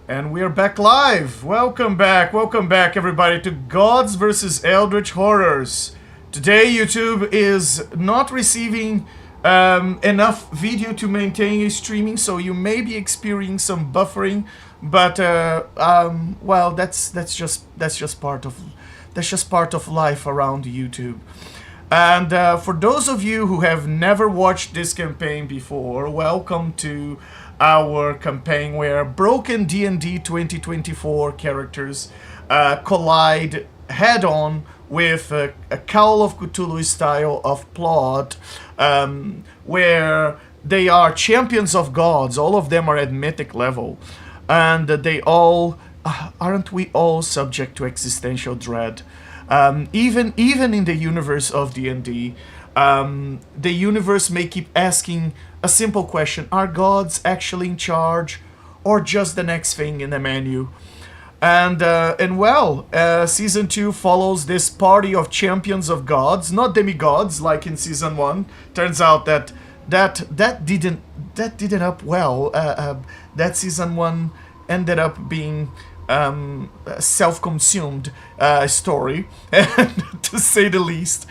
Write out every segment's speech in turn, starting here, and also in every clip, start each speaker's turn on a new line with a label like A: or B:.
A: And we're back live. Welcome back everybody to Gods vs. Eldritch Horrors. Today YouTube is not receiving enough video to maintain a streaming, so you may be experiencing some buffering, but well, that's just part of life around YouTube. And for those of you who have never watched this campaign before, welcome to our campaign where broken D&D 2024 characters collide head-on with a Call of Cthulhu style of plot, where they are champions of gods. All of them are at mythic level, and they all aren't we all subject to existential dread? Even in the universe of D&D, the universe may keep asking a simple question: are gods actually in charge, or just the next thing in the menu? And well, season 2 follows this party of champions of gods, not demigods like in season 1. Turns out that didn't up well. That season 1 ended up being self-consumed story, to say the least.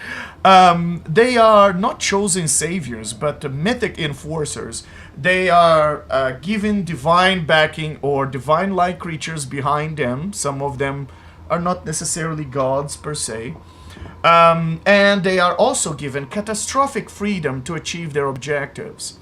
A: They are not chosen saviors, but mythic enforcers. They are given divine backing or divine-like creatures behind them. Some of them are not necessarily gods per se. And they are also given catastrophic freedom to achieve their objectives.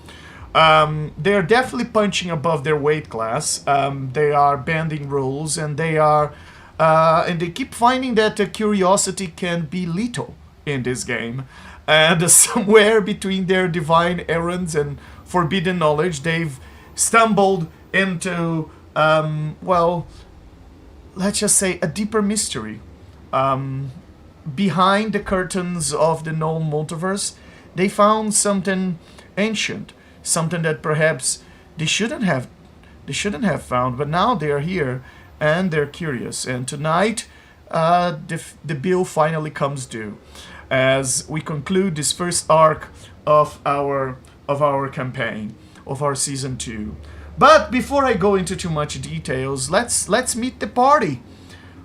A: They are definitely punching above their weight class. They are bending rules, and they keep finding that curiosity can be lethal in this game. And somewhere between their divine errands and forbidden knowledge, they've stumbled into, well, let's just say a deeper mystery. Behind the curtains of the known multiverse, they found something ancient. Something that perhaps they shouldn't have found, but now they are here and they're curious. And tonight, the bill finally comes due, as we conclude this first arc of our campaign, of our season 2. But before I go into too much details, let's meet the party.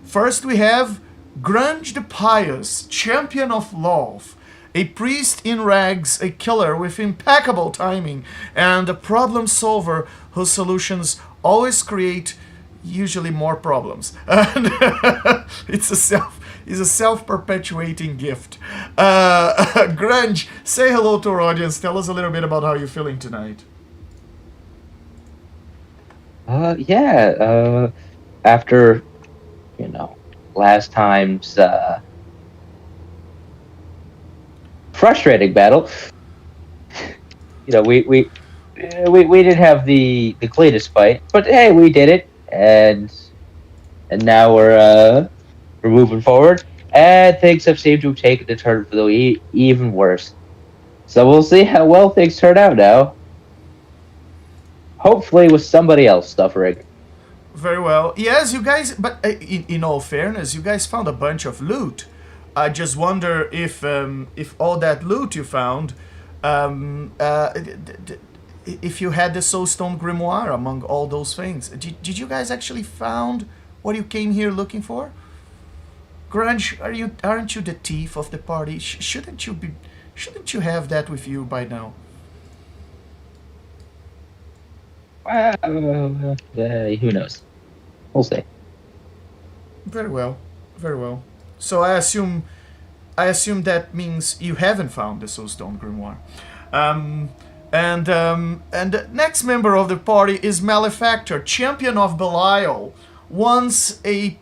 A: First, we have Grunge the Pious, champion of love. A priest in rags, a killer with impeccable timing, and a problem solver whose solutions always create usually more problems. And it's a self-perpetuating gift. Grunge, say hello to our audience. Tell us a little bit about how you're feeling tonight.
B: After, last time's frustrating battle. We didn't have the cleanest fight, but hey, we did it, and now we're moving forward, and things have seemed to have taken a turn for the even worse. So we'll see how well things turn out now. Hopefully, with somebody else suffering.
A: Very well. Yes, you guys. But in all fairness, you guys found a bunch of loot. I just wonder if all that loot you found, if you had the Soulstone Grimoire among all those things. Did you guys actually found what you came here looking for? Grunge, aren't you the thief of the party? Shouldn't you have that with you by now?
B: Who knows? We'll see.
A: Very well. Very well. So I assume that means you haven't found the Soulstone Grimoire. And the next member of the party is Malefactor, champion of Belial, once a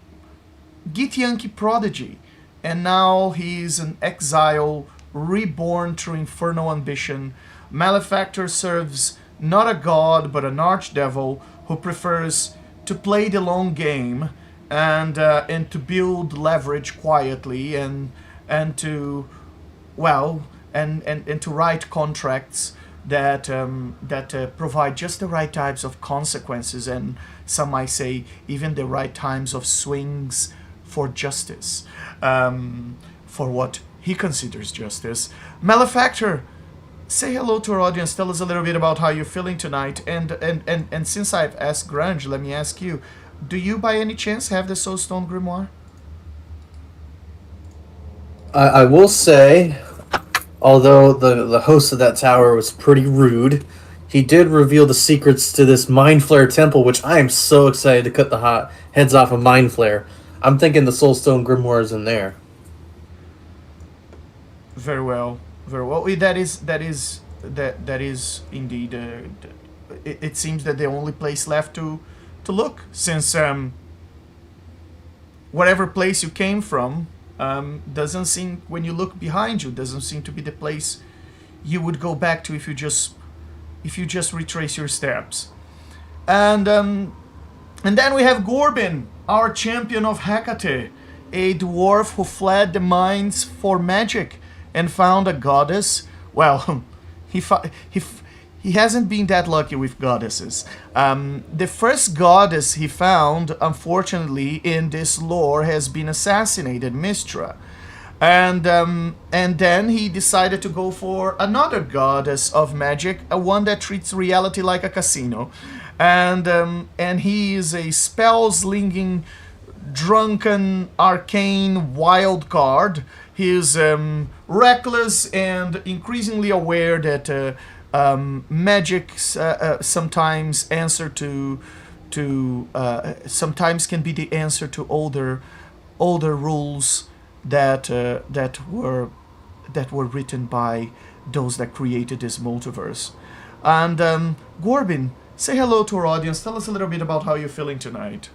A: Githyanki prodigy, and now he's an exile reborn through infernal ambition. Malefactor serves not a god but an archdevil who prefers to play the long game and to build leverage quietly and to write contracts that provide just the right types of consequences, and some might say even the right times of swings for justice, for what he considers justice. Malefactor say hello to our audience. Tell us a little bit about how you're feeling tonight. And since I've asked Grunge, let me ask you: do you, by any chance, have the Soulstone Grimoire?
C: I will say, although the host of that tower was pretty rude, he did reveal the secrets to this Mind Flare temple, which I am so excited to cut the heads off of Mind Flare. I'm thinking the Soulstone Grimoire is in there.
A: Very well, very well. That is indeed. It seems that the only place left to look, since whatever place you came from doesn't seem, when you look behind you, doesn't seem to be the place you would go back to if you just retrace your steps. And then we have Gorbin, our champion of Hecate, a dwarf who fled the mines for magic and found a goddess. Well, he hasn't been that lucky with goddesses. The first goddess he found, unfortunately, in this lore has been assassinated, Mystra. And then he decided to go for another goddess of magic, a one that treats reality like a casino. And he is a spell-slinging, drunken, arcane wild card. He is reckless and increasingly aware that magic sometimes sometimes can be the answer to older rules that were written by those that created this multiverse. And Gorbin, say hello to our audience. Tell us a little bit about how you're feeling tonight.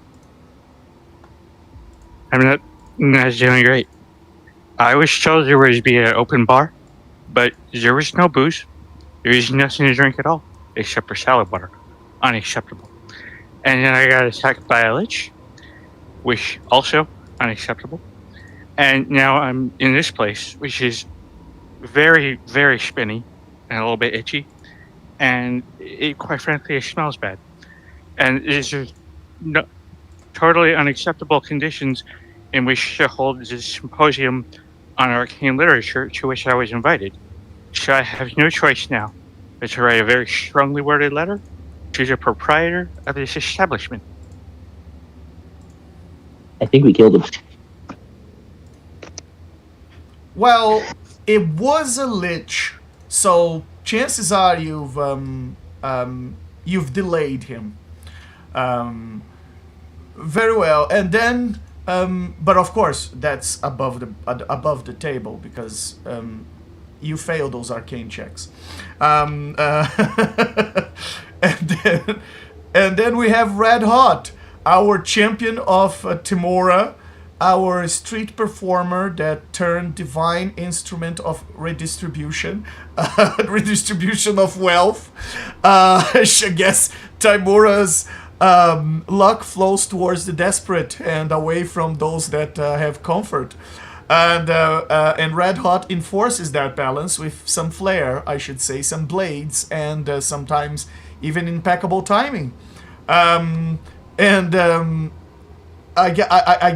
D: I'm not doing great. I was told there was be an open bar, but there was no booze. There was nothing to drink at all, except for salad butter. Unacceptable. And then I got attacked by a lich, which also unacceptable. And now I'm in this place, which is very, very spinny and a little bit itchy. And it, quite frankly, it smells bad. And it's just totally unacceptable conditions in which to hold this symposium on arcane literature to which I was invited. So I have no choice now but to write a very strongly worded letter to the proprietor of this establishment.
B: I think we killed him.
A: Well, it was a lich, so chances are you've delayed him. Very well, and then, but of course that's above the table because you fail those arcane checks. And then we have Red Hot, our champion of Timora, our street performer that turned divine instrument of redistribution, redistribution of wealth. I guess Timora's luck flows towards the desperate and away from those that have comfort. And Red Hot enforces that balance with some flair, I should say, some blades, and sometimes even impeccable timing. I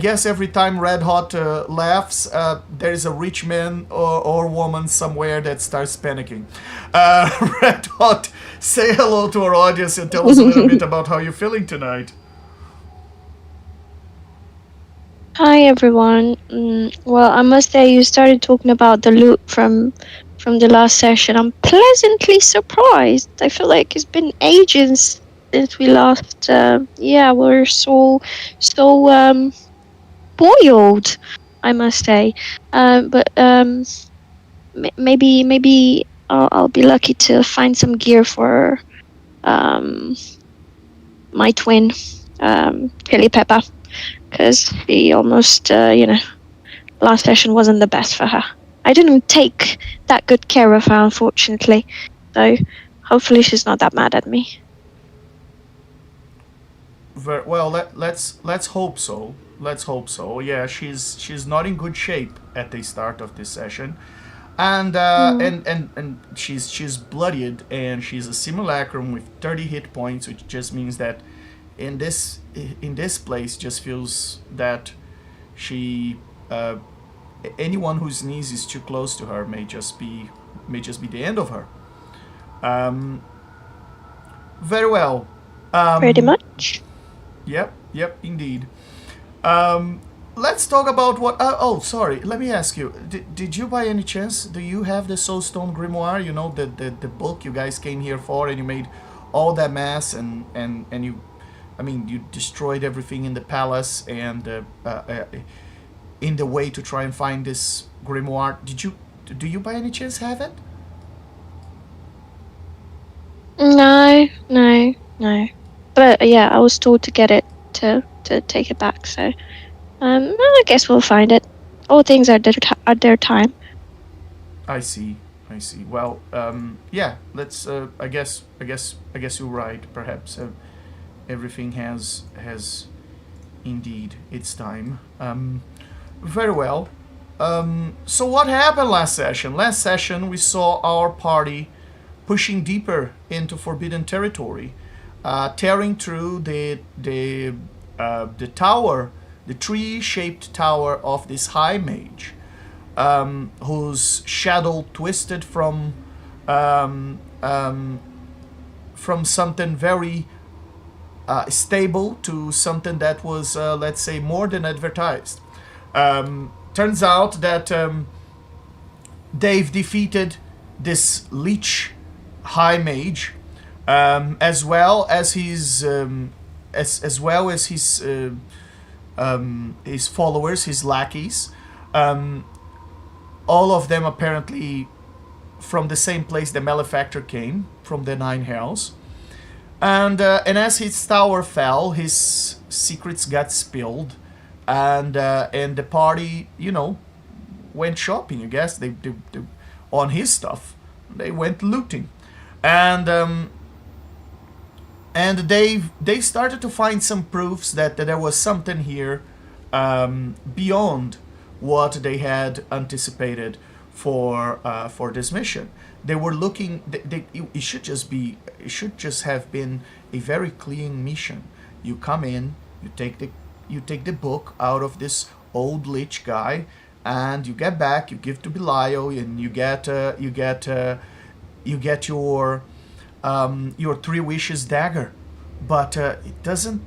A: guess every time Red Hot laughs, there is a rich man or woman somewhere that starts panicking. Red Hot, say hello to our audience and tell us a little bit about how you're feeling tonight.
E: Hi everyone. Well, I must say you started talking about the loot from the last session. I'm pleasantly surprised. I feel like it's been ages since we last. We're so boiled, I must say. But maybe I'll be lucky to find some gear for my twin, Chili Pepper. Because she almost, last session wasn't the best for her. I didn't take that good care of her, unfortunately. So hopefully she's not that mad at me.
A: Well, let's hope so. Let's hope so. Yeah, she's not in good shape at the start of this session, and she's bloodied, and she's a simulacrum with 30 hit points, which just means that in this place just feels that she anyone who sneezes too close to her may just be the end of her. Um, very well.
E: Pretty much.
A: Yep, indeed. Let's talk about what. Oh, sorry. Let me ask you. Did you, by any chance, do you have the Soulstone Grimoire? You know, the book you guys came here for, and you made all that mess, and you, I mean, you destroyed everything in the palace, and in the way to try and find this grimoire. Do you by any chance have it?
E: No. But yeah, I was told to get it to take it back. So, well, I guess we'll find it. All things are at their time.
A: I see. Well, yeah. Let's. I guess you're right. Perhaps everything has indeed its time. Very well. So what happened last session? Last session we saw our party pushing deeper into forbidden territory, tearing through the tower, the tree-shaped tower of this high mage, whose shadow twisted from something very stable to something that was, let's say, more than advertised. Turns out that they've defeated this leech high mage, as well as his his followers, his lackeys. All of them apparently from the same place the malefactor came, from the Nine Hells. And as his tower fell, his secrets got spilled, and the party, you know, went shopping. I guess they on his stuff. They went looting, and they started to find some proofs that there was something here beyond what they had anticipated for this mission. They were looking. It should just have been a very clean mission. You come in, you take the book out of this old lich guy, and you get back. You give to Belial, and you get your 3 wishes dagger. But it doesn't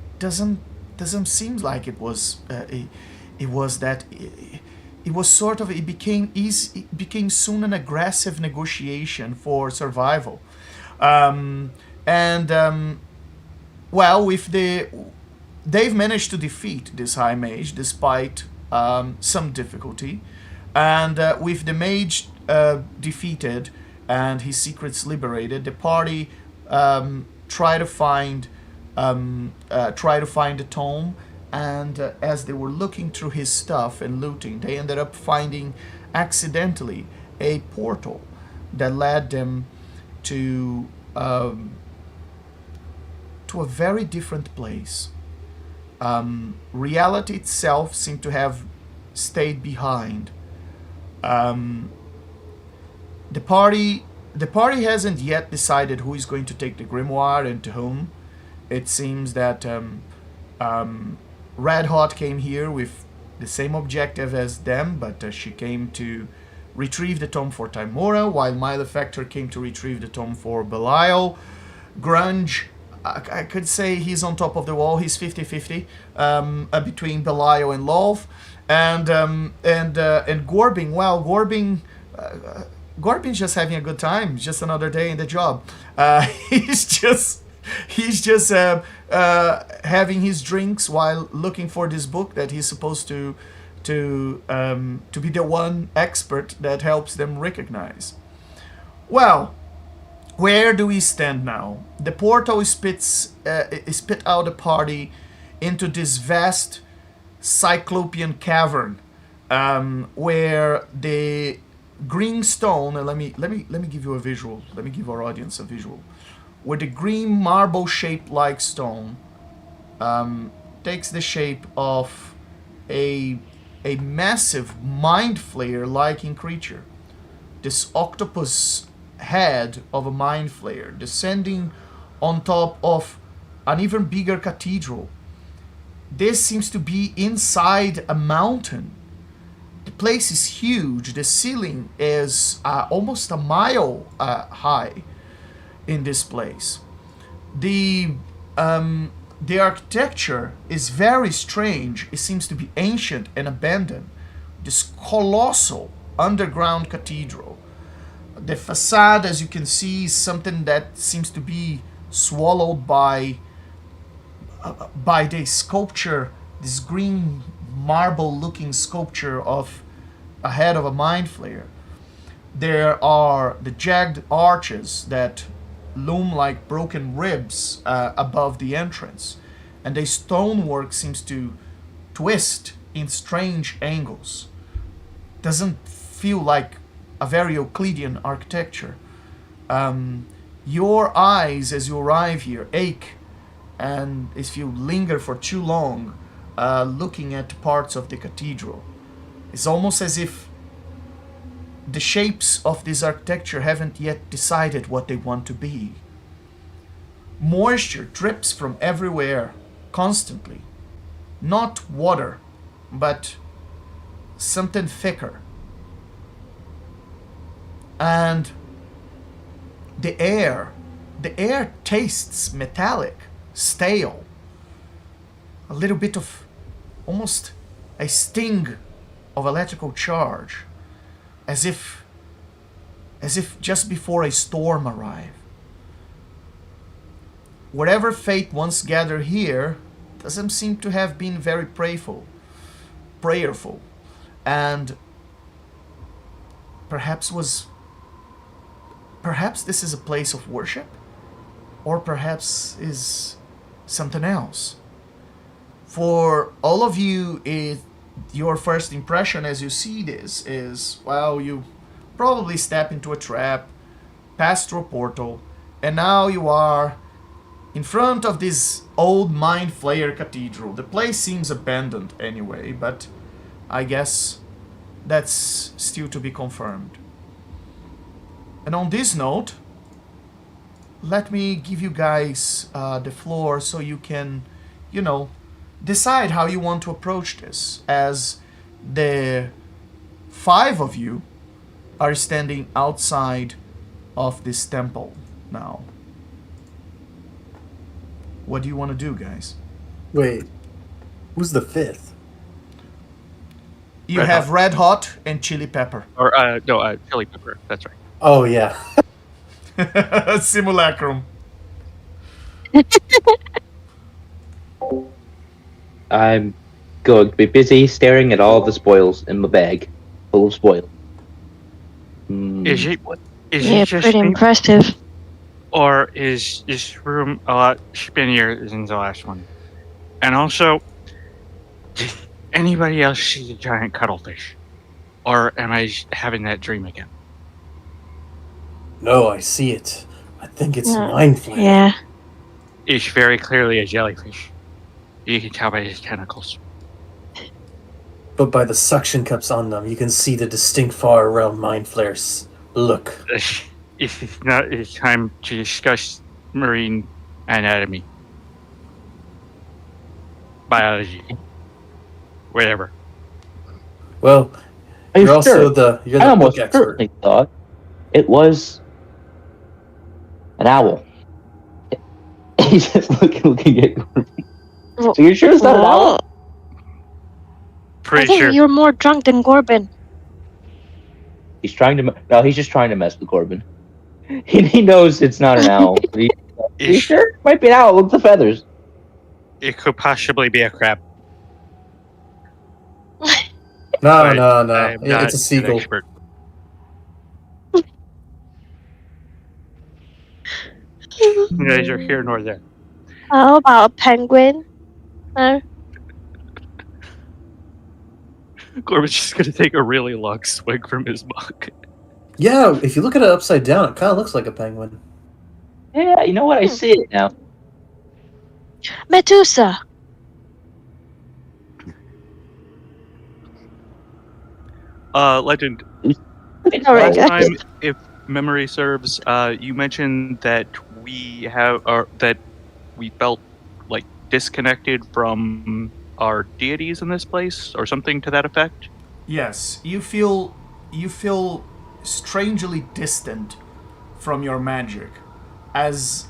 A: seem like it was that. It was sort of, it became soon an aggressive negotiation for survival, well, they've managed to defeat this high mage despite some difficulty, and with the mage defeated and his secrets liberated, the party try to find the tome. And as they were looking through his stuff and looting, they ended up finding accidentally a portal that led them to a very different place. Reality itself seemed to have stayed behind. The party hasn't yet decided who is going to take the grimoire and to whom. It seems that Red Hot came here with the same objective as them, but she came to retrieve the tome for Timora, while Malefactor came to retrieve the tome for Belial. Grunge, I could say he's on top of the wall. He's 50-50 between Belial and Lolth, and Gorbing. Well, Gorbing's just having a good time. Just another day in the job. He's just having his drinks while looking for this book that he's supposed to be the one expert that helps them recognize. Well, where do we stand now? The portal spit out the party into this vast cyclopean cavern, where the green stone. And let me give you a visual. Let me give our audience a visual. Where the green marble-shaped like stone takes the shape of a massive mind flayer-liking creature. This octopus head of a mind flayer descending on top of an even bigger cathedral. This seems to be inside a mountain. The place is huge. The ceiling is almost a mile high. in this place. The architecture is very strange. It seems to be ancient and abandoned. This colossal underground cathedral. The facade, as you can see, is something that seems to be swallowed by the sculpture, this green marble-looking sculpture of a head of a mind flayer. There are the jagged arches that loom like broken ribs above the entrance, and the stonework seems to twist in strange angles. Doesn't feel like a very Euclidean architecture. Your eyes, as you arrive here, ache, and if you linger for too long, looking at parts of the cathedral, it's almost as if the shapes of this architecture haven't yet decided what they want to be. Moisture drips from everywhere, constantly. Not water, but something thicker. And the air tastes metallic, stale. A little bit of almost a sting of electrical charge. As if just before a storm arrived. Whatever fate once gathered here doesn't seem to have been very prayerful, and perhaps this is a place of worship, or perhaps is something else. For all of you, your first impression as you see this is, well, you probably step into a trap, pass through a portal, and now you are in front of this old Mind Flayer cathedral. The place seems abandoned anyway, but I guess that's still to be confirmed. And on this note, let me give you guys the floor so you can, decide how you want to approach this, as the 5 of you are standing outside of this temple now. What do you want to do, guys?
C: Wait, who's the 5th?
A: You
D: Red
A: have
D: Hot.
A: Red Hot and Chili Pepper.
D: Or chili pepper. That's right.
C: Oh yeah.
A: Simulacrum.
B: I'm going to be busy staring at all the spoils in my bag, full of spoil.
D: Is it
E: Yeah,
D: just
E: pretty
D: me,
E: impressive.
D: or is this room a lot spinnier than the last one? And also, did anybody else see the giant cuttlefish? Or am I having that dream again?
C: No, I see it. I think it's
E: Yeah.
C: Mind Flayer.
E: Yeah.
D: It's very clearly a jellyfish. You can tell by his tentacles.
C: But by the suction cups on them, you can see the distinct far realm Mind Flayers. Look.
D: It's not. It's time to discuss marine anatomy, biology, whatever.
C: Well,
B: Are you
C: you're also
B: sure?
C: you're
B: I
C: the
B: almost
C: book expert.
B: certainly thought it was an owl. He's just looking at Gordon. So you're sure it's not an owl?
E: I
D: Pretty
E: think
D: sure.
E: you're more drunk than Corbin.
B: He's trying to. No, he's just trying to mess with Corbin. He knows it's not an owl. Are you sure? Might be an owl. Look at the feathers.
D: It could possibly be a crab.
C: No,
D: but
C: no, no.
D: I'm not
C: It's a
D: an
C: seagull.
D: expert. Neither here nor there.
E: How about a penguin?
D: Corbin's just gonna take a really long swig from his mug.
C: Yeah, if you look at it upside down, it kind of looks like a penguin.
B: Yeah, you know what? I see it now.
E: Medusa.
D: Legend.
E: Alright,
D: Last
E: guys.
D: time, if memory serves, you mentioned that that we felt like disconnected from our deities in this place, or something to that effect.
A: Yes, you feel strangely distant from your magic. as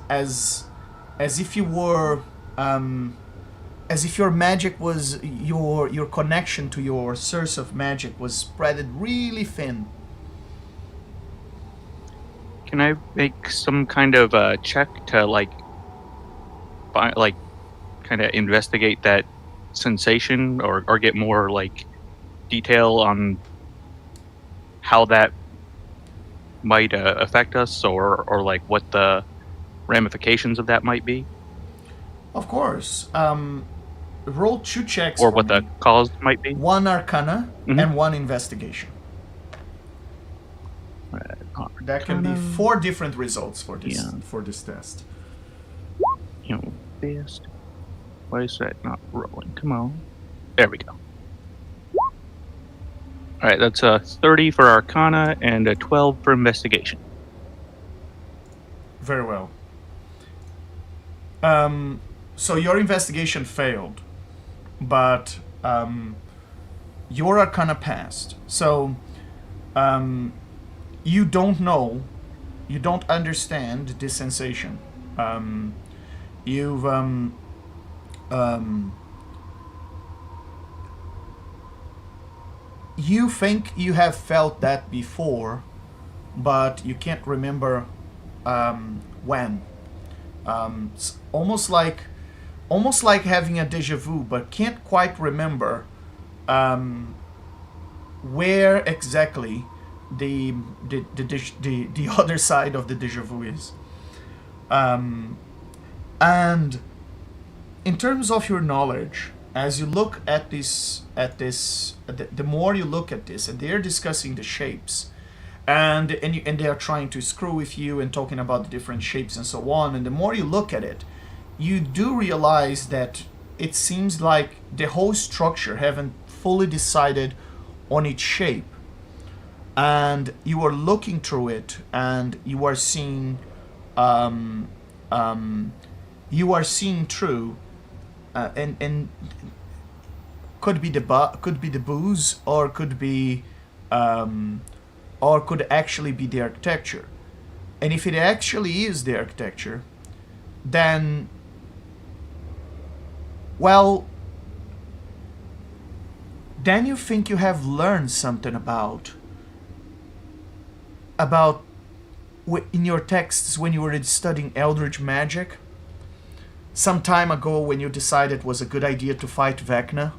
A: if you were as if your magic was your connection to your source of magic was spreaded really thin.
D: Can I make some kind of check to like kind of investigate that sensation or get more like detail on how that might affect us or like what the ramifications of that might be?
A: Of course. Roll 2 checks
D: Or
A: for
D: what the
A: me.
D: cause might be?
A: 1 Arcana and 1 Investigation. That can be 4 different results for this test.
D: You know, best. Why is that not rolling? Come on. There we go. Alright, that's a 30 for Arcana and a 12 for Investigation.
A: Very well. So your investigation failed, but your Arcana passed. So you don't know, you don't understand this sensation. You think you have felt that before, but you can't remember when. It's almost like having a déjà vu, but can't quite remember where exactly the other side of the déjà vu is. And in terms of your knowledge, as you look at this, the more you look at this, and they're discussing the shapes, and they are trying to screw with you and talking about the different shapes and so on, and the more you look at it, you do realize that it seems like the whole structure haven't fully decided on its shape, and you are looking through it, and you are seeing through, and could be the booze, or could actually be the architecture. And if it actually is the architecture, then, well, then you think you have learned something about in your texts when you were studying Eldritch magic some time ago, when you decided it was a good idea to fight Vecna.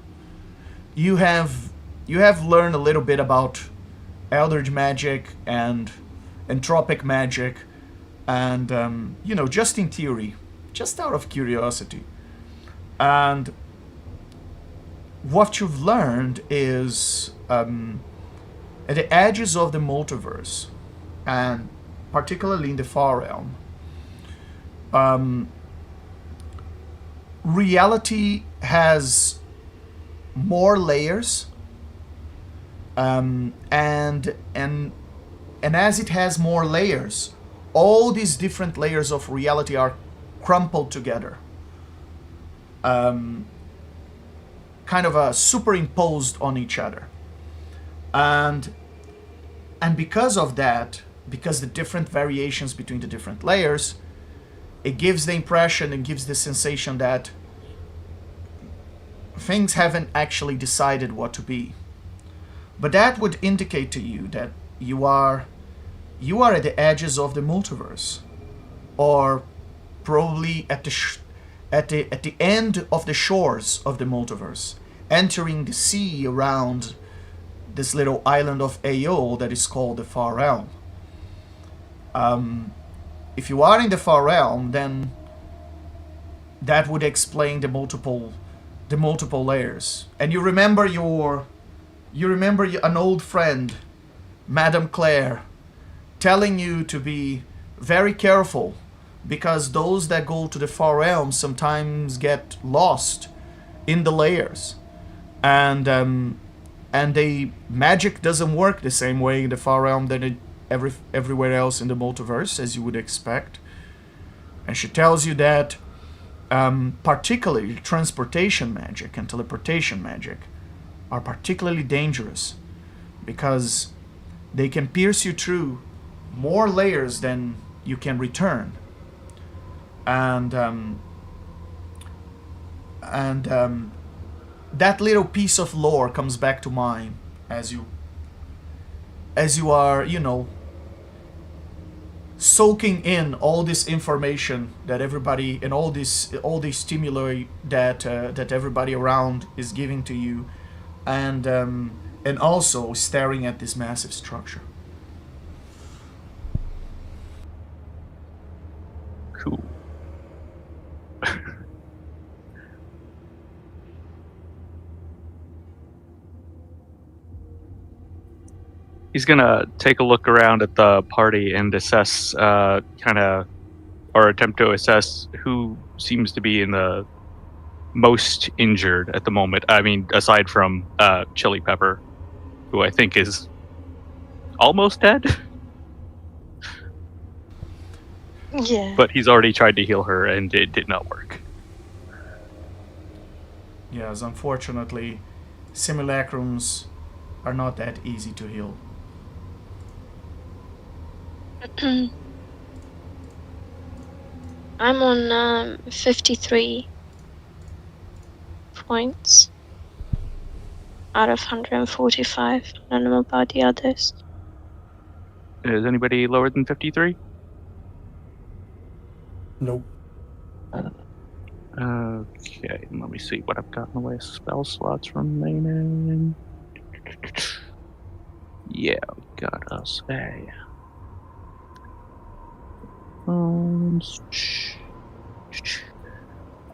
A: You have learned a little bit about Eldritch magic and entropic magic, and just in theory, just out of curiosity. And what you've learned is at the edges of the multiverse, and particularly in the Far Realm, reality has more layers, and as it has more layers, all these different layers of reality are crumpled together, kind of superimposed on each other, and because of that, because the different variations between the different layers, it gives the impression and gives the sensation that things haven't actually decided what to be. But that would indicate to you that you are at the edges of the multiverse, or probably at the end of the shores of the multiverse, entering the sea around this little island of Ao that is called the Far Realm. If you are in the Far Realm, then that would explain the multiple layers. And you remember an old friend, Madame Claire, telling you to be very careful, because those that go to the Far Realm sometimes get lost in the layers, and the magic doesn't work the same way in the Far Realm than it everywhere else in the multiverse, as you would expect. And she tells you that particularly transportation magic and teleportation magic are particularly dangerous, because they can pierce you through more layers than you can return. and that little piece of lore comes back to mind as you are, you know, soaking in all this information that everybody and all these stimuli that everybody around is giving to you, and also staring at this massive structure.
D: Cool. He's gonna take a look around at the party and assess, or attempt to assess who seems to be in the most injured at the moment. I mean, aside from Chili Pepper, who I think is almost dead.
E: Yeah.
D: But he's already tried to heal her, and it did not work.
A: Yes, unfortunately, simulacrums are not that easy to heal.
E: I'm on 53 points out of 145. I don't know about the others.
D: Is anybody lower than 53?
C: Nope.
D: Okay, let me see what I've got in the way of spell slots remaining. Yeah, we got us a.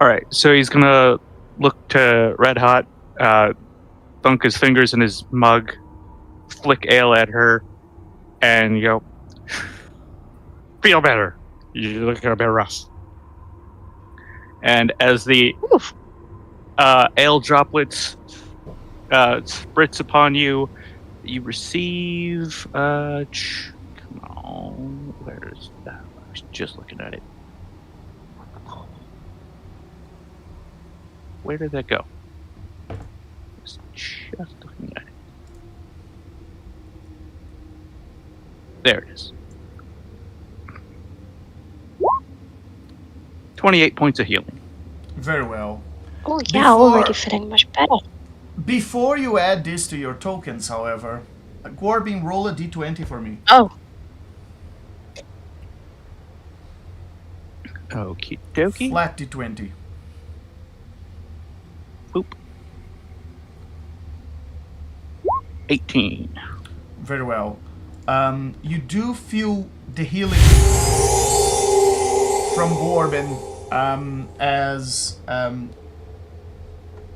D: Alright, so he's gonna look to Red Hot, thunk his fingers in his mug, flick ale at her, and go, feel better. You're looking a bit rough. And as the ale droplets spritz upon you, you receive. Come on, where's that? I was just looking at it. Where did that go? I was just looking at it. There it is. 28 points of healing.
A: Very well.
E: Oh yeah, already feeling much better.
A: Before you add this to your tokens, however, Gorbin, roll a d20 for me.
E: Oh.
D: Okie dokie.
A: Flat d20.
D: Boop. 18.
A: Very well. You do feel the healing from Gorbin,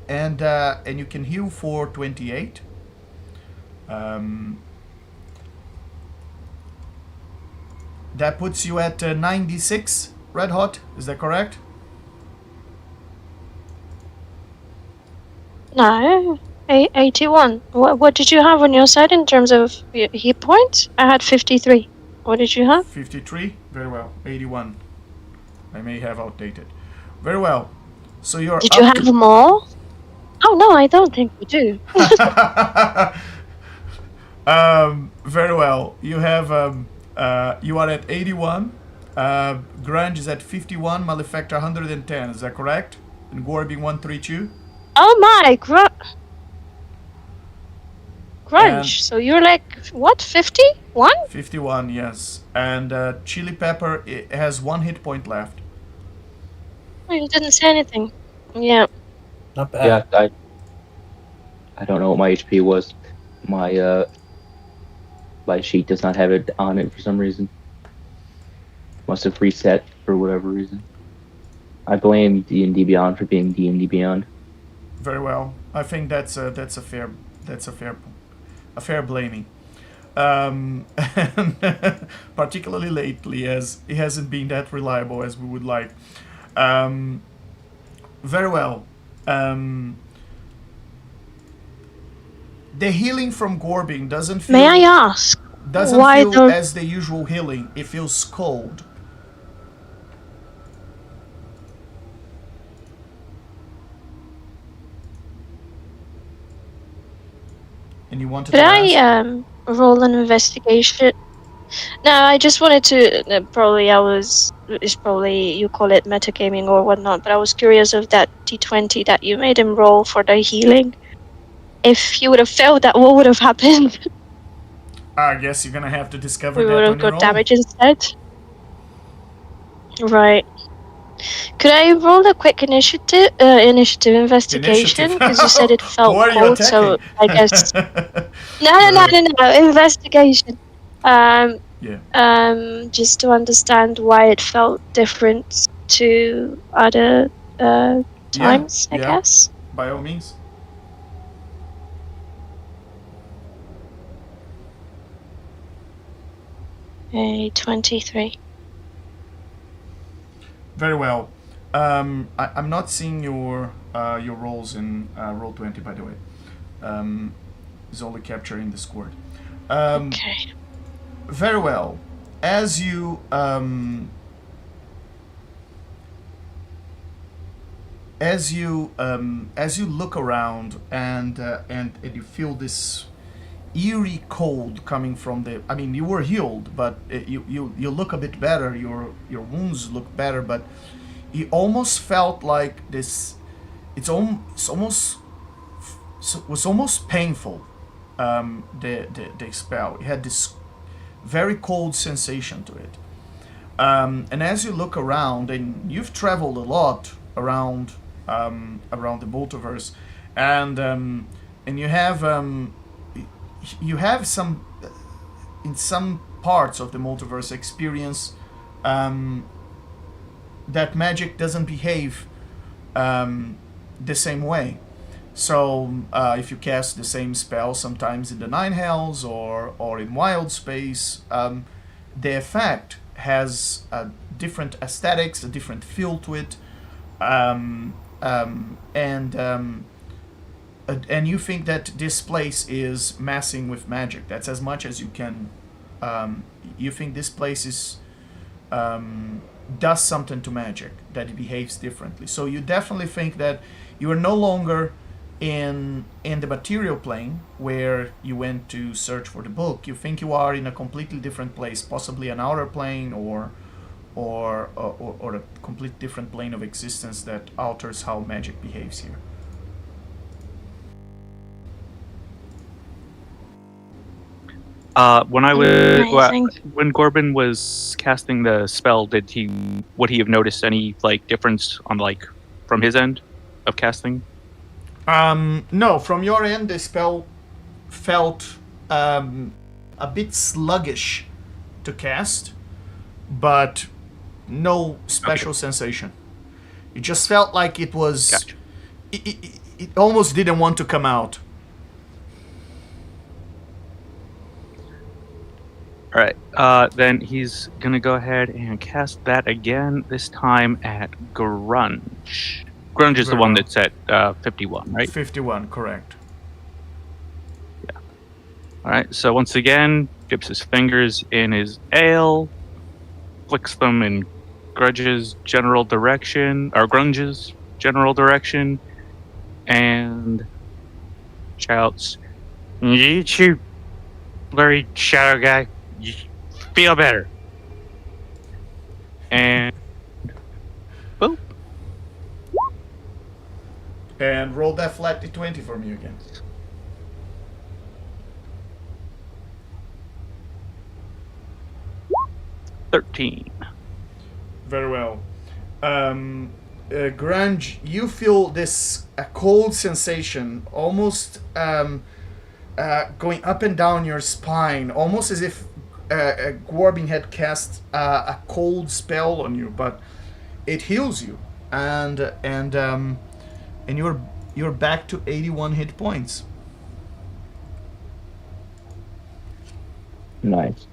A: and you can heal for 28. That puts you at 96 Red Hot. Is that correct?
E: No, 81. What did you have on your side in terms of hit points? I had 53. What did you have?
A: 53. Very well. 81. I may have outdated. Very well. So you're.
E: Did you have more? Oh no, I don't think we do.
A: Very well. You have. You are at 81. Grunge is at 51. Malefactor 110. Is that correct? And Gorbin 132.
E: Oh my, Grunge.
A: And
E: So you're like, what, 51?
A: 51, yes. And Chili Pepper has 1 hit point left.
E: Oh, you didn't say anything. Yeah.
C: Not bad.
B: Yeah, I don't know what my HP was. My sheet does not have it on it for some reason. Must have reset for whatever reason. I blame D&D Beyond for being D&D Beyond.
A: Very well. I think that's a fair blaming. And particularly lately, as it hasn't been that reliable as we would like. Very well. The healing from Gorbin doesn't feel.
E: May I ask?
A: Doesn't
E: why
A: feel
E: don't-
A: as the usual healing. It feels cold. And you wanted
E: Could
A: to
E: I
A: ask?
E: roll an investigation? No, I just wanted to. It's probably you call it metagaming or whatnot, but I was curious of that D20 that you made him roll for the healing. If he would have failed that, what would have happened?
A: I guess you're gonna have to discover
E: We
A: that
E: would
A: on
E: have
A: your
E: got
A: own.
E: damage instead. Right. Could I roll a quick initiative investigation? Because you said it
A: Who
E: felt
A: are you
E: cold, so
A: attacking?
E: I guess. No. Investigation.
A: Yeah.
E: Just to understand why it felt different to other times, I
A: Yeah.
E: guess.
A: By all means.
E: A 23.
A: Very well. I'm not seeing your rolls in Roll20, by the way. It's only capturing the score.
E: Okay.
A: Very well. As you look around and you feel this eerie cold coming from the. I mean, you were healed, but you look a bit better. Your wounds look better, but it almost felt like this. It was almost painful. The spell. It had this very cold sensation to it. And as you look around, and you've traveled a lot around the multiverse, and you have some in some parts of the multiverse experience that magic doesn't behave the same way. So if you cast the same spell sometimes in the Nine Hells or in Wild Space, the effect has a different aesthetics, a different feel to it, and you think that this place is messing with magic. That's as much as you can. You think this place is does something to magic, that it behaves differently. So you definitely think that you are no longer in the material plane where you went to search for the book. You think you are in a completely different place, possibly an outer plane or a completely different plane of existence that alters how magic behaves here.
D: When Corbin was casting the spell, would he have noticed any difference on from his end of casting?
A: No, from your end, the spell felt a bit sluggish to cast, but no special sensation. It just felt like it was.
D: Gotcha.
A: It almost didn't want to come out.
D: All right. Then he's gonna go ahead and cast that again. This time at Grunge. Grunge is the one that's at 51, right?
A: 51, correct.
D: Yeah. All right. So once again, dips his fingers in his ale, flicks them in Grunge's general direction, and shouts, "You two, blurry shadow guy, you feel better." And boop.
A: And roll that flat d20 for me again.
D: $13.
A: Very well. Grunge, you feel this cold sensation almost going up and down your spine, almost as if Gorbin had cast a cold spell on you, but it heals you, and you're back to 81 hit points.
B: Nice.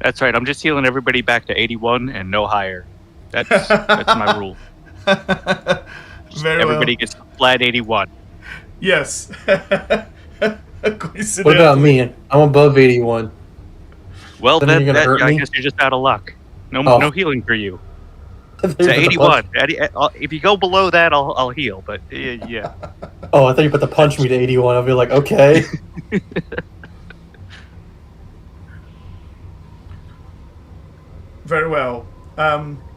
D: That's right. I'm just healing everybody back to 81 and no higher. That's my rule.
A: Very
D: Everybody
A: well.
D: gets flat 81.
A: Yes.
C: What about me? I'm above 81.
D: Well,
C: Then you're gonna hurt
D: I
C: me?
D: guess you're just out of luck. No,
C: Oh.
D: no healing for you.
C: There's
D: To
C: a
D: 81. If you go below that, I'll heal. But yeah.
C: Oh, I thought you put the punch me to 81. I'll be like, okay.
A: Very well.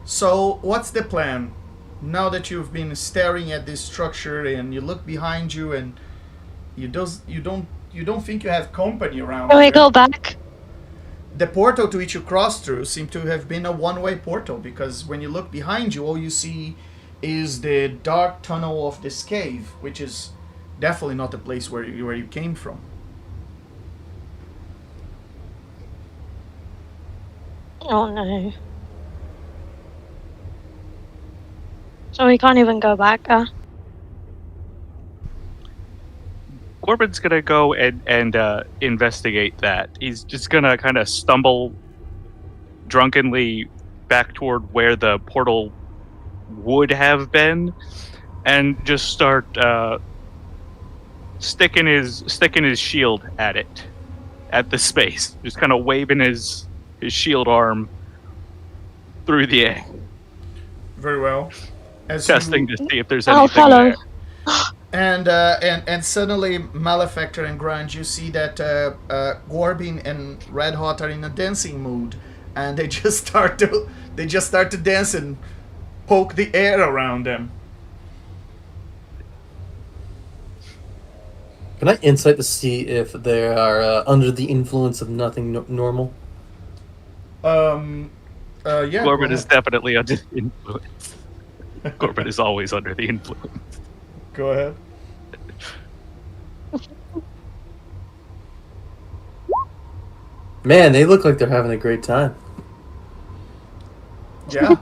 A: So what's the plan? Now that you've been staring at this structure and you look behind you and you don't think you have company around
E: Can we
A: here.
E: go back?
A: The portal to which you crossed through seemed to have been a one-way portal, because when you look behind you, all you see is the dark tunnel of this cave, which is definitely not the place where you came from.
E: Oh no. So we can't even go back,
D: Corbin's gonna go and investigate that. He's just gonna kind of stumble drunkenly back toward where the portal would have been, and just start sticking his shield at it, at the space. Just kind of waving his shield arm through the air,
A: Very well. As
D: testing
A: you,
D: to see if there's
E: I'll
D: anything
E: follow.
D: there.
A: and suddenly, Malefactor and Grunge, you see that Gorbin and Red Hot are in a dancing mood, and they just start to dance and poke the air around them.
C: Can I insight to see if they are under the influence of nothing normal?
A: Yeah.
D: Corbin
A: go
D: is
A: ahead.
D: definitely under the influence. Corbin is always under the influence.
A: Go ahead.
C: Man, they look like they're having a great time.
A: Yeah,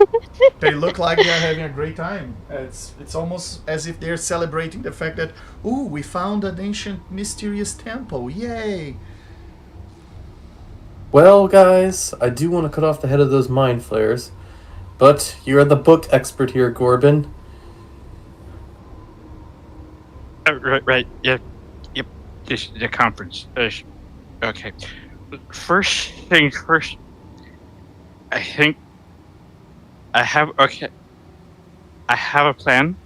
A: they look like they're having a great time. It's almost as if they're celebrating the fact that, ooh, we found an ancient mysterious temple. Yay!
C: Well, guys, I do want to cut off the head of those mind flayers, but you're the book expert here, Gorbin.
D: Right. Yep. Just the conference. Okay. First things first. I think I have a plan.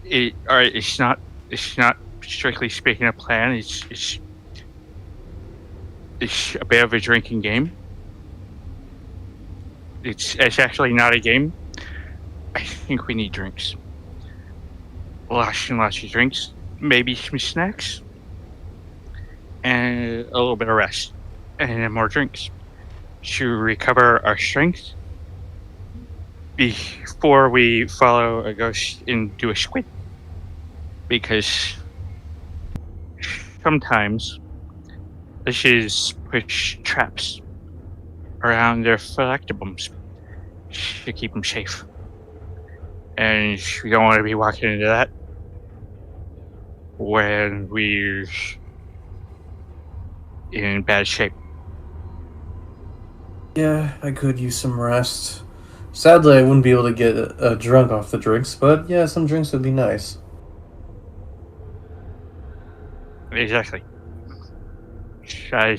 D: It's not strictly speaking a plan. It's a bit of a drinking game. It's actually not a game. I think we need drinks. Lots and lots of drinks. Maybe some snacks. And a little bit of rest. And then more drinks. To recover our strength before we follow a ghost into a squid. Because sometimes fishes push traps around their phylactobums to keep them safe. And we don't want to be walking into that when we're in bad shape.
C: Yeah, I could use some rest. Sadly, I wouldn't be able to get drunk off the drinks, but yeah, some drinks would be nice.
D: Exactly. I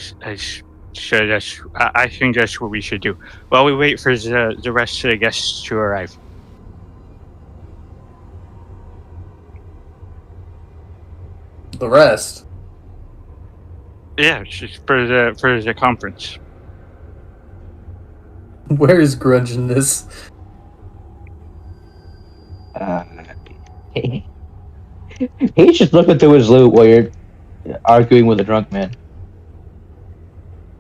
D: think that's what we should do. While we wait for the rest of the guests to arrive.
C: The rest?
D: Yeah, it's just for the conference.
C: Where is Grunge in this?
B: He's just looking through his loot while you're arguing with a drunk man.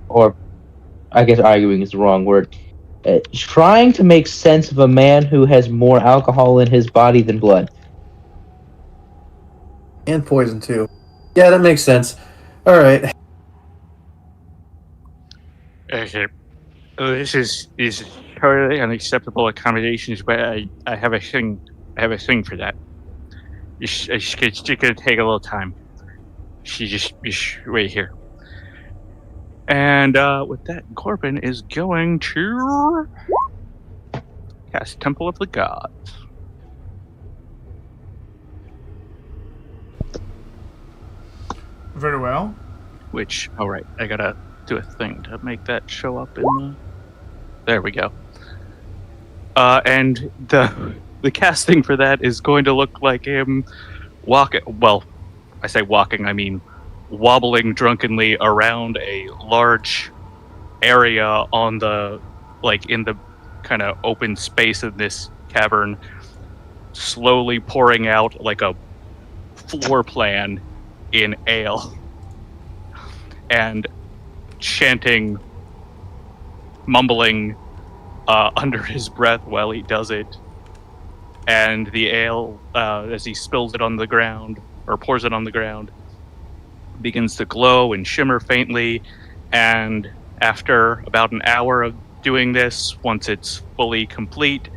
B: Or, I guess arguing is the wrong word. Trying to make sense of a man who has more alcohol in his body than blood.
C: And poison, too. Yeah, that makes sense. Alright.
D: Okay. This is totally unacceptable accommodations, but I have a thing. I have a thing for that. It's gonna take a little time. Just wait here. And with that, Corbin is going to cast Temple of the Gods.
A: Very well.
D: Which, all right, I gotta do a thing to make that show up in the. There we go. And the the casting for that is going to look like him walking. Well, I say walking, I mean wobbling drunkenly around a large area on the, like, in the kind of open space of this cavern, slowly pouring out like a floor plan in ale and chanting, mumbling under his breath while he does it. And the ale, as he spills it on the ground, or pours it on the ground, begins to glow and shimmer faintly. And after about an hour of doing this, once it's fully complete,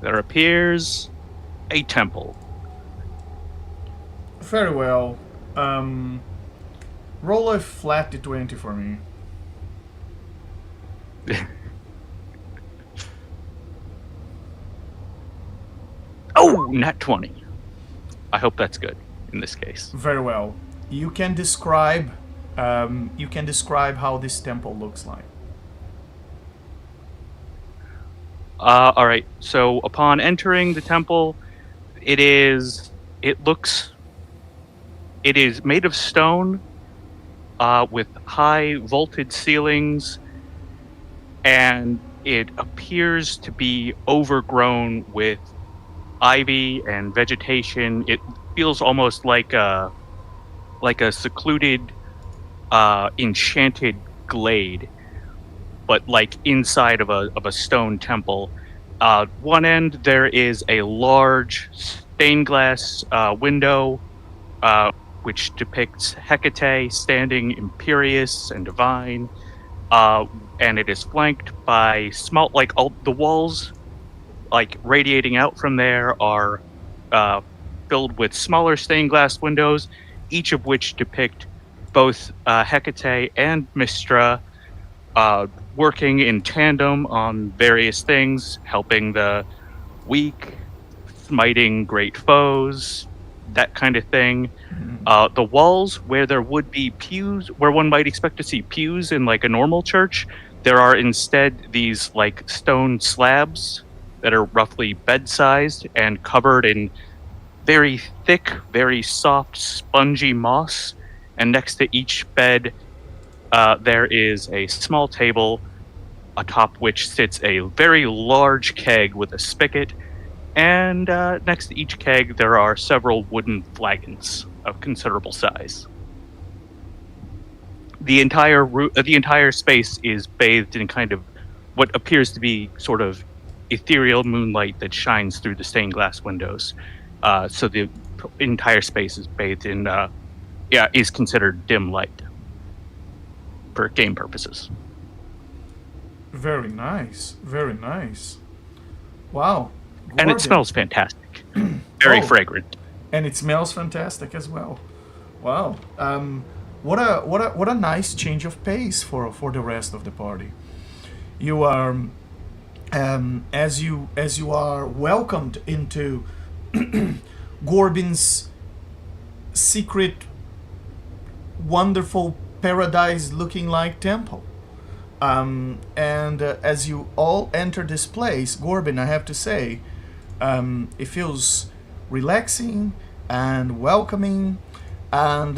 D: there appears a temple.
A: Very well. Roll a flat d20 for me.
D: Oh, nat 20. I hope that's good in this case.
A: Very well. You can describe how this temple looks like.
D: All right. So upon entering the temple, it is made of stone, with high vaulted ceilings, and it appears to be overgrown with ivy and vegetation. It feels almost like a secluded, enchanted glade, but like inside of a stone temple. One end there is a large stained glass window, which depicts Hecate standing imperious and divine, and it is flanked by small, like, all the walls, like, radiating out from there are filled with smaller stained glass windows, each of which depict both Hecate and Mystra working in tandem on various things, helping the weak, smiting great foes, that kind of thing. The walls, where there would be pews, where one might expect to see pews in like a normal church, there are instead these like stone slabs that are roughly bed-sized and covered in very thick, very soft, spongy moss. And next to each bed, there is a small table atop which sits a very large keg with a spigot. And next to each keg, there are several wooden flagons of considerable size. The entire space is bathed in kind of what appears to be sort of ethereal moonlight that shines through the stained glass windows. So the entire space is bathed in, is considered dim light for game purposes.
A: Very nice. Very nice. Wow.
D: And it
A: Gorgeous.
D: smells fantastic. Very fragrant.
A: And it smells fantastic as well. Wow. What a nice change of pace for the rest of the party. You are as you are welcomed into Gorbin's secret, wonderful, paradise-looking like temple. And as you all enter this place, Gorbin, I have to say, it feels relaxing and welcoming, and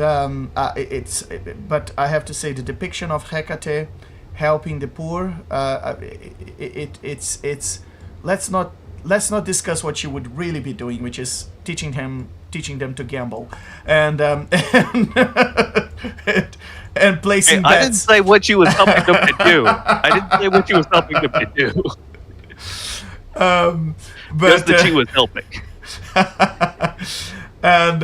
A: but I have to say the depiction of Hecate helping the poor, it's let's not discuss what you would really be doing, which is teaching them to gamble and and placing bets.
D: I didn't say what you was helping them to do. I didn't say what you was helping them to do.
A: But
D: just that she was helping.
A: And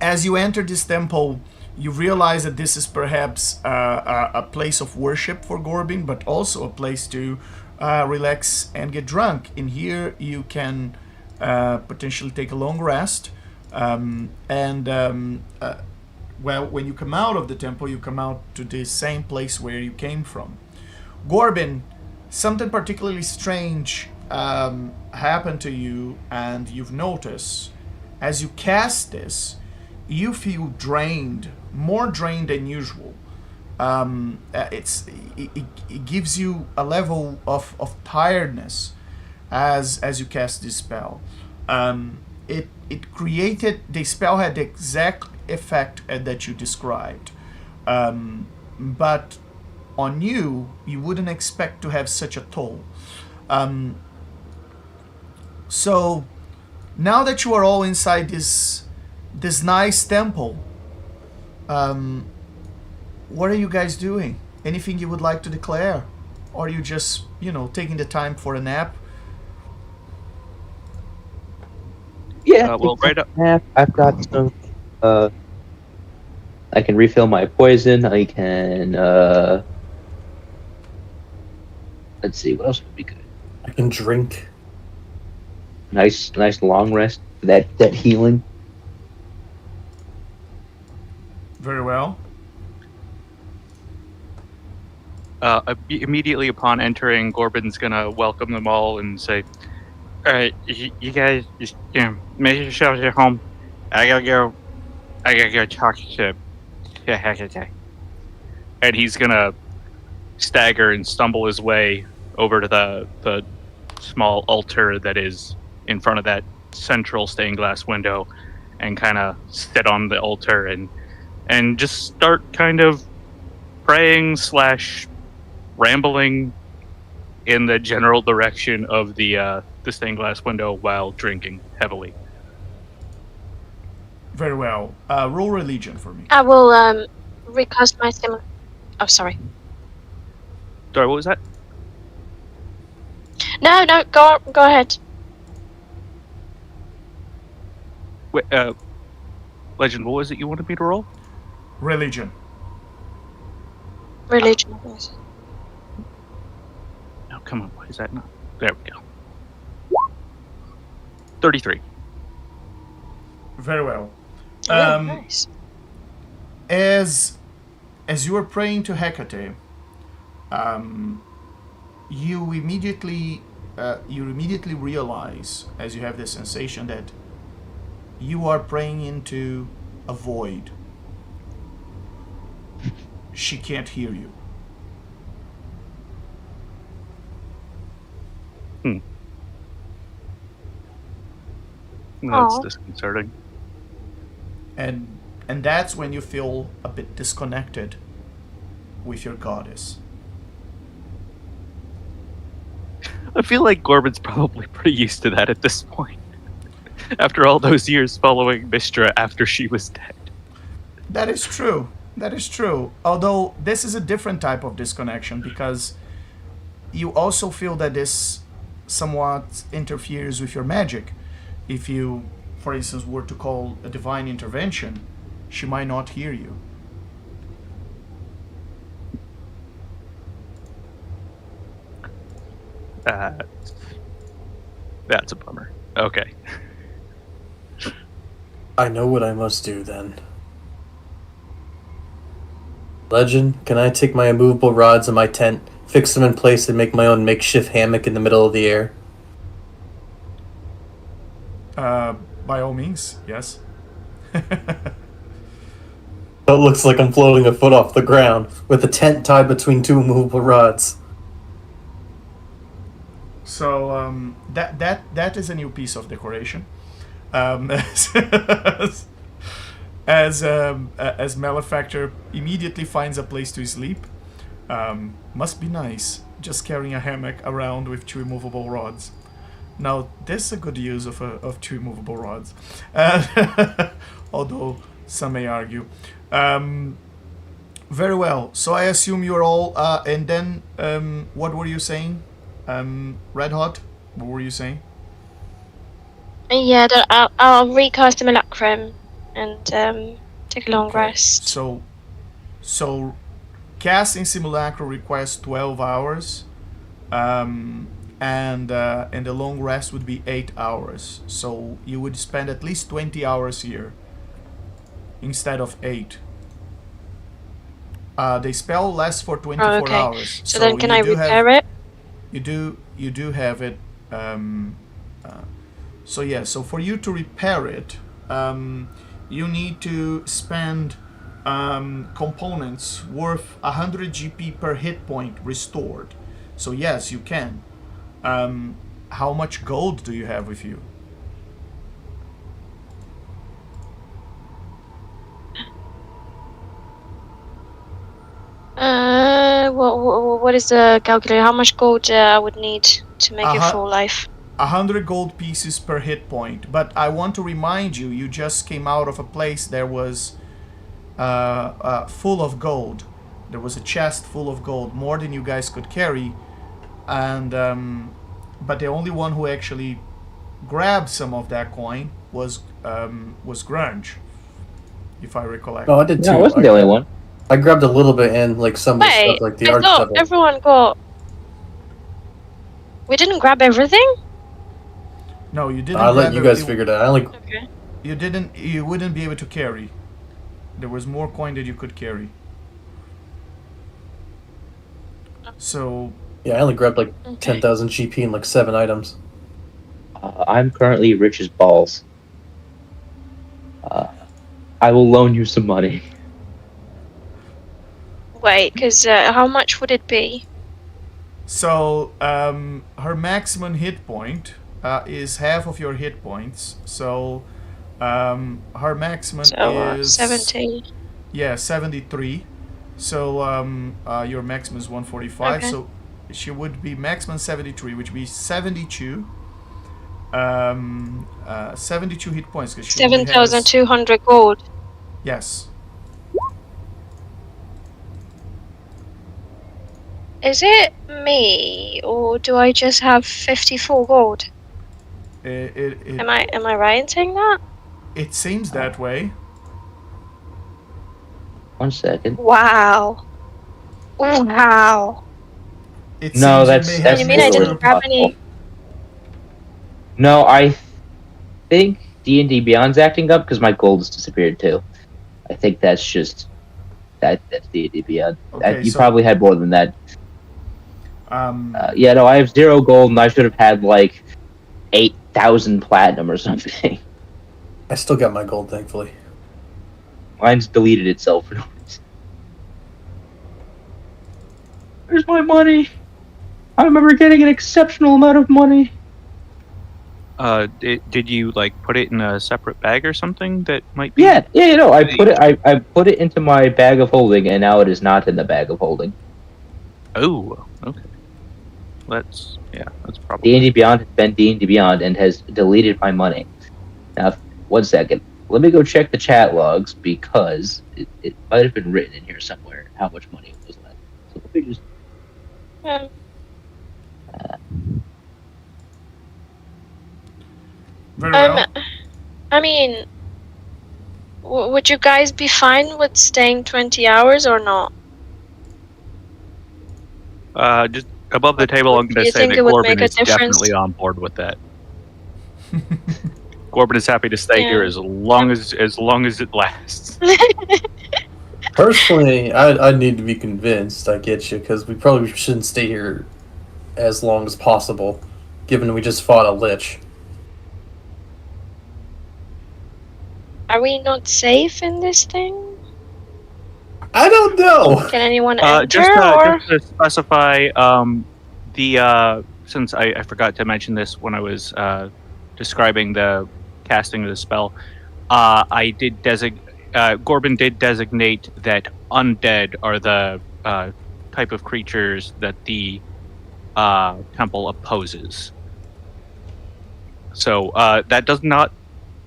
A: as you enter this temple, you realize that this is perhaps a place of worship for Gorbin, but also a place to relax and get drunk. In here, you can potentially take a long rest. When you come out of the temple, you come out to the same place where you came from. Gorbin, something particularly strange happened to you, and you've noticed as you cast this, you feel drained, more drained than usual. it gives you a level of tiredness as you cast this spell. It created, the spell had the exact effect that you described, but on you wouldn't expect to have such a toll. So now that you are all inside this nice temple, what are you guys doing? Anything you would like to declare? Or are you just, taking the time for a nap?
B: Yeah,
D: well, right up.
B: I've got some. I can refill my poison. I can. Let's see, what else would be good?
C: I can drink.
B: Nice long rest. That healing.
A: Very well.
D: Immediately upon entering, Gorbin's gonna welcome them all and say, "All right, you guys, just make yourselves at home. I gotta go talk to Hecate." And he's gonna stagger and stumble his way over to the small altar that is in front of that central stained glass window, and kind of sit on the altar and just start kind of praying / rambling in the general direction of the stained glass window while drinking heavily.
A: Very well. Roll religion for me.
E: I will recast my sim. Oh, sorry.
D: Sorry, what was that?
E: No, go ahead.
D: Wait, Legend, what was it you wanted me to roll?
A: Religion.
E: Religion.
D: No, come on, why is that not? There we go. 33.
A: Very well.
E: Nice.
A: As you are praying to Hecate, you immediately realize, as you have the sensation, that you are praying into a void. She can't hear you.
D: That's
E: Aw.
D: disconcerting.
A: And that's when you feel a bit disconnected with your goddess.
D: I feel like Gorbin's probably pretty used to that at this point. After all those years following Mistra after she was dead.
A: That is true. That is true. Although this is a different type of disconnection, because you also feel that this somewhat interferes with your magic. If you, for instance, were to call a divine intervention, she might not hear you.
D: That's a bummer. Okay.
C: I know what I must do then. Legend, can I take my immovable rods in my tent, fix them in place, and make my own makeshift hammock in the middle of the air?
A: By all means, yes.
C: It looks like I'm floating a foot off the ground, with the tent tied between two immovable rods.
A: So that is a new piece of decoration. As Malefactor immediately finds a place to sleep. Must be nice, just carrying a hammock around with two immovable rods. Now, this is a good use of two immovable rods. Although some may argue. Very well. So I assume you're all... and then, what were you saying? Red Hot? What were you saying?
E: Yeah, I'll recast the Malacrum and take a long rest.
A: So casting Simulacrum requires 12 hours. And the long rest would be 8 hours. So you would spend at least 20 hours here instead of 8. The spell lasts for 24
E: Oh, okay.
A: hours.
E: So then can I repair it?
A: You do have it. So yeah, so for you to repair it, you need to spend components worth 100 GP per hit point restored. So yes, you can. How much gold do you have with you?
E: What is the calculator? How much gold I would need to make it full life?
A: 100 gold pieces per hit point. But I want to remind you, you just came out of a place that was full of gold. There was a chest full of gold, more than you guys could carry, and but the only one who actually grabbed some of that coin was Grunge, if I recollect.
C: No, I did too.
B: No, I wasn't the only one.
C: I grabbed a little bit and like some of the
E: Wait,
C: stuff, like the
E: I
C: art
E: thought
C: stuff.
E: everyone got. We didn't grab everything.
A: No, you didn't.
C: I'll let you guys
A: you,
C: figure it out. I only
E: Okay.
A: You didn't. You wouldn't be able to carry. There was more coin that you could carry. So
C: I only grabbed like
E: Okay.
C: 10,000 GP and like 7 items.
B: I'm currently rich as balls. I will loan you some money.
E: Wait, because how much would it be?
A: So her maximum hit point is half of your hit points. So her maximum
E: So
A: is
E: 70.
A: Yeah, 73. So your maximum is 145.
E: Okay.
A: So she would be maximum 73, which would be 72. 72 hit points because she only has-
E: 7,200 gold.
A: Yes.
E: Is it me, or do I just have 54 gold? Am I right in saying that?
A: It seems that way.
B: 1 second.
E: Wow. Wow.
A: It
B: No,
A: seems
B: that's-
A: you may
B: that's
A: have
E: You mean I
A: missed
E: didn't
A: your-
E: grab any?
B: No, I think D&D Beyond's acting up because my gold has disappeared too. I think that's just that's D&D Beyond.
A: Okay,
B: You
A: so-
B: probably had more than that.
A: Yeah.
B: No, I have 0 gold, and I should have had like 8,000 platinum or something.
C: I still got my gold, thankfully.
B: Mine's deleted itself for no reason. Where's my money? I remember getting an exceptional amount of money.
D: Did you like put it in a separate bag or something that might be?
B: Yeah, no, I put it into my bag of holding, and now it is not in the bag of holding.
D: Oh, okay. That's probably.
B: D&D Beyond has been D&D Beyond and has deleted my money. Now, 1 second. Let me go check the chat logs because it might have been written in here somewhere how much money was left. So let me just.
A: Very well.
E: I mean, would you guys be fine with staying 20 hours or not?
D: Just above the table, I'm
E: Do
D: going
E: you
D: to say
E: think
D: that
E: it would
D: Corbin
E: make a
D: is
E: difference?
D: definitely on board with that. Corbin is happy to stay
E: Yeah.
D: here as long as it lasts.
C: Personally, I need to be convinced. I get you, because we probably shouldn't stay here as long as possible, given we just fought a lich.
E: Are we not safe in this thing?
C: I don't know.
E: Can anyone enter?
D: Just
E: or?
D: to specify, since I forgot to mention this when I was describing the casting of the spell, I did Corbin did designate that undead are the type of creatures that the temple opposes. So that does not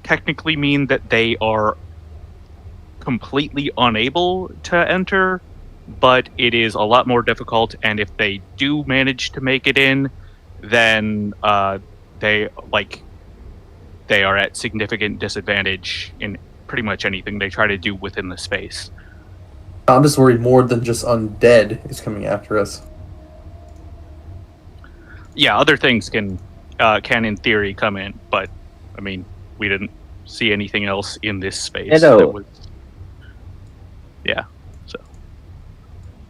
D: technically mean that they are completely unable to enter, but it is a lot more difficult, and if they do manage to make it in, then they are at significant disadvantage in pretty much anything they try to do within the space.
C: I'm just worried more than just undead is coming after us.
D: Yeah, other things can in theory come in, but I mean, we didn't see anything else in this space.
B: Hello.
D: That was, yeah, so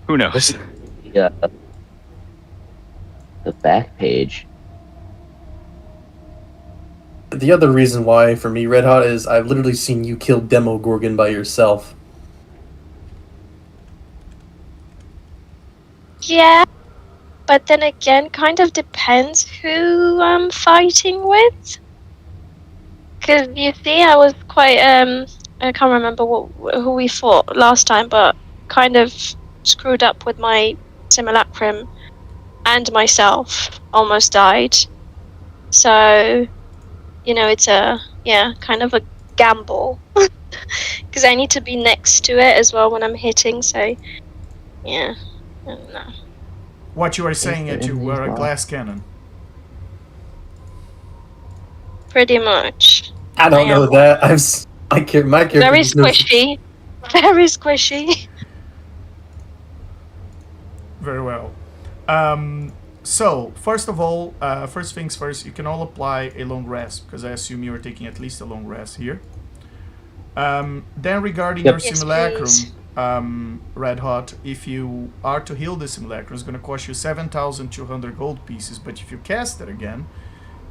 D: who knows?
B: The back page.
C: The other reason why, for me, Red Hot, is I've literally seen you kill Demogorgon by yourself.
E: Yeah, but then again, kind of depends who I'm fighting with. Because you see, I was quite I can't remember who we fought last time, but kind of screwed up with my simulacrum and myself. Almost died. So, it's kind of a gamble. Because I need to be next to it as well when I'm hitting. So, yeah, I don't know.
A: What you are saying
B: there
A: that you
B: in
A: were a
B: these
A: glass cannon.
E: Pretty much.
C: I don't know that. My character
E: Very
C: just knows-
E: squishy. Very squishy.
A: Very well. So, first of all, first things first, you can all apply a long rest, because I assume you are taking at least a long rest here. Then regarding
B: Yep.
A: your
E: Yes,
A: simulacrum,
E: please.
A: Red Hot, if you are to heal the simulacrum, it's going to cost you 7,200 gold pieces, but if you cast it again,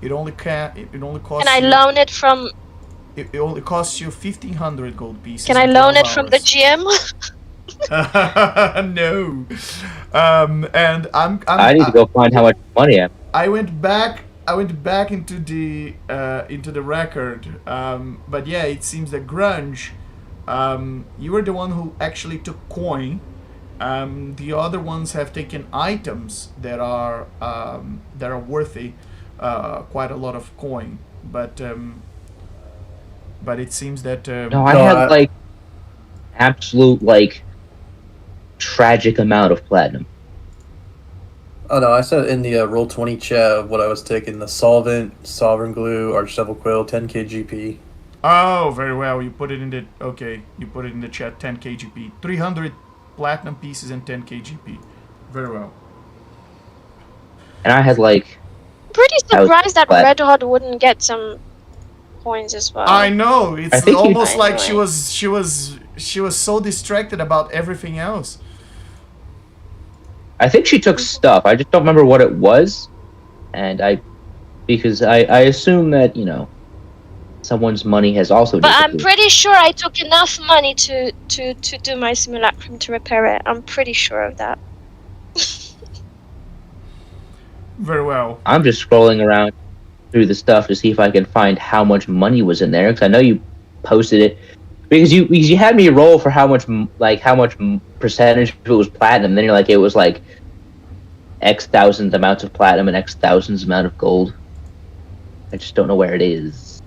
A: it only costs
E: Can I loan it from?
A: it only costs you 1,500 gold pieces.
E: Can I
A: in
E: loan
A: 12
E: it from the
A: hours.
E: GM?
A: No. And
B: I need to go find how much money I'm.
A: I went back into the record. But yeah, it seems that Grunge, you were the one who actually took coin. The other ones have taken items that are worthy quite a lot of coin. But it seems that
B: No, I
C: No,
B: had
C: I-
B: like absolute like tragic amount of platinum.
C: Oh no, I said in the Roll20 chat what I was taking: the solvent, sovereign glue, archdevil quill, 10k GP.
A: Oh, very well. You put it in the You put it in the chat. 10 KGP, 300 platinum pieces, and 10 KGP. Very well.
B: And I had like
E: Pretty
B: I was
E: surprised that
B: glad-
E: Red Hot wouldn't get some coins as well.
A: I know.
B: I
A: It's
B: think
A: almost
E: you-
A: like she was so distracted about everything else.
B: I think she took stuff. I just don't remember what it was, and because I assume that someone's money has also.
E: But I'm
B: disappeared.
E: pretty sure I took enough money to do my simulacrum to repair it. I'm pretty sure of that.
A: Very well.
B: I'm just scrolling around through the stuff to see if I can find how much money was in there, because I know you posted it. Because you had me roll for how much percentage of it was platinum. Then you're like, it was like X thousand amounts of platinum and X thousands amount of gold. I just don't know where it is.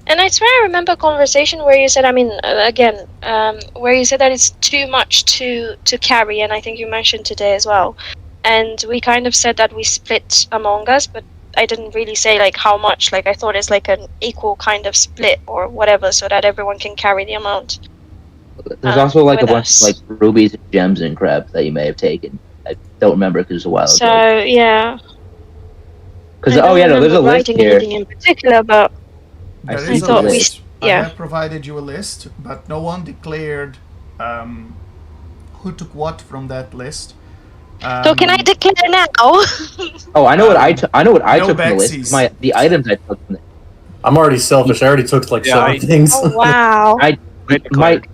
E: And I swear I remember a conversation where you said, where you said that it's too much to carry, and I think you mentioned today as well. And we kind of said that we split among us, but I didn't really say like how much. Like I thought it's like an equal kind of split or whatever, so that everyone can carry the amount.
B: There's also like a
E: with
B: bunch
E: us.
B: of like rubies and gems and crap that you may have taken. I don't remember because it was a while ago.
E: So yeah.
B: Because
E: I don't
B: there's a
E: remember
B: list
E: writing
B: here.
E: anything in particular, but
A: There
B: I
A: is a
B: thought we-
A: list. I
E: yeah.
A: have provided you a list, but no one declared who took what from that list.
E: so can I declare now?
B: Oh, I know what I took. I know what I
A: no
B: took from the list.
A: backsies.
B: The items I took from the
C: I'm already selfish. I already took like
D: Yeah,
C: 7 things.
E: Oh wow.
B: I
D: declared.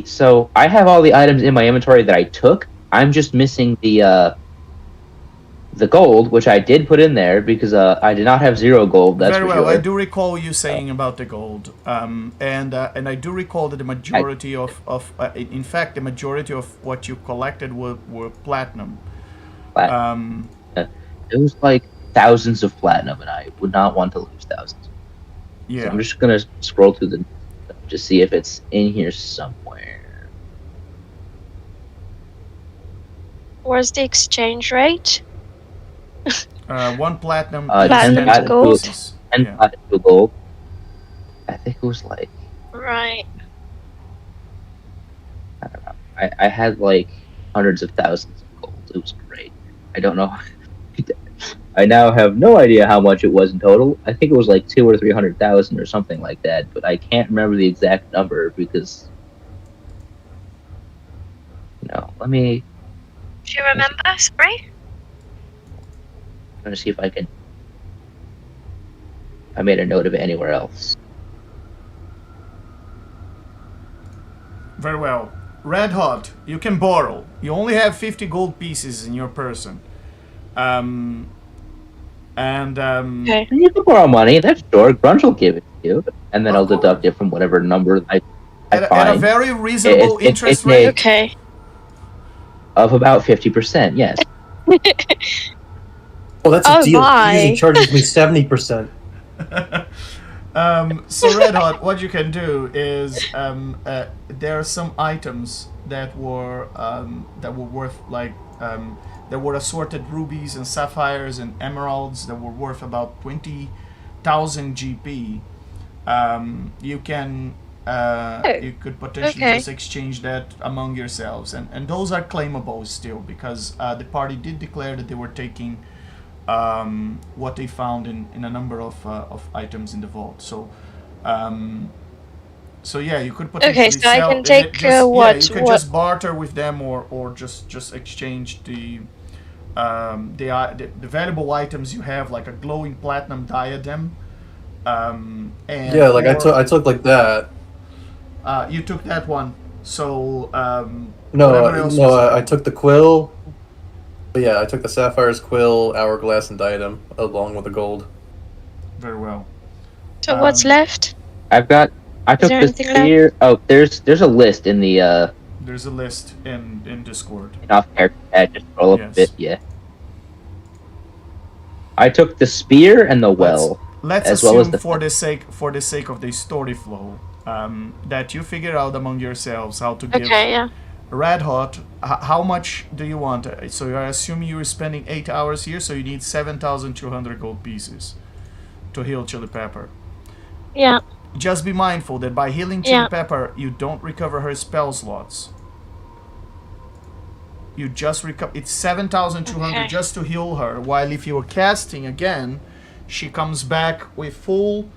B: So I have all the items in my inventory that I took. I'm just missing the gold, which I did put in there because I did not have 0 gold. That's
A: Very
B: for
A: well.
B: sure.
A: I do recall you saying about the gold, and I do recall that the majority in fact, the majority of what you collected were platinum.
B: It was like thousands of platinum, and I would not want to lose thousands.
A: Yeah.
B: So I'm just gonna scroll through the to see if it's in here somewhere.
E: Where's the exchange rate?
A: 1 platinum.
E: Platinum
A: each
E: to
A: 10
E: gold.
A: pieces.
B: And
A: Yeah.
B: platinum to gold. I think it was like
E: Right.
B: I don't know. I had like hundreds of thousands of gold. It was great. I don't know. I now have no idea how much it was in total. I think it was like 200,000 or 300,000 or something like that, but I can't remember the exact number because. Let me.
E: Do you remember, Spray?
B: I'm gonna see if I can. I made a note of it anywhere else.
A: Very well. Red Hot, you can borrow. You only have 50 gold pieces in your person.
E: Okay.
B: You can borrow money. That's sure. Grunge will give it to you, and then
A: Of
B: I'll
A: course.
B: deduct it from whatever number I
A: at a
B: find.
A: very reasonable interest
B: it's
A: rate.
E: Okay.
B: of about 50%. Yes.
C: Oh, that's a
E: Oh,
C: deal.
E: my.
C: He usually charges me 70%.
A: So Red Hot, what you can do is there are some items that were worth like there were assorted rubies and sapphires and emeralds that were worth about 20,000 GP. You can you could potentially
E: okay.
A: just exchange that among yourselves, and those are claimable still because the party did declare that they were taking what they found in a number of items in the vault. So so yeah, you could potentially
E: Okay, so I
A: sell.
E: can take
A: Yeah, you could
E: what?
A: just barter with them or just exchange the valuable items you have, like a glowing platinum diadem. And
C: Yeah, like I took like that.
A: you took that one. So
C: No,
A: whatever else was
C: I took the quill. But yeah, I took the sapphires, quill, hourglass, and diadem along with the gold.
A: very well.
E: So what's left?
B: I took
E: there
B: the
E: anything
B: spear. Oh, there's a list in the
A: There's a list in Discord.
B: off character pad. Just scroll up
A: Yes.
B: a bit. Yeah. I took the spear and the well.
A: Let's
B: as
A: assume
B: well as the
A: for the sake of the story flow, that you figure out among yourselves how to give
E: Okay, yeah.
A: Red Hot. How much do you want? So you're assuming you're spending 8 hours here, so you need 7,200 gold pieces to heal Chili Pepper.
E: Yeah.
A: Just be mindful that by healing Chili
E: Yeah.
A: Pepper, you don't recover her spell slots. You just recover. It's 7,200
E: Okay.
A: just to heal her. While if you're casting again, she comes back with full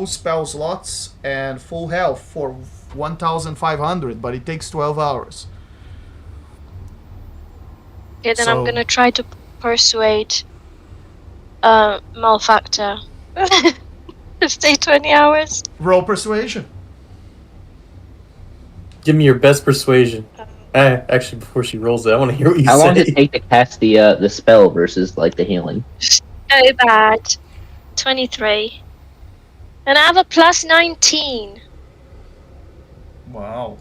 A: spell slots and full health for 1,500. But it takes 12 hours.
E: Okay, then
A: So-
E: I'm gonna try to persuade Malfactor to stay 20 hours.
A: Roll persuasion.
C: Give me your best persuasion. Actually, before she rolls it, I want to hear what you
B: How
C: say.
B: long does it take to cast the spell versus like the healing?
E: So bad. 23. And I have a plus 19.
A: Wow.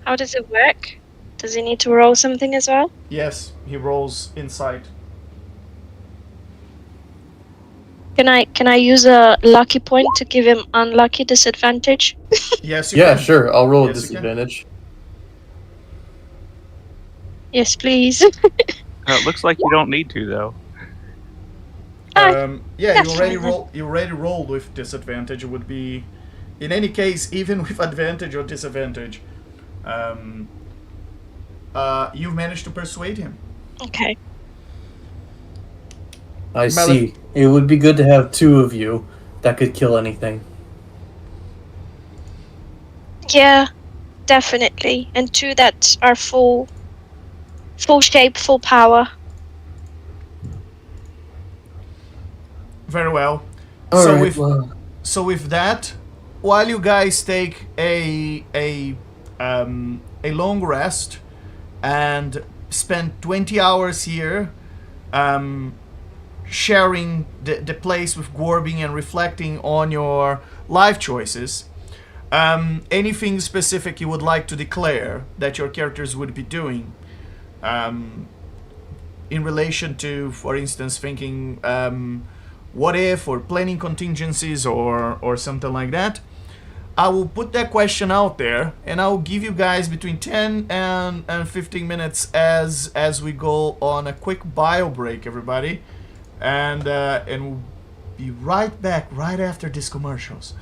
E: How does it work? Does he need to roll something as well?
A: Yes, he rolls insight.
E: Can I use a lucky point to give him unlucky disadvantage?
A: Yes, you
C: Yeah,
A: can.
C: sure. I'll roll a
A: Yes, you can.
C: disadvantage.
E: Yes, please.
D: It looks like you don't need to, though.
A: Yeah,
E: that's
A: you already
E: fine then.
A: You already rolled with disadvantage. It would be, in any case, even with advantage or disadvantage, you've managed to persuade him.
E: Okay.
C: I see. It would be good to have two of you that could kill anything.
E: Yeah, definitely. And two that are full shape, full power.
A: Very well.
C: All
A: so
C: right,
A: with
C: well,
A: so with that, while you guys take a long rest and spend 20 hours here, sharing the place with Gorbing and reflecting on your life choices, anything specific you would like to declare that your characters would be doing, in relation to, for instance, thinking what if, or planning contingencies, or something like that. I will put that question out there, and I'll give you guys between 10 and 15 minutes as we go on a quick bio break, everybody, and we'll be right back right after these commercials.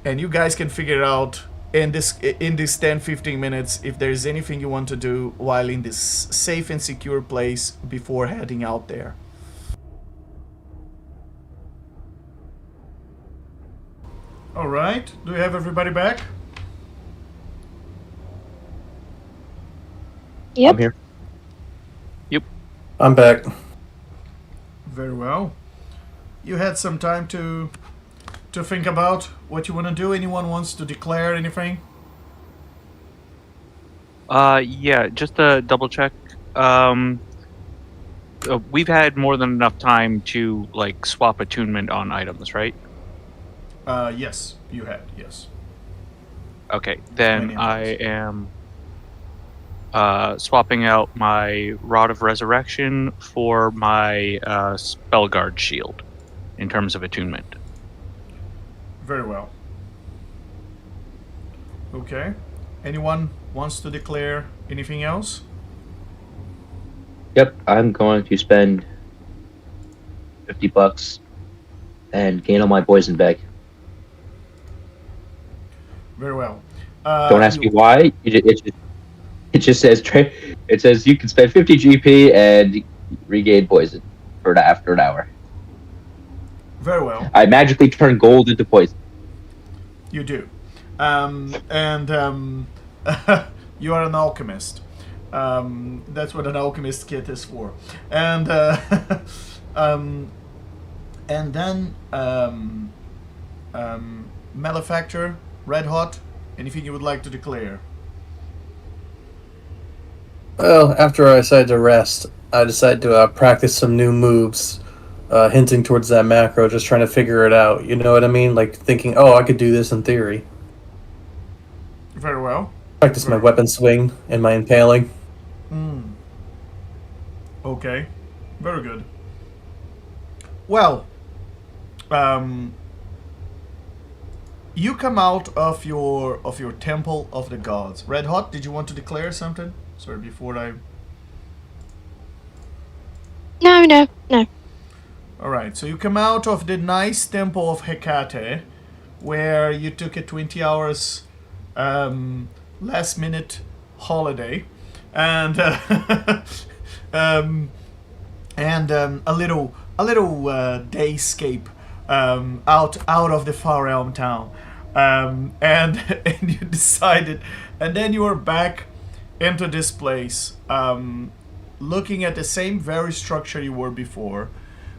A: And you guys can figure out in this 10-15 minutes if there's anything you want to do while in this safe and secure place before heading out there. All right, do we have everybody back?
E: Yep.
B: I'm here.
C: I'm back.
A: Very well. You had some time to to think about what you want to do? Anyone wants to declare anything?
D: Yeah, just to double check. We've had more than enough time to like swap attunement on items, right?
A: Yes, you had, yes.
D: Okay, then
A: Many
D: I
A: items.
D: am swapping out my Rod of Resurrection for my Spellguard Shield in terms of attunement.
A: Very well. Okay. Anyone wants to declare anything else?
B: Yep, I'm going to spend $50 and gain all my poison back.
A: Very well.
B: Don't ask me why. It just says it says you can spend 50 GP and regain poison after an hour.
A: Very well.
B: I magically turn gold into poison.
A: You do. You are an alchemist. That's what an alchemist kit is for. And then Malefactor, Red Hot, anything you would like to declare?
C: Well, after I decided to rest, I decided to practice some new moves, hinting towards that macro, just trying to figure it out. You know what I mean? Like thinking, oh, I could do this in theory.
A: Very well.
C: Practice my weapon swing and my impaling.
A: Okay. Very good. Well, you come out of your temple of the gods. Red Hot, did you want to declare something? Sorry, before I...
E: No.
A: Alright, so you come out of the nice temple of Hecate, where you took a 20 hours last minute holiday, and a little dayscape out of the Far Realm town, and you decided, and then you were back into this place, looking at the same very structure you were before,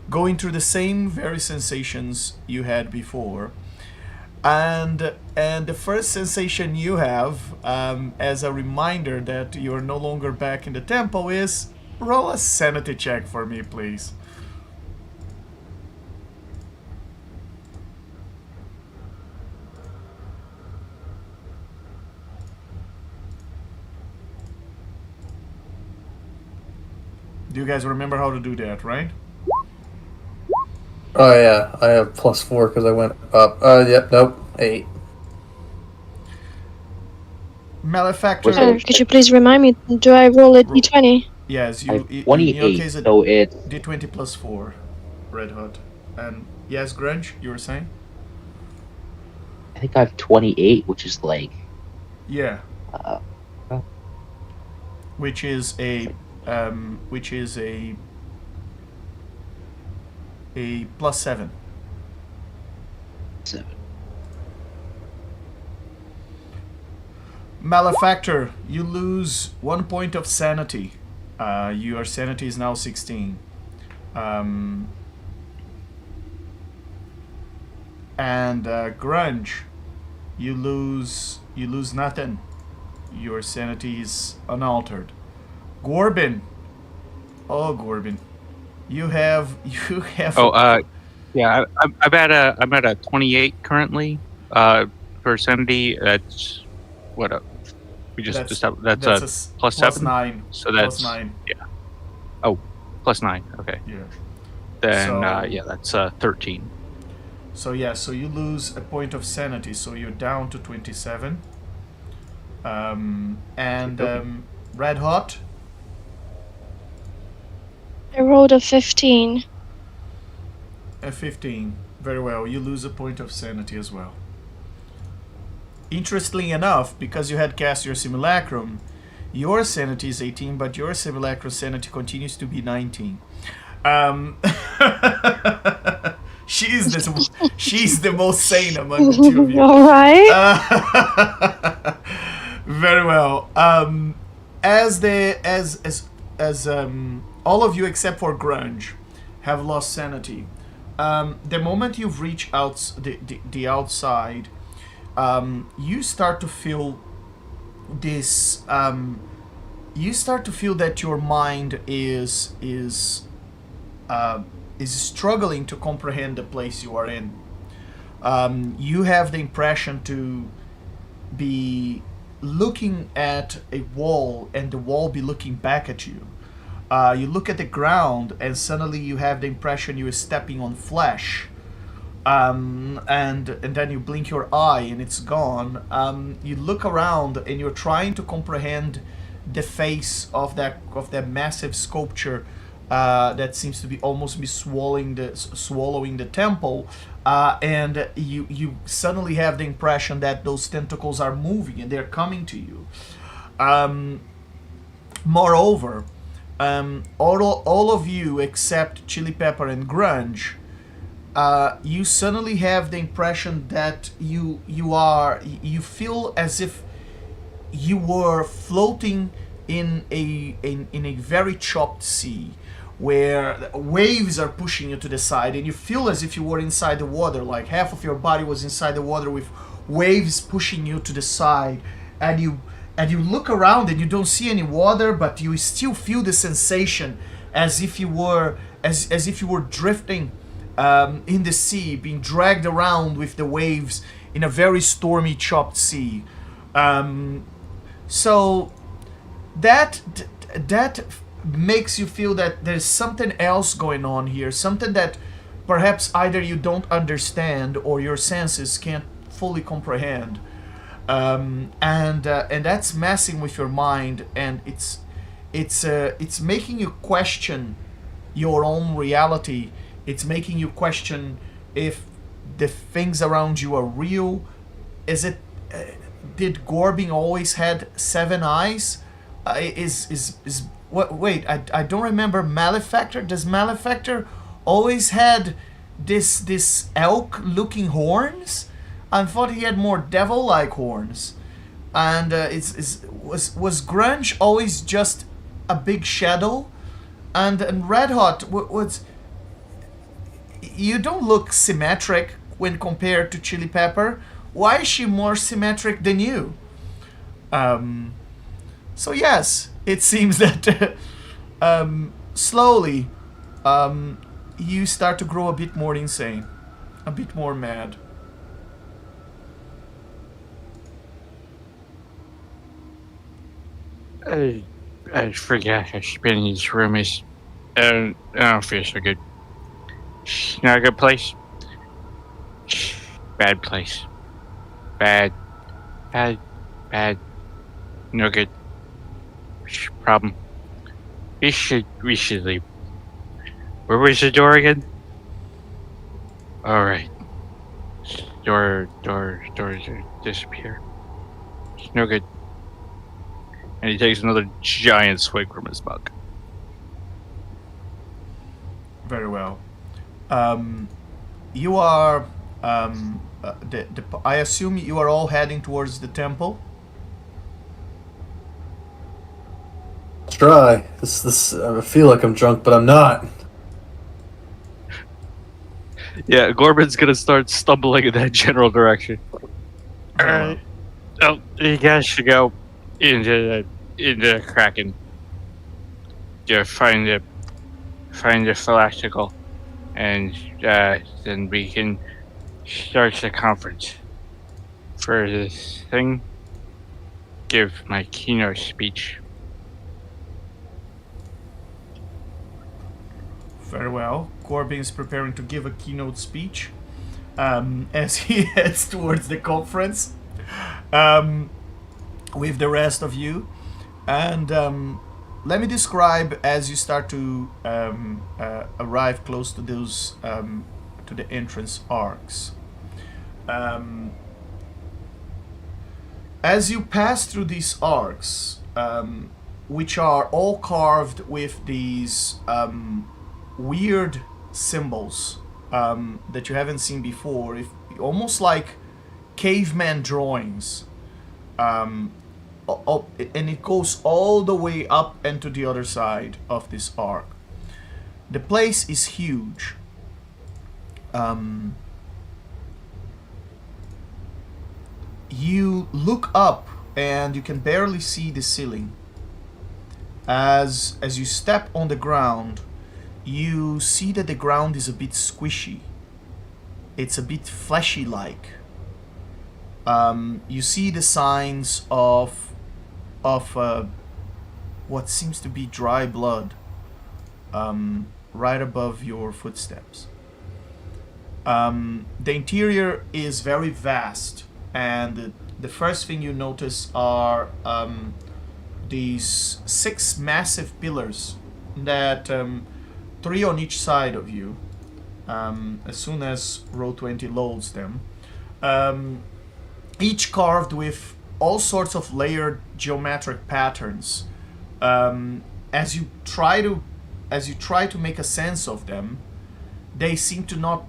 A: going through the same very sensations you had before, and the first sensation you have, as a reminder that you're no longer back in the temple, is roll a sanity check for me, please. Do you guys remember how to do that, right?
C: Oh yeah, I have +4 because I went up. Yep, nope, 8.
A: Malefactor.
E: Could you please remind me? Do I roll a d20?
A: Yes,
B: I
A: you.
B: have
A: In
B: 28,
A: your case,
B: so it's
A: D20 +4. Red Hot. And yes, Grunge, you were saying?
B: I think I have 28, which is like
A: Yeah.
B: uh,
A: Which is a +7.
B: seven.
A: Malefactor, you lose 1 point of sanity. Your sanity is now 16. And Grunge, you lose nothing. Your sanity is unaltered. Gorbin, you have.
D: Yeah, I'm at a 28 currently. For sanity, that's what we just that's a +7.
A: +9.
D: So that's
A: +9.
D: yeah. Oh, +9. Okay.
A: Yeah.
D: Then
A: So-
D: yeah, that's 13.
A: So yeah, so you lose a point of sanity, so you're down to 27. Red Hot,
E: I rolled a 15.
A: a 15. Very well, you lose a point of sanity as well. Interestingly enough, because you had cast your simulacrum, your sanity is 18, but your simulacrum sanity continues to be 19. She's the most sane among the two of you.
E: All right.
A: Very well. As all of you except for Grunge have lost sanity, the moment you've reached the outside, you start to feel this. You start to feel that your mind is struggling to comprehend the place you are in. You have the impression to be looking at a wall and the wall be looking back at you. You look at the ground and suddenly you have the impression you're stepping on flesh. And then you blink your eye and it's gone. You look around and you're trying to comprehend the face of that massive sculpture that seems to be almost be swallowing the temple, and you suddenly have the impression that those tentacles are moving and they're coming to you. Moreover, all of you except Chili Pepper and Grunge, you suddenly have the impression that you feel as if you were floating in a very chopped sea, where waves are pushing you to the side, and you feel as if you were inside the water, like half of your body was inside the water with waves pushing you to the side, and you look around and you don't see any water, but you still feel the sensation as if you were drifting in the sea, being dragged around with the waves in a very stormy, chopped sea. So that makes you feel that there's something else going on here, something that perhaps either you don't understand or your senses can't fully comprehend, and that's messing with your mind, and it's making you question your own reality. It's making you question if the things around you are real. Is it? Did Gorbin always had 7 eyes? Wait, I don't remember Malefactor. Does Malefactor always had this elk-looking horns? I thought he had more devil-like horns. And was Grunge always just a big shadow? And Red Hot was. You don't look symmetric when compared to Chili Pepper. Why is she more symmetric than you? So yes, it seems that slowly you start to grow a bit more insane, a bit more mad.
D: I forget how spinning this room is. I don't feel so good. Not a good place. Bad place. Bad. No good. Problem. We should leave. Where was the door again? Alright. Doors disappear. It's no good. And he takes another giant swig from his mug.
A: Very well. You are. I assume you are all heading towards the temple.
C: Try this. I feel like I'm drunk, but I'm not.
D: Yeah, Gorbin's gonna start stumbling in that general direction. Alright. Oh, you guys should go into the Kraken. Yeah, find the phylactical, and then we can start the conference. For this thing, give my keynote speech.
A: Very well. Corbin is preparing to give a keynote speech as he heads towards the conference with the rest of you. And let me describe as you start to arrive close to those to the entrance arcs. As you pass through these arcs, which are all carved with these weird symbols that you haven't seen before, almost like caveman drawings, and it goes all the way up and to the other side of this arc. The place is huge. You look up and you can barely see the ceiling. As you step on the ground, you see that the ground is a bit squishy. It's a bit fleshy-like. You see the signs of what seems to be dry blood right above your footsteps. The interior is very vast, and the first thing you notice are these 6 massive pillars that 3 on each side of you. As soon as Roll20 loads them, each carved with all sorts of layered geometric patterns. As you try to make a sense of them, they seem to not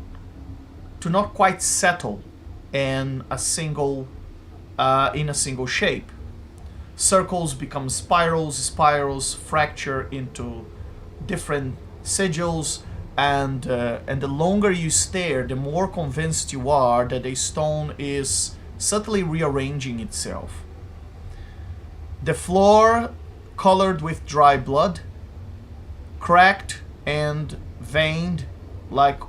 A: quite settle in a single shape. Circles become spirals, spirals fracture into different sigils, and the longer you stare, the more convinced you are that a stone is subtly rearranging itself. The floor, colored with dry blood, cracked and veined like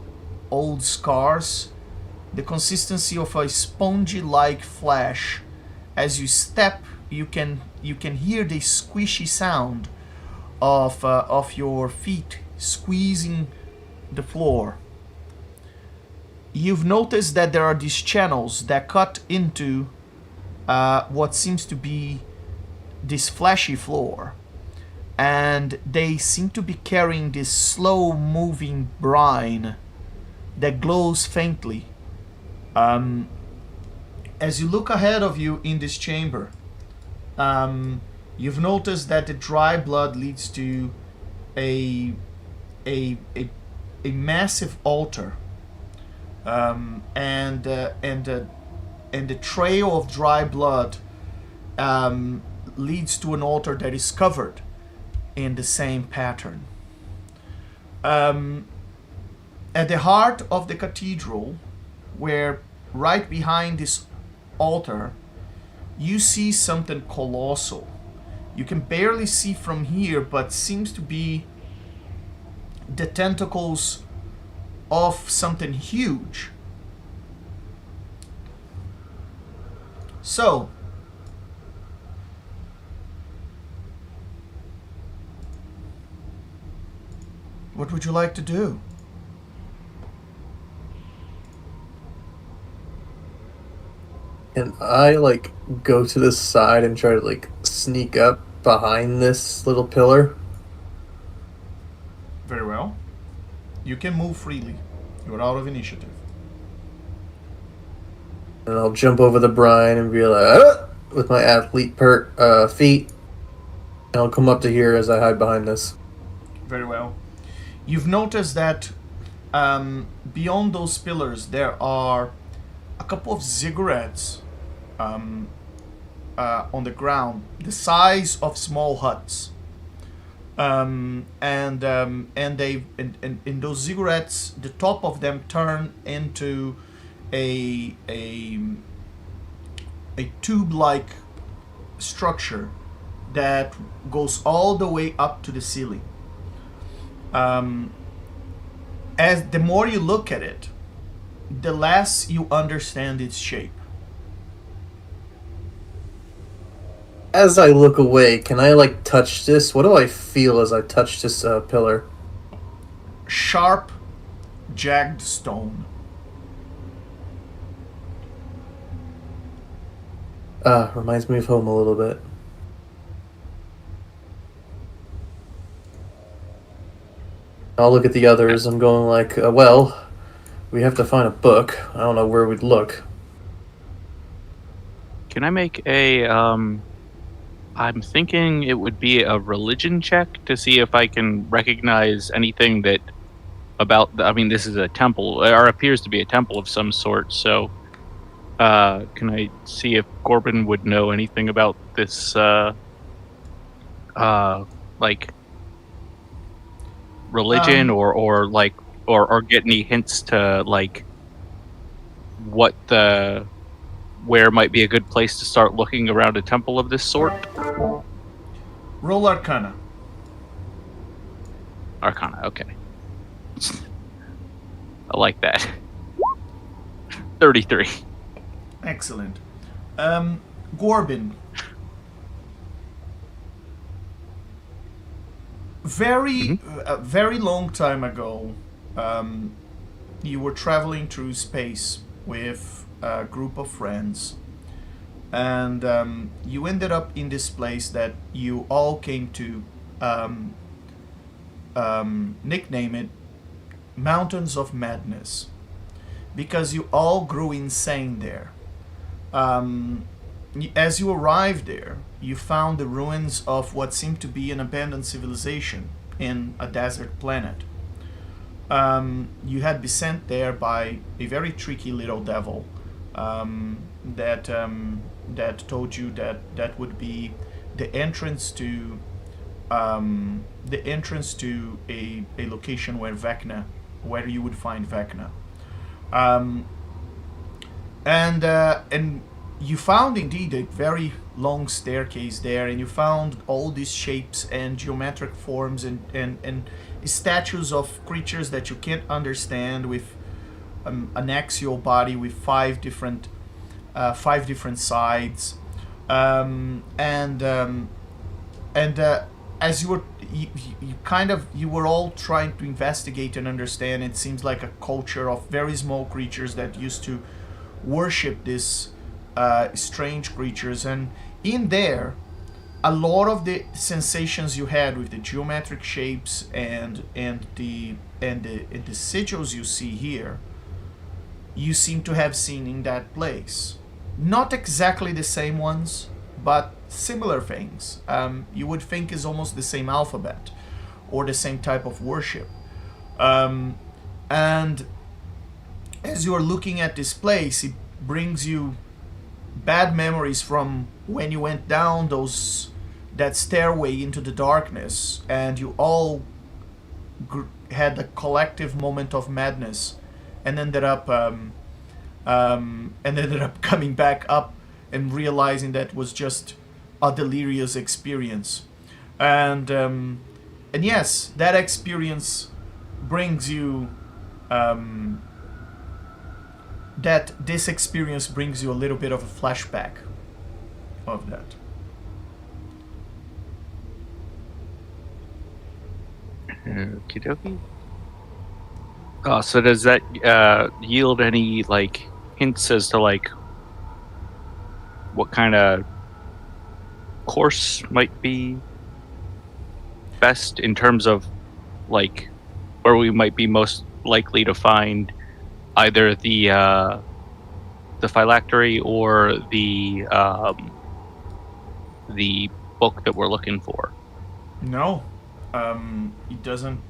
A: old scars, the consistency of a spongy-like flesh. As you step, you can hear the squishy sound of your feet squeezing the floor. You've noticed that there are these channels that cut into what seems to be this fleshy floor, and they seem to be carrying this slow-moving brine that glows faintly. As you look ahead of you in this chamber, you've noticed that the dry blood leads to a massive altar, and the trail of dry blood leads to an altar that is covered in the same pattern. At the heart of the cathedral, where right behind this altar, you see something colossal. You can barely see from here, but seems to be the tentacles of something huge. So, what would you like to do?
C: Can I, like, go to the side and try to, like, sneak up behind this little pillar?
A: Very well. You can move freely. You're out of initiative.
C: And I'll jump over the brine and be like, with my athlete feet. And I'll come up to here as I hide behind this.
A: Very well. You've noticed that beyond those pillars there are a couple of ziggurats on the ground, the size of small huts. And in those ziggurats, the top of them turn into a tube-like structure that goes all the way up to the ceiling. As the more you look at it, the less you understand its shape.
C: As I look away, can I, like, touch this? What do I feel as I touch this pillar?
A: Sharp, jagged stone.
C: Reminds me of home a little bit. I'll look at the others. I'm going like, well, we have to find a book. I don't know where we'd look.
D: Can I make a, I'm thinking it would be a religion check to see if I can recognize anything that about, I mean, this is a temple, or appears to be a temple of some sort, so can I see if Corbin would know anything about this, like, religion or like or get any hints to like where might be a good place to start looking around a temple of this sort?
A: Roll Arcana.
D: Arcana, okay. I like that. 33.
A: Excellent. Gorbin. A very long time ago, you were traveling through space with a group of friends, and you ended up in this place that you all came to nickname it Mountains of Madness, because you all grew insane there. As you arrived there, you found the ruins of what seemed to be an abandoned civilization in a desert planet. You had been sent there by a very tricky little devil that told you that would be the entrance to a location where you would find Vecna. And you found indeed a very long staircase there, and you found all these shapes and geometric forms and statues of creatures that you can't understand, with an axial body with five different sides, as you were all trying to investigate and understand. It seems like a culture of very small creatures that used to worship these strange creatures, and in there, a lot of the sensations you had with the geometric shapes and the sigils you see here, you seem to have seen in that place. Not exactly the same ones, but similar things. You would think is almost the same alphabet or the same type of worship. And as you are looking at this place, it brings you bad memories from when you went down that stairway into the darkness, and you all had a collective moment of madness, and ended up coming back up and realizing that was just a delirious experience. And yes, that experience brings you this experience brings you a little bit of a flashback of that.
D: Okie dokie. Oh, so does that yield any like hints as to like what kind of course might be best in terms of like where we might be most likely to find either the phylactery or the book that we're looking for?
A: No, it doesn't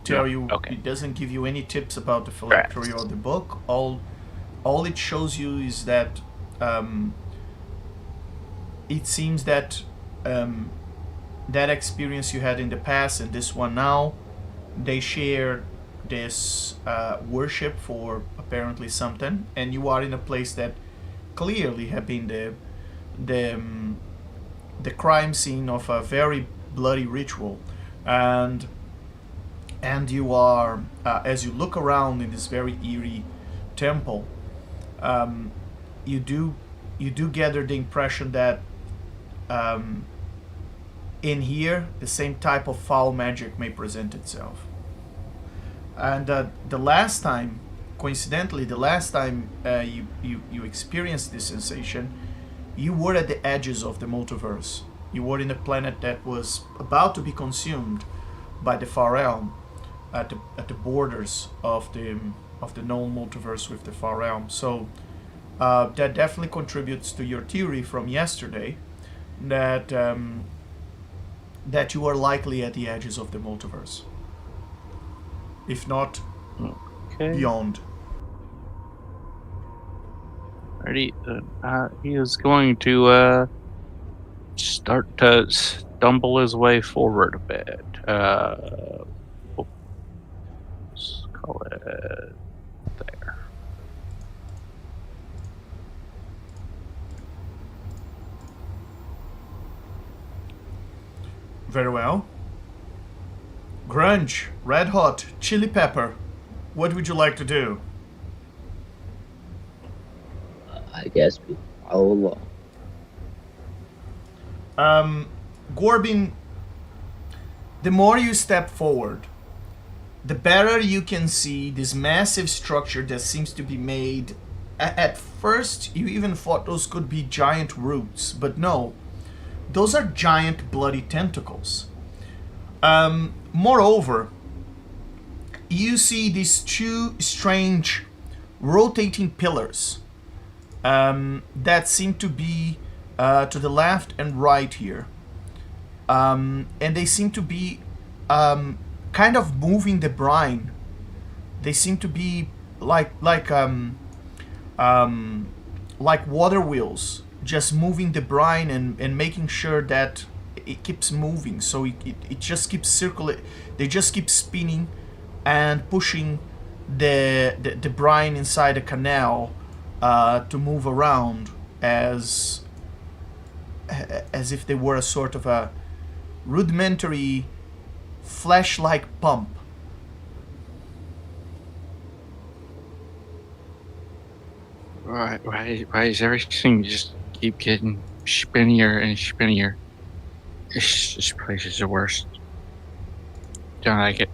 A: tell you.
D: Okay.
A: It doesn't give you any tips about the phylactery or the book. All it shows you is that it seems that that experience you had in the past and this one now, they share this worship for apparently something, and you are in a place that clearly have been the crime scene of a very bloody ritual, and you are as you look around in this very eerie temple, you do gather the impression that in here the same type of foul magic may present itself. And the last time, coincidentally, you experienced this sensation, you were at the edges of the multiverse. You were in a planet that was about to be consumed by the Far Realm, at the borders of the known multiverse with the Far Realm. So that definitely contributes to your theory from yesterday that that you are likely at the edges of the multiverse, if not beyond.
D: Alrighty, he is going to start to stumble his way forward a bit. call it there.
A: Very well. Grunge, Red Hot, Chili Pepper. What would you like to do?
B: I guess we follow along.
A: Gorbin, the more you step forward, the better you can see this massive structure that seems to be made. At first, you even thought those could be giant roots, but no. Those are giant bloody tentacles. Moreover, you see these two strange rotating pillars that seem to be to the left and right here. And they seem to be kind of moving the brine. They seem to be like water wheels, just moving the brine and making sure that it keeps moving. So it just keeps circulating. They just keep spinning and pushing the brine inside the canal to move around as if they were a sort of a rudimentary flash-like pump.
D: Why is everything just keep getting spinnier and spinnier? This place is the worst. Don't like it.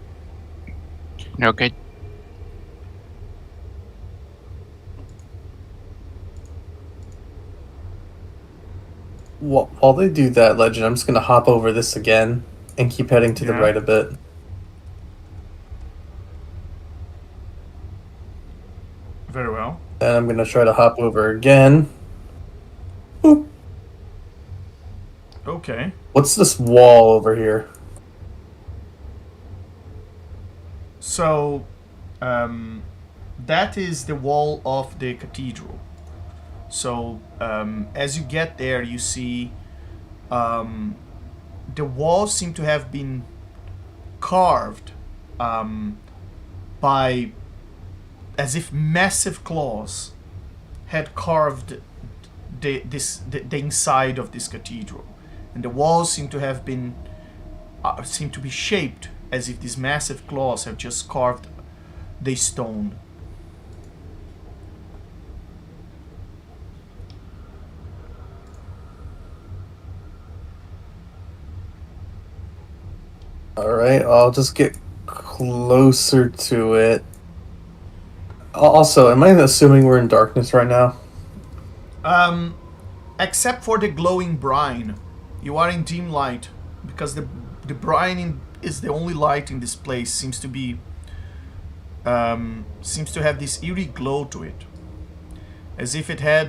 D: No good.
C: While they do that, Legend, I'm just going to hop over this again and keep heading to the right a bit.
A: Very well.
C: And I'm going to try to hop over again. Boop.
A: Okay.
C: What's this wall over here?
A: So, that is the wall of the cathedral. So, as you get there, you see the walls seem to have been carved by, as if massive claws had carved the inside of this cathedral, and the walls seem to have been seem to be shaped as if these massive claws have just carved the stone.
C: Alright, I'll just get closer to it. Also, am I assuming we're in darkness right now?
A: Except for the glowing brine, you are in dim light, because the brine is the only light in this place. Seems to be seems to have this eerie glow to it, as if it had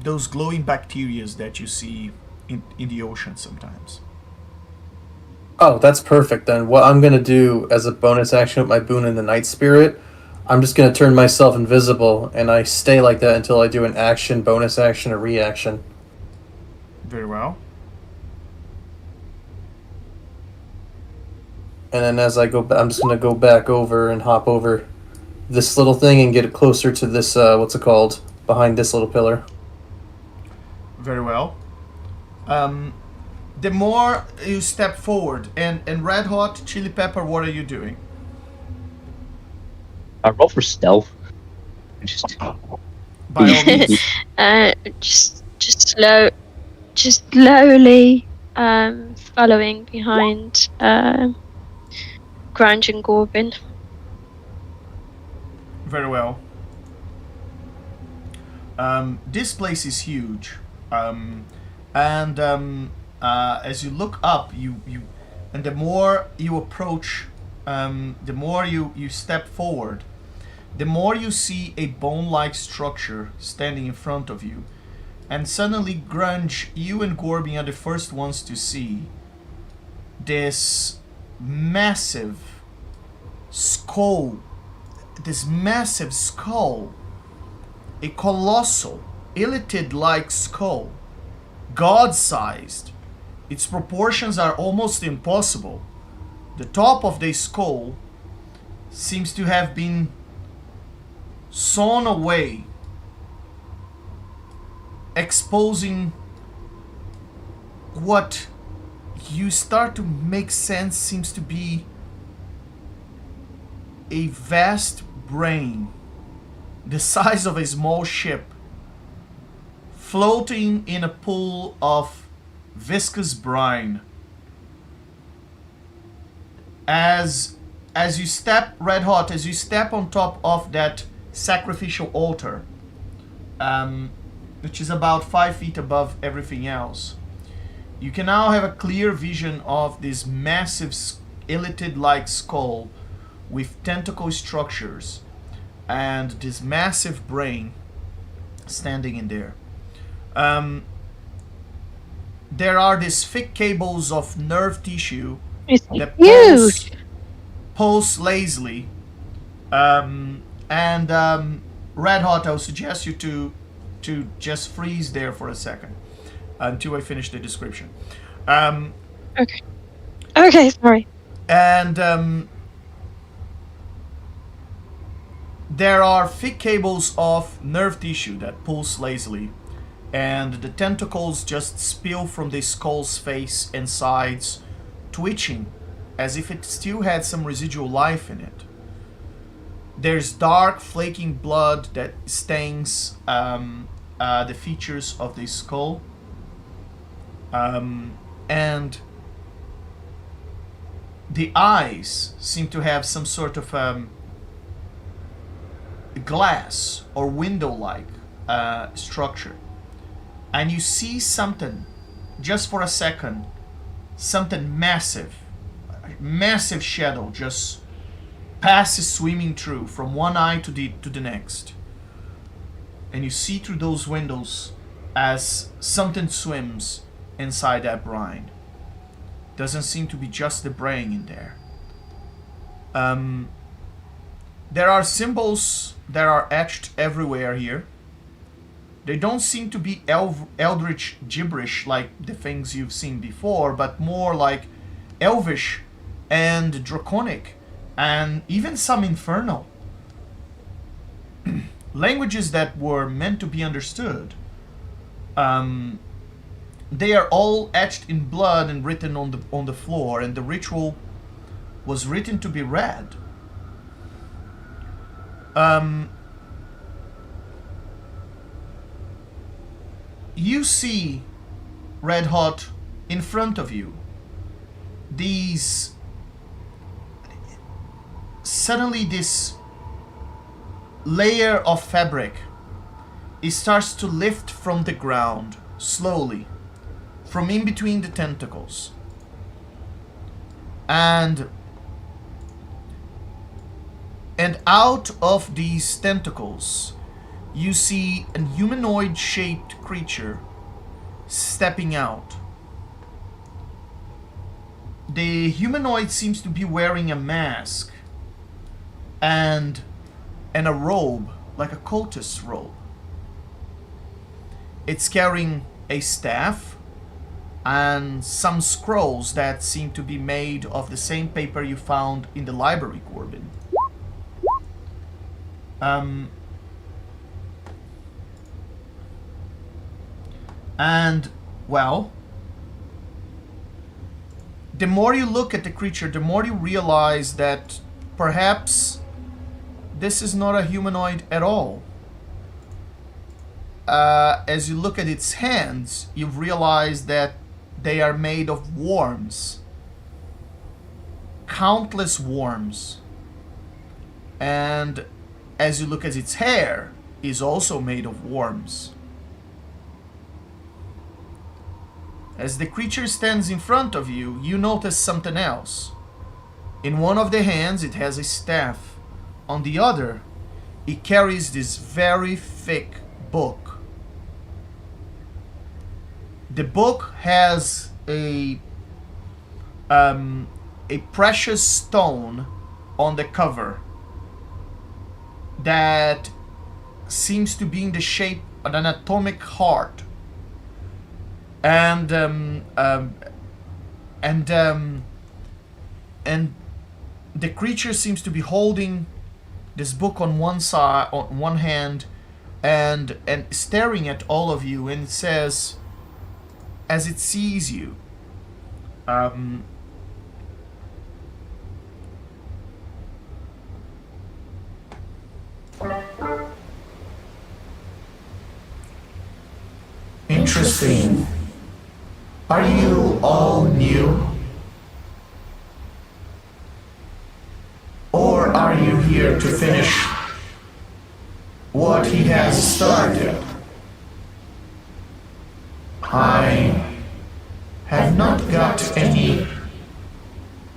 A: those glowing bacteria that you see in the ocean sometimes.
C: Oh, that's perfect then. What I'm going to do as a bonus action with my boon in the Night Spirit, I'm just going to turn myself invisible, and I stay like that until I do an action, bonus action, or reaction.
A: Very well.
C: And then as I go I'm just going to go back over and hop over this little thing and get it closer to this, what's it called, behind this little pillar.
A: Very well. The more you step forward, and Red Hot, Chili Pepper, what are you doing?
B: I roll for stealth. Just
A: By all means.
E: Just slowly following behind Grunge and Gorbin.
A: Very well. This place is huge, and as you look up, and the more you approach, the more you step forward, the more you see a bone-like structure standing in front of you. And suddenly, Grunge, you and Gorbin are the first ones to see this massive skull. This massive skull. A colossal, illithid-like skull. God-sized. Its proportions are almost impossible. The top of the skull seems to have been sawn away, exposing what you start to make sense seems to be a vast brain the size of a small ship floating in a pool of viscous brine. As you step, Red Hot, as you step on top of that sacrificial altar, which is about 5 feet above everything else, you can now have a clear vision of this massive skeleton-like skull with tentacle structures and this massive brain standing in there. There are these thick cables of nerve tissue
E: It's
A: that
E: huge.
A: pulse lazily. Red Hot, I would suggest you to just freeze there for a second until I finish the description.
E: Okay. Okay, sorry.
A: And there are thick cables of nerve tissue that pulse lazily, and the tentacles just spill from the skull's face and sides, twitching as if it still had some residual life in it. There's dark, flaking blood that stains the features of the skull. And the eyes seem to have some sort of glass or window-like structure. And you see something, just for a second, something massive shadow just passes swimming through from one eye to the next. And you see through those windows as something swims inside that brine. Doesn't seem to be just the brain in there. There are symbols that are etched everywhere here. They don't seem to be eldritch gibberish like the things you've seen before, but more like elvish and draconic, and even some infernal. Languages that were meant to be understood. They are all etched in blood and written on the floor, and the ritual was written to be read. You see, Red Hot, in front of you, suddenly this layer of fabric, it starts to lift from the ground, slowly, from in between the tentacles. And out of these tentacles, you see a humanoid-shaped creature stepping out. The humanoid seems to be wearing a mask and a robe, like a cultist's robe. It's carrying a staff and some scrolls that seem to be made of the same paper you found in the library, Corbin. And, well, the more you look at the creature, the more you realize that perhaps this is not a humanoid at all. As you look at its hands, you realize that they are made of worms. Countless worms. And as you look at its hair, is also made of worms. As the creature stands in front of you, you notice something else. In one of the hands, it has a staff. On the other, it carries this very thick book. The book has a precious stone on the cover that seems to be in the shape of an atomic heart. And and the creature seems to be holding this book on one side, on one hand, and staring at all of you, and it says, as it sees you, interesting. Are you all new? Or are you here to finish what he has started? I have not got any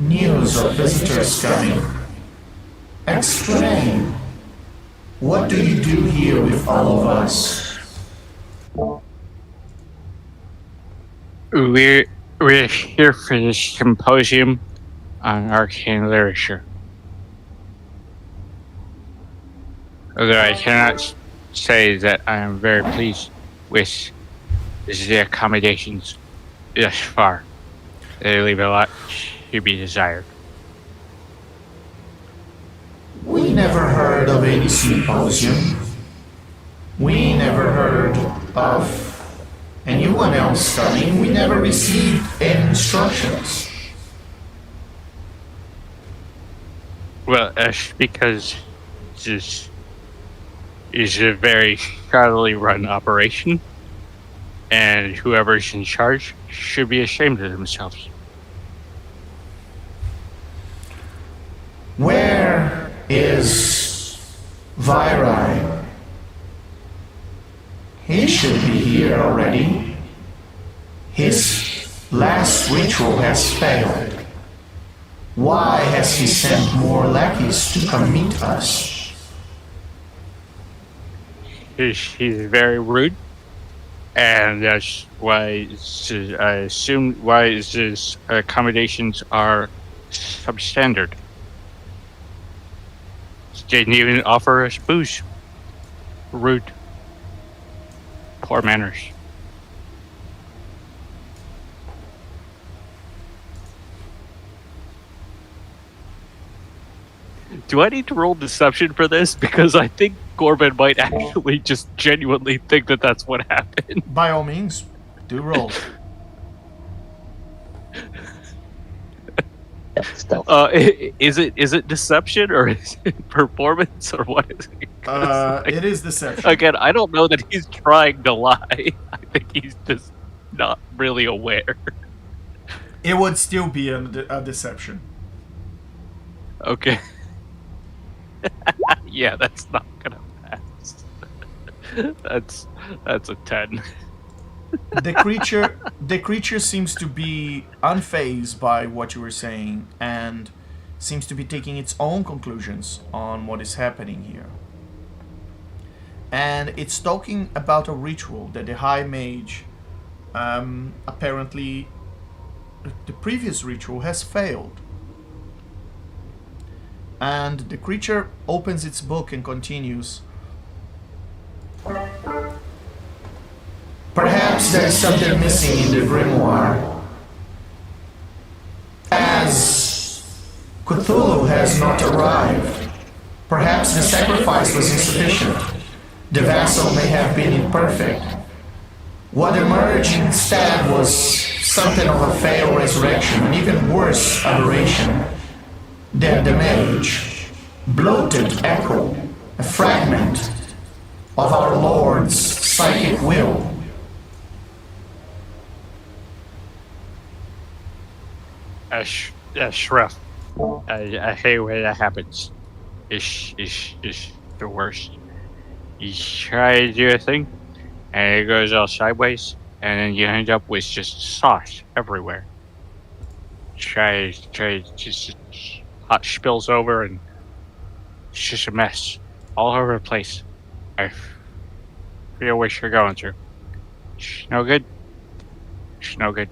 A: news of visitors coming. Explain. What do you do here with all of us?
D: We're here for this symposium on arcane literature. Although I cannot say that I am very pleased with the accommodations thus far. They leave a lot to be desired.
A: We never heard of any symposium. We never heard of anyone else coming. We never received any instructions.
D: Well, that's because this is a very shoddily run operation, and whoever's in charge should be ashamed of themselves.
A: Where is Virai? He should be here already. His last ritual has failed. Why has he sent more lackeys to come meet us?
D: He's very rude, and that's why I assume why his accommodations are substandard. Didn't even offer us booze. Rude. Poor manners. Do I need to roll deception for this? Because I think Corbin might actually just genuinely think that that's what happened.
A: By all means, do roll.
D: Is it deception or is it performance or what is it?
A: It is deception.
D: Again, I don't know that he's trying to lie. I think he's just not really aware.
A: It would still be a deception.
D: Okay. Yeah, that's not gonna pass. That's a 10.
A: The creature seems to be unfazed by what you were saying and seems to be taking its own conclusions on what is happening here. And it's talking about a ritual that the High Mage apparently the previous ritual has failed. And the creature opens its book and continues. Perhaps there is something missing in the grimoire. As Cthulhu has not arrived, perhaps the sacrifice was insufficient. The vessel may have been imperfect. What emerged instead was something of a failed resurrection, an even worse aberration than the mage. Bloated echo, a fragment of our Lord's psychic will.
D: That's rough. I hate when that happens. It's the worst. You try to do a thing, and it goes all sideways, and then you end up with just sauce everywhere. Try just hot spills over, and it's just a mess all over the place. I feel what you're going through. It's no good. It's no good.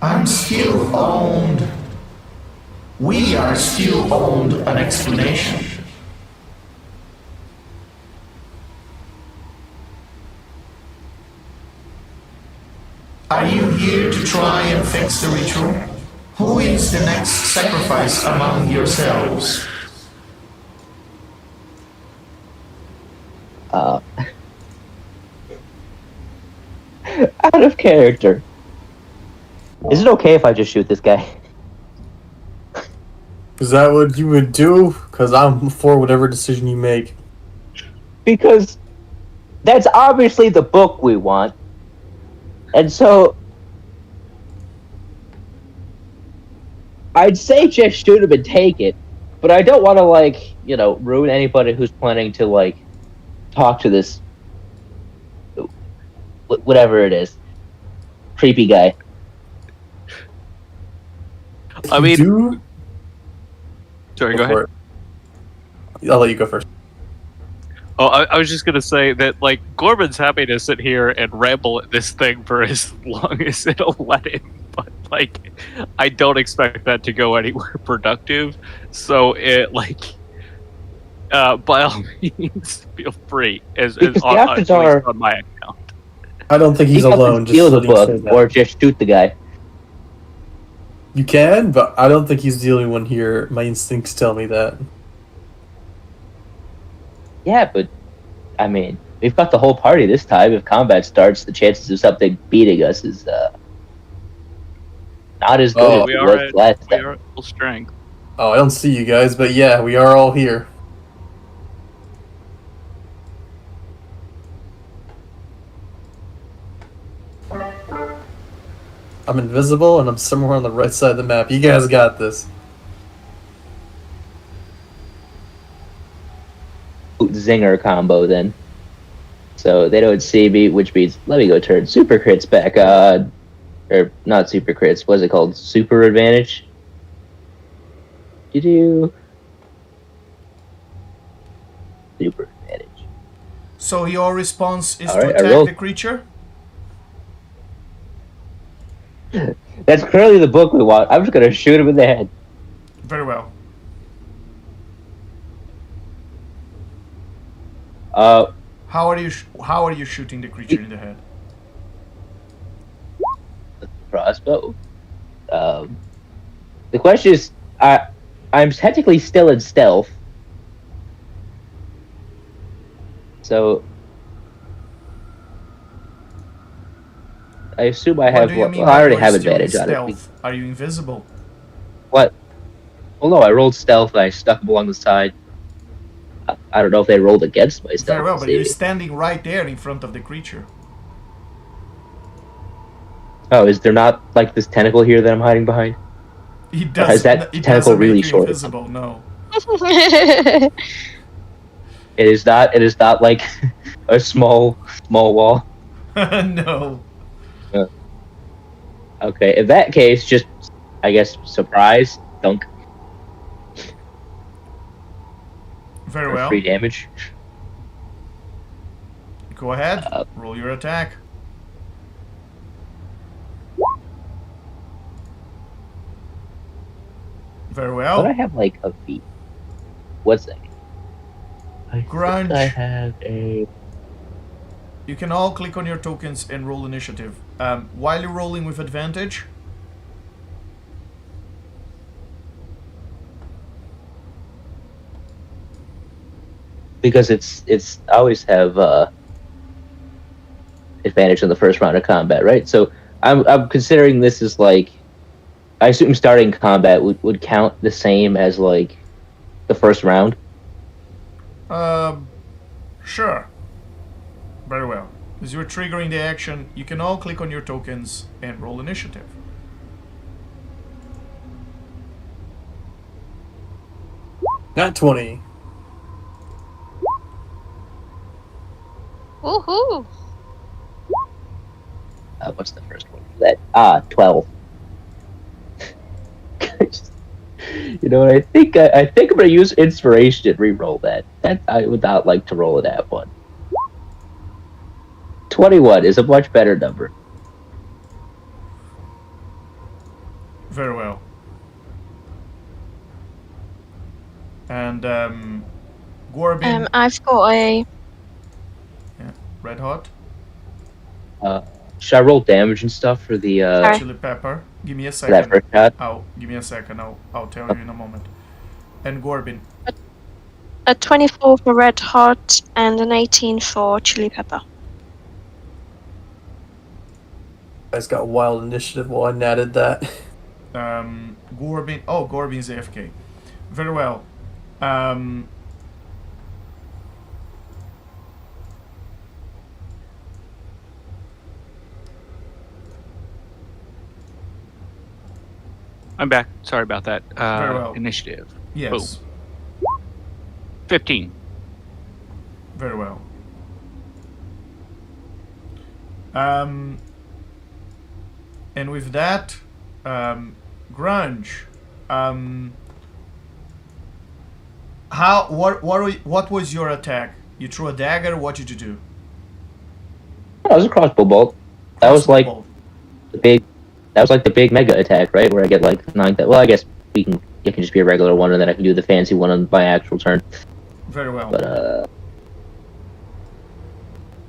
A: I'm still owned. We are still owned an explanation. Are you here to try and fix the ritual? Who is the next sacrifice among yourselves?
B: Out of character. Is it okay if I just shoot this guy?
C: Is that what you would do? Because I'm for whatever decision you make.
B: Because that's obviously the book we want. And so I'd say just shoot him and take it, but I don't want to, like, you know, ruin anybody who's planning to, like, talk to this, whatever it is, creepy guy.
D: I mean,
C: Do?
D: sorry, go ahead.
C: for it. I'll let you go first.
D: Oh, I was just gonna say that, like, Gorman's happy to sit here and ramble at this thing for as long as it'll let him, but, like, I don't expect that to go anywhere productive. So by all means, feel free as
B: Because the
D: at
B: options
D: least
B: are-
D: on my account.
C: I don't think he's
B: You can
C: alone.
B: steal the
C: letting you say
B: book
C: that.
B: or just shoot the guy.
C: You can, but I don't think he's the only one here. My instincts tell me that.
B: Yeah, but I mean, we've got the whole party this time. If combat starts, the chances of something beating us is not as good
C: Oh,
B: as
D: We
B: it
D: are
B: was
D: at
B: last time.
D: full strength.
C: Oh, I don't see you guys, but yeah, we are all here. I'm invisible and I'm somewhere on the right side of the map. You guys got this.
B: Zinger combo then. So they don't see me, which means let me go turn super crits back on. Or not super crits, what's it called? Super advantage? You do super advantage.
A: So your response is
B: Alright,
A: to
B: I
A: attack
B: rolled.
A: the creature?
B: That's clearly the book we want. I'm just gonna shoot him in the head.
A: Very well. How are you shooting the creature in the head?
B: Crossbow. The question is, I'm technically still in stealth, so I assume I
A: What
B: have.
A: do you mean
B: Well,
A: by
B: I already
A: you're
B: have
A: still in
B: advantage on it.
A: stealth? Are you invisible?
B: What? Well, no, I rolled stealth and I stuck him along the side. I don't know if they rolled against my stealth.
A: Very well, but
B: saving.
A: you're standing right there in front of the creature.
B: Oh, is there not like this tentacle here that I'm hiding behind?
A: It
B: Or
A: does.
B: has that
A: It
B: tentacle
A: doesn't
B: really
A: make you
B: short?
A: invisible. No.
B: It is not. It is not like a small wall.
A: No.
B: Okay, in that case, just I guess surprise dunk
A: Very
B: for
A: well.
B: 3 damage.
A: Go ahead. Roll your attack. Very
B: But
A: well.
B: I have like a feat. What's that? I
A: Grunge.
B: think I have a.
A: You can all click on your tokens and roll initiative. While you're rolling with advantage,
B: Because it's I always have advantage in the first round of combat, right? So I'm considering this as like, I assume starting combat would count the same as like the first round.
A: sure. Very well. As you're triggering the action, you can all click on your tokens and roll initiative.
C: Not 20.
E: Woohoo!
B: What's the first one for that? 12. You know what? I think I'm gonna use inspiration and re-roll that. That I would not like to roll that one. 21 is a much better number.
A: Very well. And
E: I've got a
A: Red Hot.
B: Should I roll damage and stuff for the
E: Sorry.
A: Chili pepper. Give me a
B: for that
A: second.
B: first shot?
A: Give me a second. I'll tell you in a moment. And Gorbin.
E: A 24 for red hot and an 18 for chili pepper.
C: Guys got wild initiative while I added that.
A: Gorbin. Oh, Gorbin's AFK. Very well.
D: I'm back. Sorry about that.
A: Very well.
D: Initiative.
A: Yes.
D: Boom. 15.
A: Very well. And with that, Grunge. What was your attack? You threw a dagger. What did you do?
B: That was a crossbow bolt. That was like
A: Crossbow.
B: the big. That was like the big mega attack, right? Where I get like 9. Well, I guess it can just be a regular one, and then I can do the fancy one on my actual turn.
A: Very well.
B: But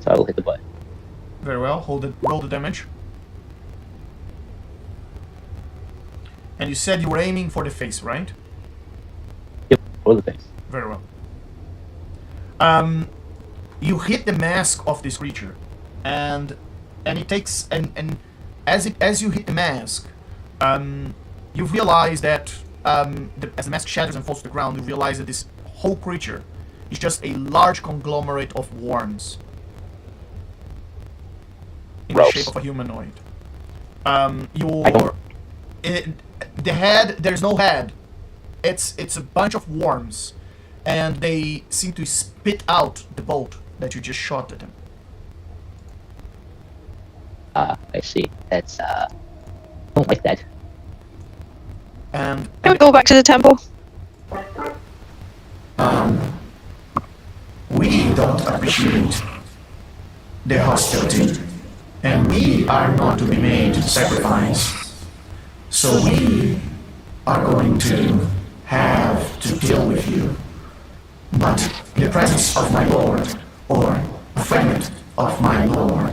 B: so I will hit the button.
A: Very well. Roll the damage. And you said you were aiming for the face, right?
B: Yep, for the face.
A: Very well. You hit the mask of this creature, and it takes and as you hit the mask, you realize that as the mask shatters and falls to the ground, you realize that this whole creature is just a large conglomerate of worms in the
B: Gross.
A: shape of a humanoid. The head, there's no head. It's a bunch of worms, and they seem to spit out the bolt that you just shot at them.
B: I see. That's I don't like that.
A: And
E: Can we go back to the temple?
A: we don't appreciate the hostility, and we are not to be made sacrifice. So we are going to have to deal with you. But in the presence of my lord, or a friend of my lord,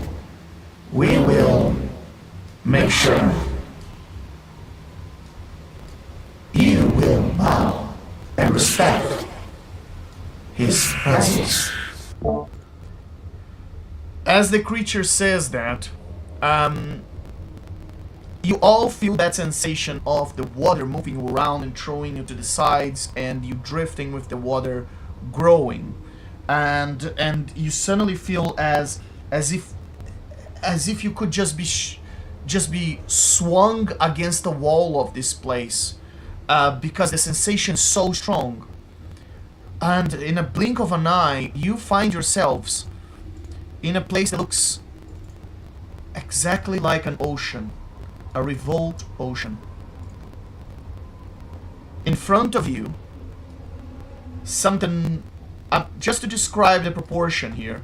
A: we will make sure you will bow and respect his presence. As the creature says that, you all feel that sensation of the water moving around and throwing you to the sides, and you drifting with the water growing, and you suddenly feel as if you could just be swung against the wall of this place, because the sensation is so strong. And in a blink of an eye, you find yourselves in a place that looks exactly like an ocean. A revolt ocean. In front of you, something, just to describe the proportion here,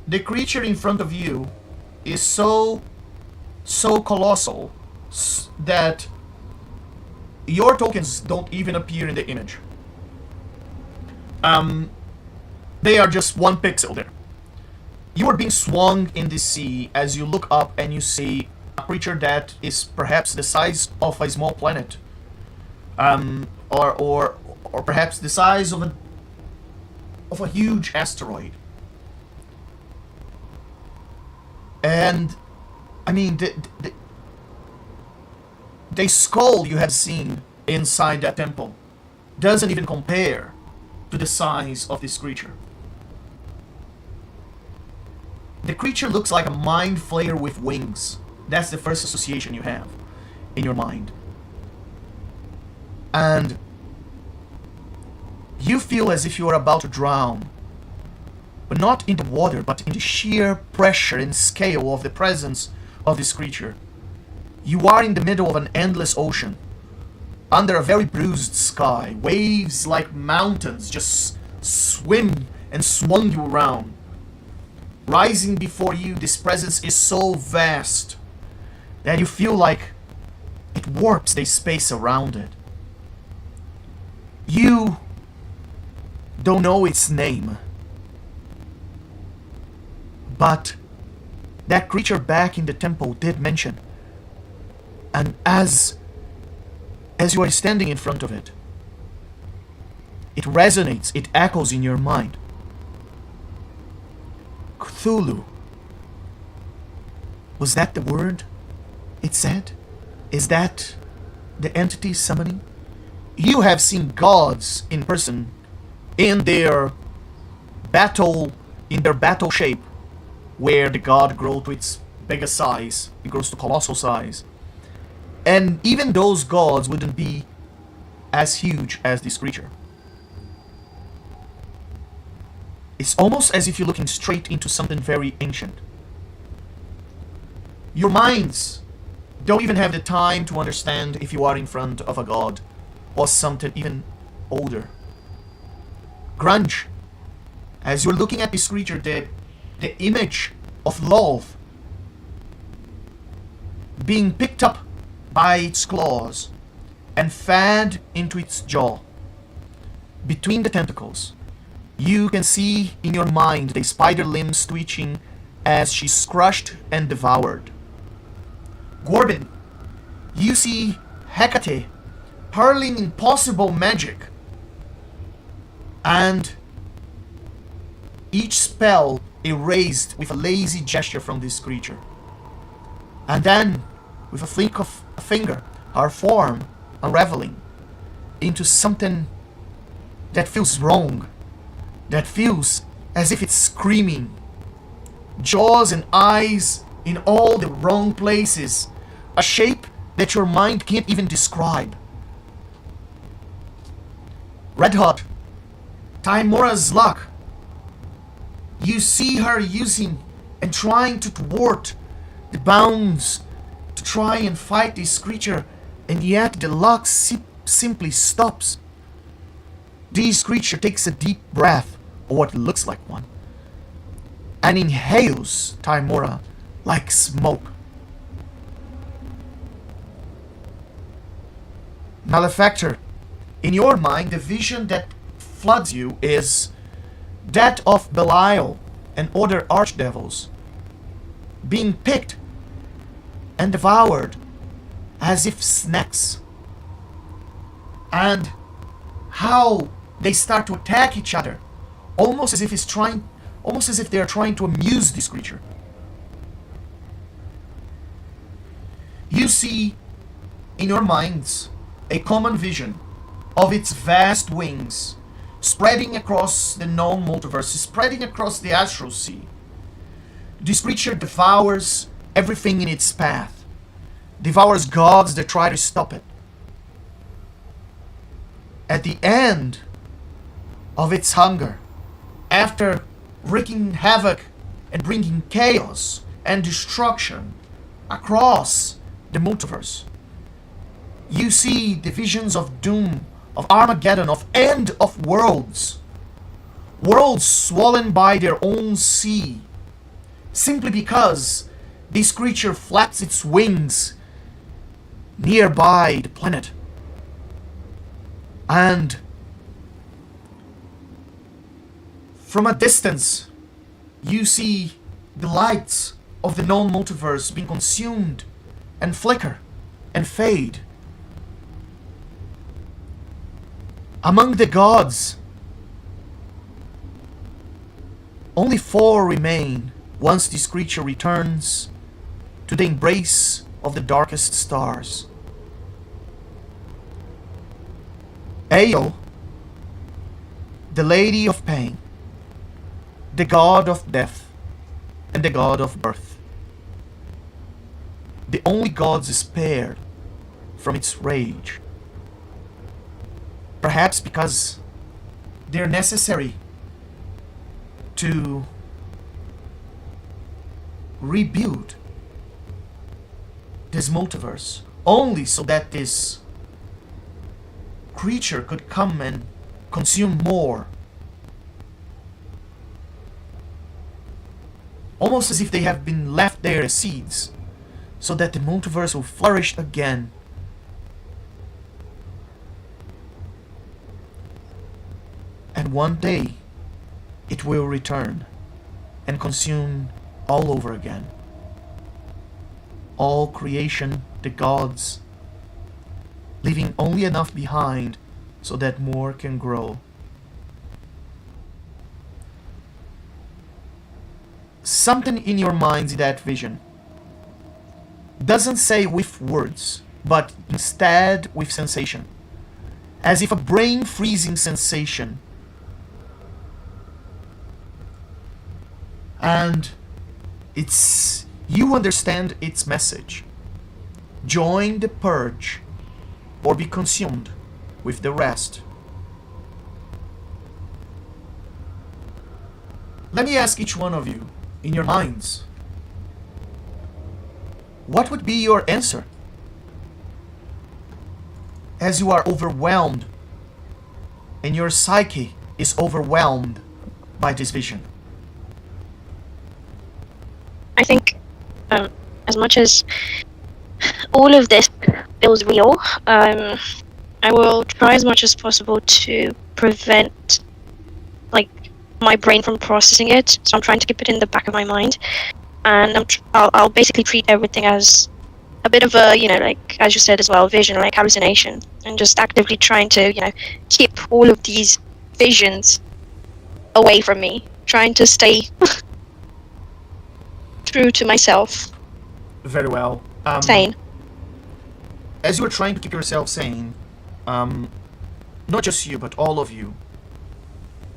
A: the creature in front of you is so colossal that your tokens don't even appear in the image. They are just 1 pixel there. You are being swung in the sea as you look up and you see a creature that is perhaps the size of a small planet, or perhaps the size of a huge asteroid. And I mean, the skull you have seen inside that temple doesn't even compare to the size of this creature. The creature looks like a mind flayer with wings. That's the first association you have in your mind. And you feel as if you are about to drown. But not in the water, but in the sheer pressure and scale of the presence of this creature. You are in the middle of an endless ocean, under a very bruised sky. Waves like mountains just swim and swung you around. Rising before you, this presence is so vast that you feel like it warps the space around it. You don't know its name, but that creature back in the temple did mention. And as you are standing in front of it, it resonates, it echoes in your mind. Cthulhu. Was that the word it said? Is that the entity summoning? You have seen gods in person in their battle shape, where the god grows to its biggest size, it grows to colossal size. And even those gods wouldn't be as huge as this creature. It's almost as if you're looking straight into something very ancient. Your minds don't even have the time to understand if you are in front of a god or something even older. Grunge. As you're looking at this creature, the image of love being picked up by its claws and fed into its jaw. Between the tentacles, you can see in your mind the spider limbs twitching as she's crushed and devoured. Gorbin, you see Hecate hurling impossible magic, and each spell erased with a lazy gesture from this creature. And then, with a flick of a finger, her form unraveling into something that feels wrong, that feels as if it's screaming. Jaws and eyes in all the wrong places, a shape that your mind can't even describe. Red Hot, Timora's luck. You see her using and trying to thwart the bounds to try and fight this creature, and yet the luck simply stops. This creature takes a deep breath, or what looks like one, and inhales Timora like smoke. Malefactor, in your mind, the vision that floods you is that of Belial and other archdevils being picked and devoured as if snacks, and how they start to attack each other, almost as if they are trying to amuse this creature. You see in your minds a common vision of its vast wings spreading across the known multiverse, spreading across the astral sea. This creature devours everything in its path, devours gods that try to stop it. At the end of its hunger, after wreaking havoc and bringing chaos and destruction across the multiverse, you see the visions of doom, of Armageddon, of end of worlds. Worlds swollen by their own sea, simply because this creature flaps its wings nearby the planet. And from a distance, you see the lights of the known multiverse being consumed and flicker and fade. Among the gods, only 4 remain once this creature returns to the embrace of the darkest stars. Ao, the Lady of Pain, the God of Death, and the God of Birth. The only gods spared from its rage. Perhaps because they're necessary to rebuild this multiverse, only so that this creature could come and consume more. Almost as if they have been left there as seeds, so that the multiverse will flourish again. And one day, it will return and consume all over again. all creation, the gods, leaving only enough behind so that more can grow. Something in your minds in that vision doesn't say with words, but instead with sensation, as if a brain-freezing sensation. And you understand its message. Join the purge, or be consumed with the rest. Let me ask each one of you, in your minds, what would be your answer? As you are overwhelmed, and your psyche is overwhelmed by this vision.
E: I think, as much as all of this feels real, I will try as much as possible to prevent, like, my brain from processing it. So I'm trying to keep it in the back of my mind, and I'll basically treat everything as a bit of a, like as you said as well, vision, like hallucination, and just actively trying to, keep all of these visions away from me, trying to stay true to myself.
A: Very well.
E: Sane.
A: As you are trying to keep yourself sane, not just you, but all of you,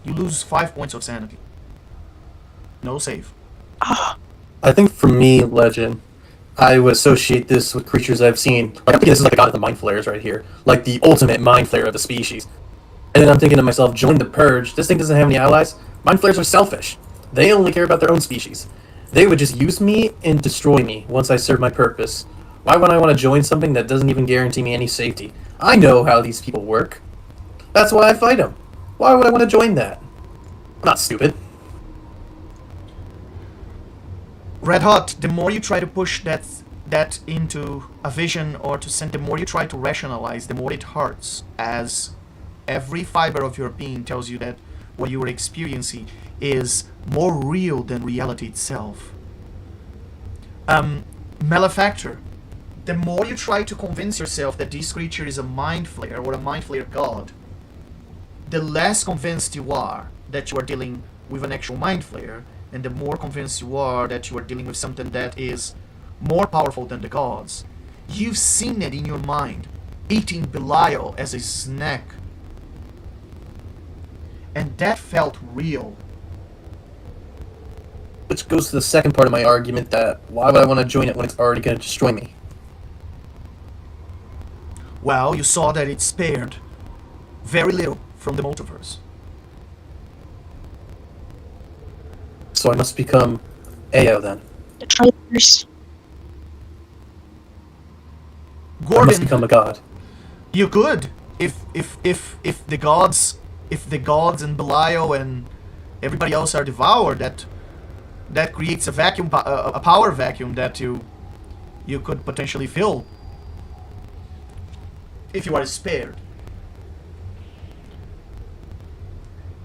A: you lose 5 points of sanity. No save.
C: I think for me, Legend, I would associate this with creatures I've seen. Like, I'm thinking this is like a god of the mind flayers right here. Like the ultimate mind flayer of the species. And then I'm thinking to myself, join the purge. This thing doesn't have any allies. Mind flayers are selfish. They only care about their own species. They would just use me and destroy me once I serve my purpose. Why would I want to join something that doesn't even guarantee me any safety? I know how these people work. That's why I fight them. Why would I want to join that? I'm not stupid.
A: Red Hot, the more you try to push that into a vision or to send, the more you try to rationalize, the more it hurts, as every fiber of your being tells you that what you are experiencing is more real than reality itself. Malefactor, the more you try to convince yourself that this creature is a mind flayer or a mind flayer god, the less convinced you are that you are dealing with an actual mind flayer, and the more convinced you are that you are dealing with something that is more powerful than the gods. You've seen it in your mind, eating Belial as a snack. And that felt real.
C: Which goes to the second part of my argument that why would I want to join it when it's already going to destroy me?
A: Well, you saw that it spared very little from the multiverse.
C: So I must become AO then.
E: The traitors.
C: I must
A: Gordon,
C: become a god.
A: you could if the gods and Belial and everybody else are devoured, that creates a vacuum, a power vacuum that you could potentially fill if you are spared.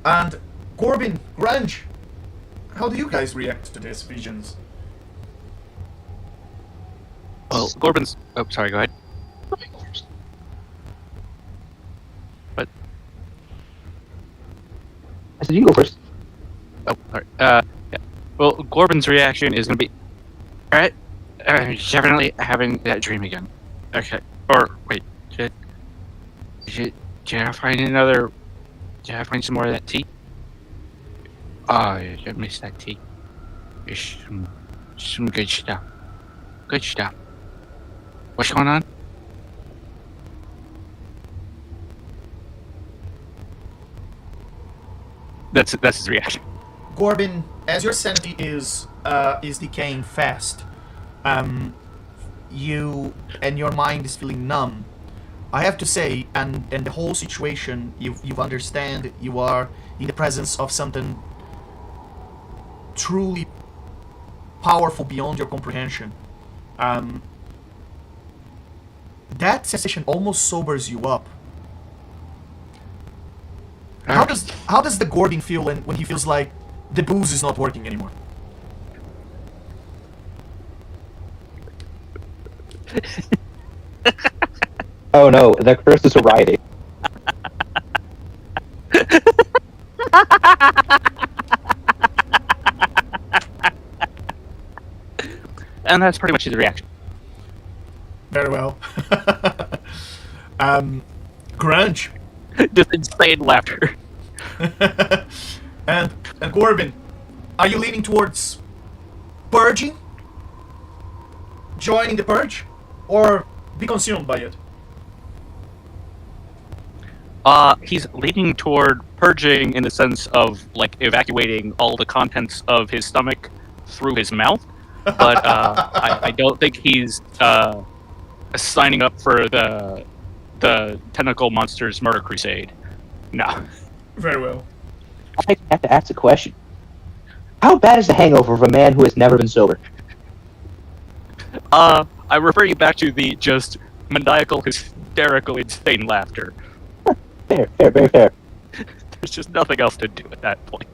A: And Corbin, Grunge, how do you guys react to these visions?
D: Well, Corbin's... Oh, sorry, go ahead. But...
B: I said you go first.
D: Oh, sorry. Yeah. Well, Corbin's reaction is going to be... Alright, definitely having that dream again. Okay. Or, wait, should I find another... Did I find some more of that tea? Oh, I missed that tea. It's some good stuff. Good stuff. What's going on? That's his reaction.
A: Corbin, as your sanity is decaying fast, you and your mind is feeling numb. I have to say, and the whole situation, you understand, you are in the presence of something truly powerful beyond your comprehension. That sensation almost sobers you up. How does the Gordon feel when he feels like the booze is not working anymore?
B: Oh no, the curse is variety.
D: And that's pretty much his reaction.
A: Very well. Grunge.
D: Just insane laughter.
A: and Corbin, are you leaning towards purging? Joining the purge? Or be consumed by it?
D: He's leaning toward purging in the sense of, like, evacuating all the contents of his stomach through his mouth. But I don't think he's signing up for the tentacle monsters murder crusade. No.
A: Very well.
B: I have to ask a question. How bad is the hangover of a man who has never been sober?
D: I refer you back to the just maniacal, hysterical, insane laughter.
B: Fair, very fair.
D: There's just nothing else to do at that point.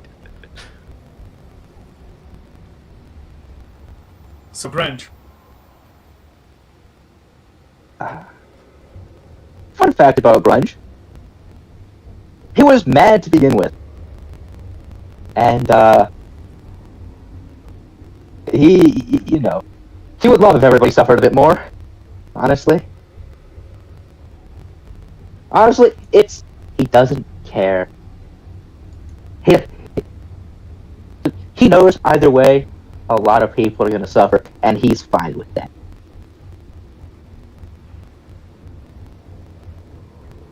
A: So, Grunge.
B: Fun fact about Grunge. He was mad to begin with. And, he would love if everybody suffered a bit more. Honestly, he doesn't care. He knows either way, a lot of people are going to suffer, and he's fine with that.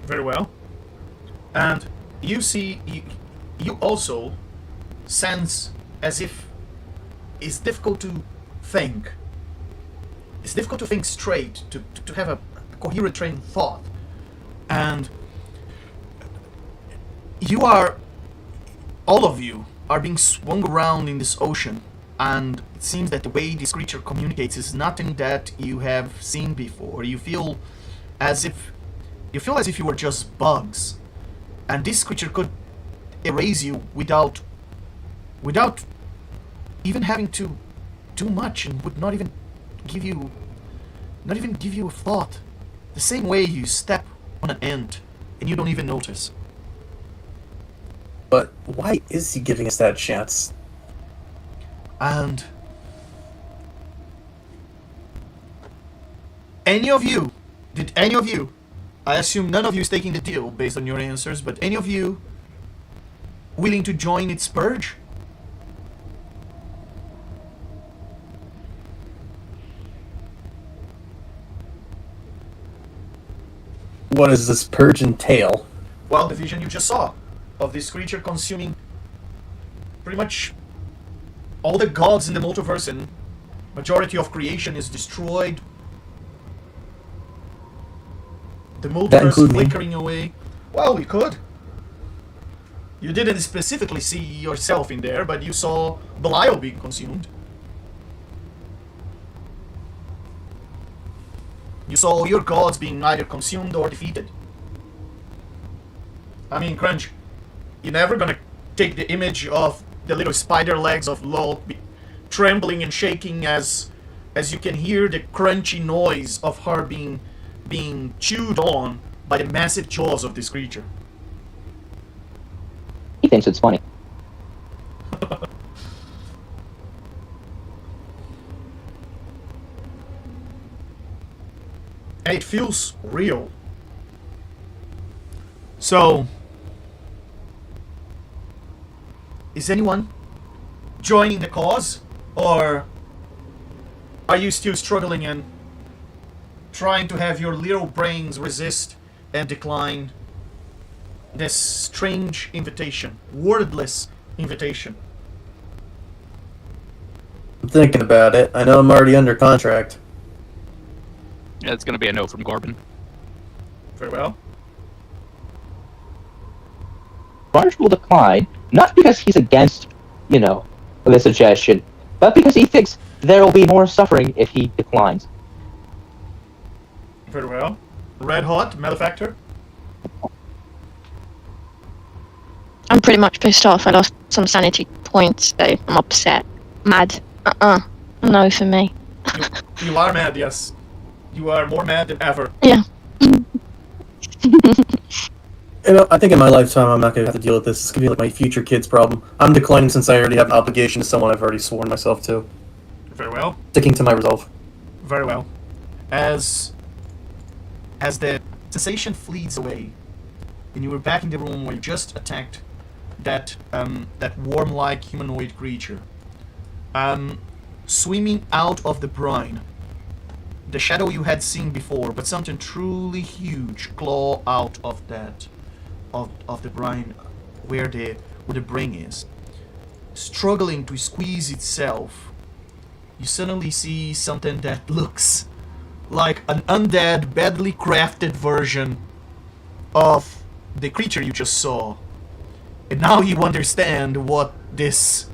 A: Very well. And you see, you also sense as if it's difficult to think. It's difficult to think straight, to have a coherent train of thought. And all of you are being swung around in this ocean, and it seems that the way this creature communicates is nothing that you have seen before. You feel as if you were just bugs, and this creature could erase you without even having to do much, and would not even give you a thought. The same way you step on an ant and you don't even notice.
C: But why is he giving us that chance?
A: And any of you, I assume none of you is taking the deal based on your answers, but any of you willing to join its purge?
C: What does this purge entail?
A: Well, the vision you just saw of this creature consuming pretty much all the gods in the multiverse, and majority of creation is destroyed. The multiverse flickering away. Well, we could. You didn't specifically see yourself in there, but you saw Belial being consumed. You saw your gods being either consumed or defeated. I mean, Crunch, you're never gonna take the image of the little spider legs of Lol trembling and shaking as you can hear the crunchy noise of her being chewed on by the massive jaws of this creature.
B: He thinks it's funny.
A: And it feels real. So, is anyone joining the cause, or are you still struggling and trying to have your little brains resist and decline this strange invitation, wordless invitation?
C: I'm thinking about it. I know I'm already under contract.
D: Yeah, it's gonna be a no from Corbin.
A: Very well.
B: Barge will decline, not because he's against, the suggestion, but because he thinks there will be more suffering if he declines.
A: Very well. Red Hot, Malefactor?
E: I'm pretty much pissed off. I lost some sanity points, so I'm upset. Mad. No for me.
A: You are mad, yes. You are more mad than ever.
E: Yeah.
C: You know, I think in my lifetime I'm not going to have to deal with this. It's going to be like my future kid's problem. I'm declining since I already have an obligation to someone I've already sworn myself to.
A: Very well.
C: Sticking to my resolve.
A: Very well. As the sensation flees away, and you were back in the room where you just attacked that worm-like humanoid creature, swimming out of the brine, the shadow you had seen before, but something truly huge claw out of that, of the brine, where the brain is, struggling to squeeze itself. You suddenly see something that looks like an undead, badly crafted version of the creature you just saw. And now you understand what this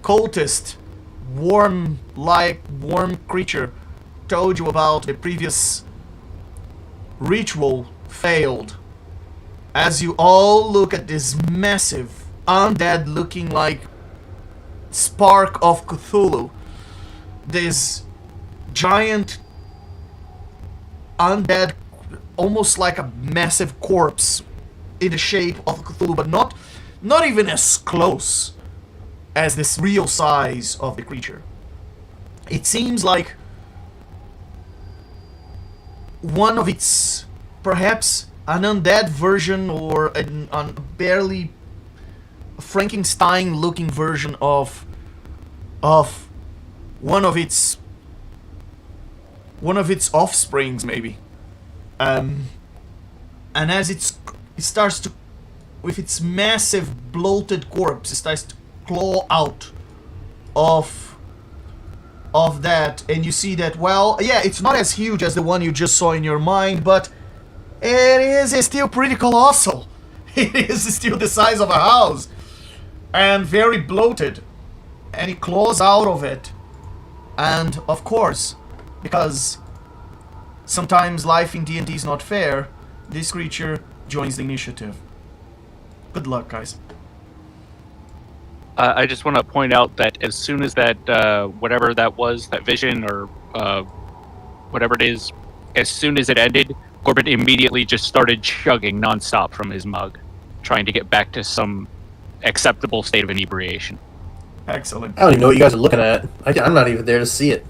A: cultist, worm creature told you about the previous ritual failed. As you all look at this massive, undead looking like spark of Cthulhu, this giant undead, almost like a massive corpse in the shape of Cthulhu, but not even as close as this real size of the creature. It seems like one of its, perhaps an undead version or a barely Frankenstein-looking version of one of its offsprings, maybe. And as it starts to, with its massive bloated corpse, it starts to claw out of that, and you see that, well, yeah, it's not as huge as the one you just saw in your mind, but it is still pretty colossal. It is still the size of a house, and very bloated, and it claws out of it. And of course, because sometimes life in D&D is not fair, this creature joins the initiative. Good luck, guys.
D: I just want to point out that as soon as that, whatever that was, that vision or whatever it is, as soon as it ended, Corbin immediately just started chugging nonstop from his mug, trying to get back to some acceptable state of inebriation.
A: Excellent.
C: I don't even know what you guys are looking at. I'm not even there to see it.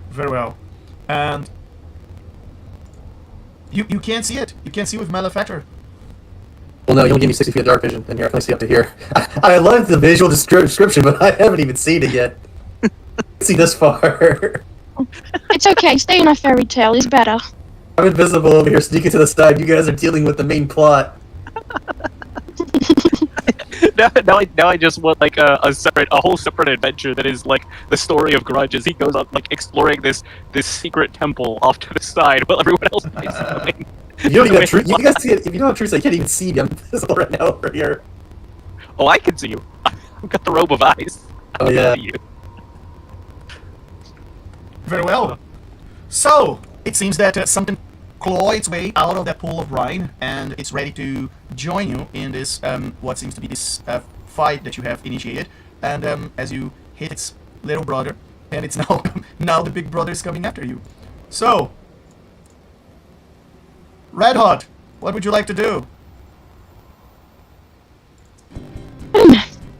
A: Very well. And you can't see it. You can't see with Malefactor.
C: Well, no, you only give me 60 feet of dark vision, and here I can see up to here. I love the visual description, but I haven't even seen it yet. See this far.
E: It's okay. Stay in a fairy tale. It's better.
C: I'm invisible over here, sneaking to the side. You guys are dealing with the main plot.
D: now I just want like a whole separate adventure that is like the story of Grudge as he goes on like exploring this secret temple off to the side while everyone else is coming.
C: You don't even have truth. You guys see it. If you don't have truth, I can't even see you. I'm invisible right now over here.
D: Oh, I can see you. I've got the robe of eyes.
C: Oh yeah.
D: You.
A: Very well. So, it seems that something clawed its way out of that pool of brine, and it's ready to join you in this, what seems to be this fight that you have initiated. And as you hit its little brother, and it's now the big brother is coming after you. So, Red Hot, what would you like to do?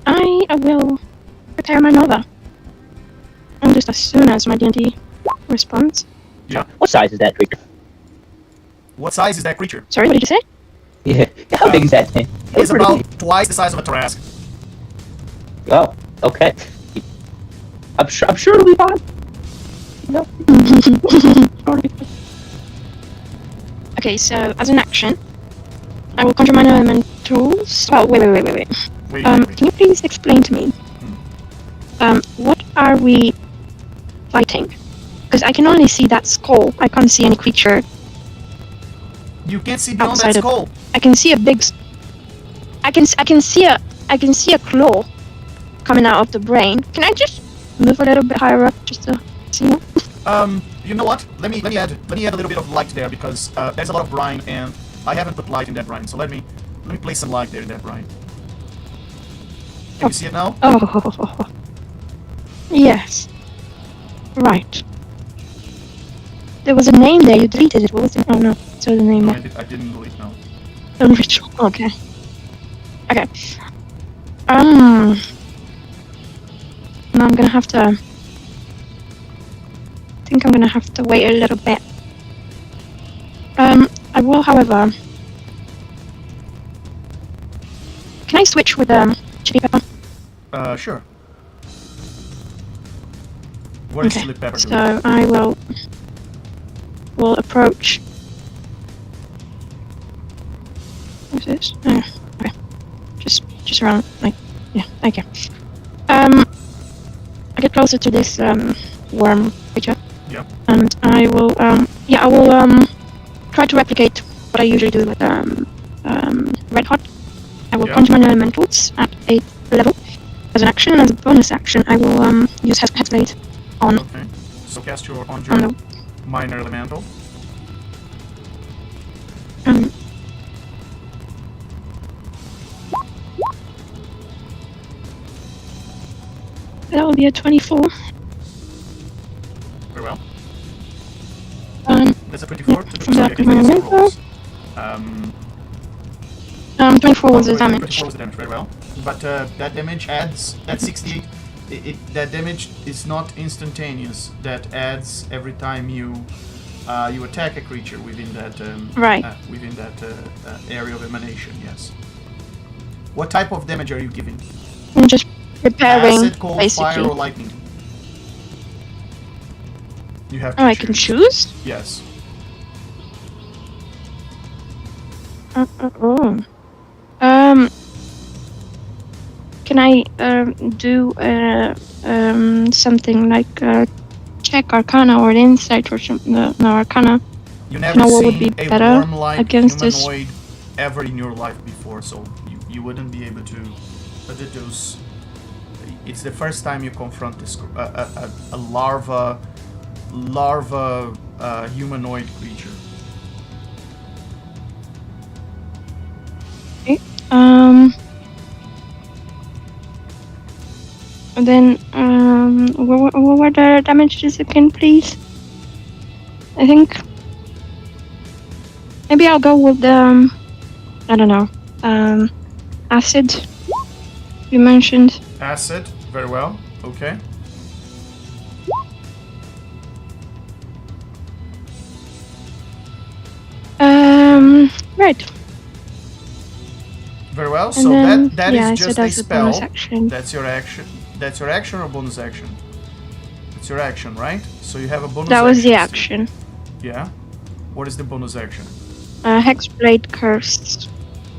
E: I will prepare my nova. And just as soon as my D&D responds.
A: Yeah.
B: What size is that creature?
A: What size is that creature?
E: Sorry, what did you say?
B: Yeah. How big is that thing?
A: It's about twice the size of a Trask.
B: Oh, okay. I'm sure it'll be fine. No.
E: Okay, so as an action, I will conjure my elementals. Oh, wait.
A: Wait.
E: Can you please explain to me? What are we fighting? Because I can only see that skull. I can't see any creature.
A: You can't see beyond
E: Outside
A: that
E: of-
A: skull.
E: I can see a big. I can see a claw coming out of the brain. Can I just move a little bit higher up just to see more?
A: You know what? Let me add a little bit of light there, because there's a lot of brine and I haven't put light in that brine. So let me place some light there in that brine. Can you see it now?
E: Oh. Yes. Right. There was a name there. You deleted it. What was it? Oh no. So the name
A: No,
E: there.
A: I didn't delete now.
E: Ritual. Okay. Okay. Now I'm gonna have to. I think I'm gonna have to wait a little bit. I will, however. Can I switch with chili pepper?
A: Sure. What is
E: Okay.
A: chili pepper doing?
E: So I will approach. What's this? Oh, okay. Just around, like, yeah, okay. I get closer to this worm creature.
A: Yep.
E: And I will try to replicate what I usually do with Red Hot. I will conjure my elementals at 8th level as an action, and as a bonus action, I will use Hexblade on.
A: Okay. So cast your
E: On
A: conjure minor elemental.
E: That will be a 24.
A: Very well. That's a 24.
E: From
A: Sorry, I
E: that,
A: can
E: my
A: see the
E: elemental.
A: rolls.
E: 24 was the
A: 24
E: damage.
A: was the damage, very well. But that damage adds, that 68, that damage is not instantaneous. That adds every time you attack a creature within that area of emanation. Yes. What type of damage are you giving?
E: I'm just preparing,
A: Acid, cold,
E: basically.
A: fire, or lightning? You have to
E: Oh, I can choose?
A: Yes.
E: Can I do something like check Arcana or Insight or something? No, Arcana.
A: You never
E: what
A: seen
E: would be
A: a
E: better
A: worm-like
E: against this?
A: humanoid ever in your life before, so you wouldn't be able to deduce. It's the first time you confront this a larva humanoid creature.
E: Okay. And then what were the damages again, please? I think maybe I'll go with the I don't know, acid you mentioned.
A: Acid, very well. Okay.
E: Right.
A: Very well.
E: And
A: So
E: then,
A: that
E: yeah,
A: is
E: so
A: just a
E: that's the
A: spell.
E: bonus action.
A: That's your action. That's your action or bonus action? It's your action, right? So you have a bonus.
E: That was the
A: action.
E: action.
A: Yeah. What is the bonus action?
E: Hexblade Curse.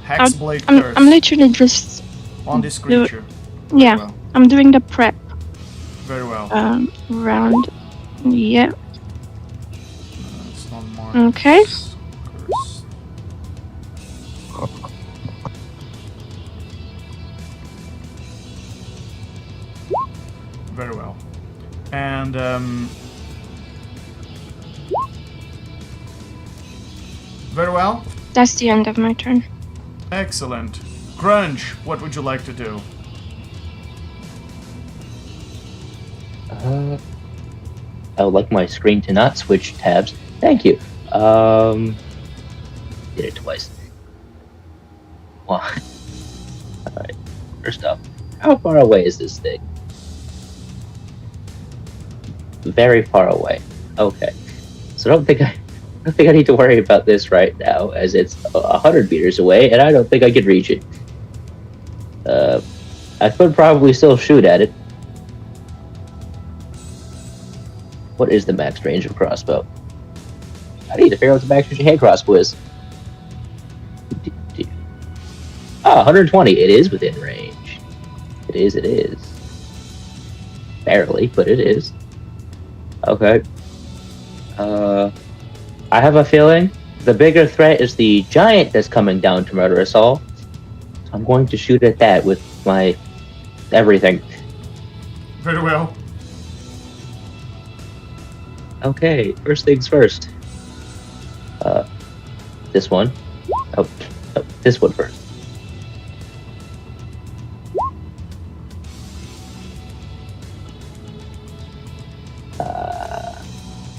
A: Hexblade Curse.
E: I'm literally just
A: on this creature.
E: yeah.
A: Well.
E: I'm doing the prep.
A: Very well.
E: Round. Yeah.
A: It's not marked.
E: Okay.
A: Curse. Very well. And very well.
E: That's the end of my turn.
A: Excellent. Grunge, what would you like to do?
B: I would like my screen to not switch tabs. Thank you. Did it twice. One. Alright. First up, how far away is this thing? Very far away. Okay. So I don't think I need to worry about this right now, as it's 100 meters away, and I don't think I can reach it. I could probably still shoot at it. What is the max range of crossbow? I need to figure out what the max range of hand crossbow is. 120. It is within range. It is. Barely, but it is. Okay. I have a feeling the bigger threat is the giant that's coming down to murder us all. So I'm going to shoot at that with my everything.
A: Very well.
B: Okay, first things first. This one. Oh, this one first.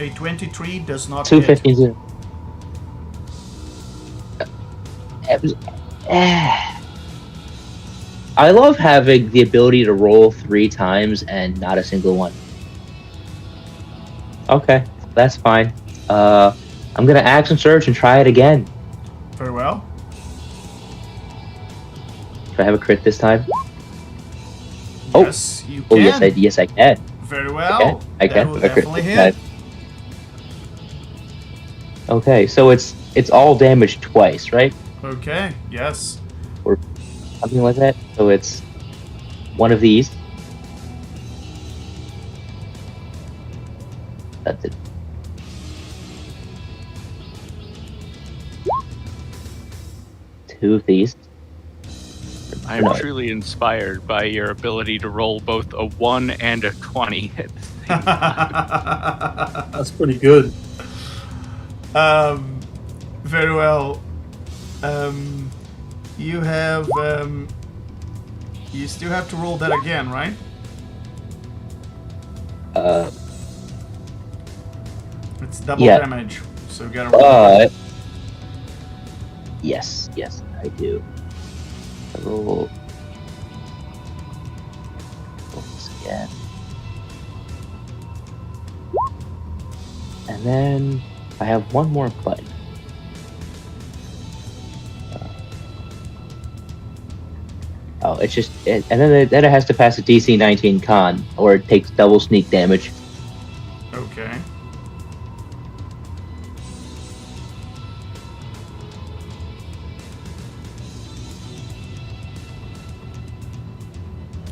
A: A 23 does not
B: Two
A: hit.
B: 15s. I love having the ability to roll 3 times and not a single one. Okay, that's fine. I'm gonna action surge and try it again.
A: Very well.
B: Do I have a crit this time? Oh.
A: Yes, you can.
B: Oh yes, I can.
A: Very well.
B: I can.
A: That will definitely hit.
B: Okay, so it's all damage twice, right?
A: Okay, yes.
B: Or something like that. So it's one of these. That's it. Two of these.
D: I am
B: No.
D: truly inspired by your ability to roll both a 1 and a 20 at the same time.
C: That's pretty good.
A: Very well. You have you still have to roll that again, right? It's double
B: Yeah.
A: damage, so you gotta roll.
B: Yes, I do. I roll this again. And then I have one more button. Oh, it's just, and then it has to pass a DC 19 con, or it takes double sneak damage.
A: Okay.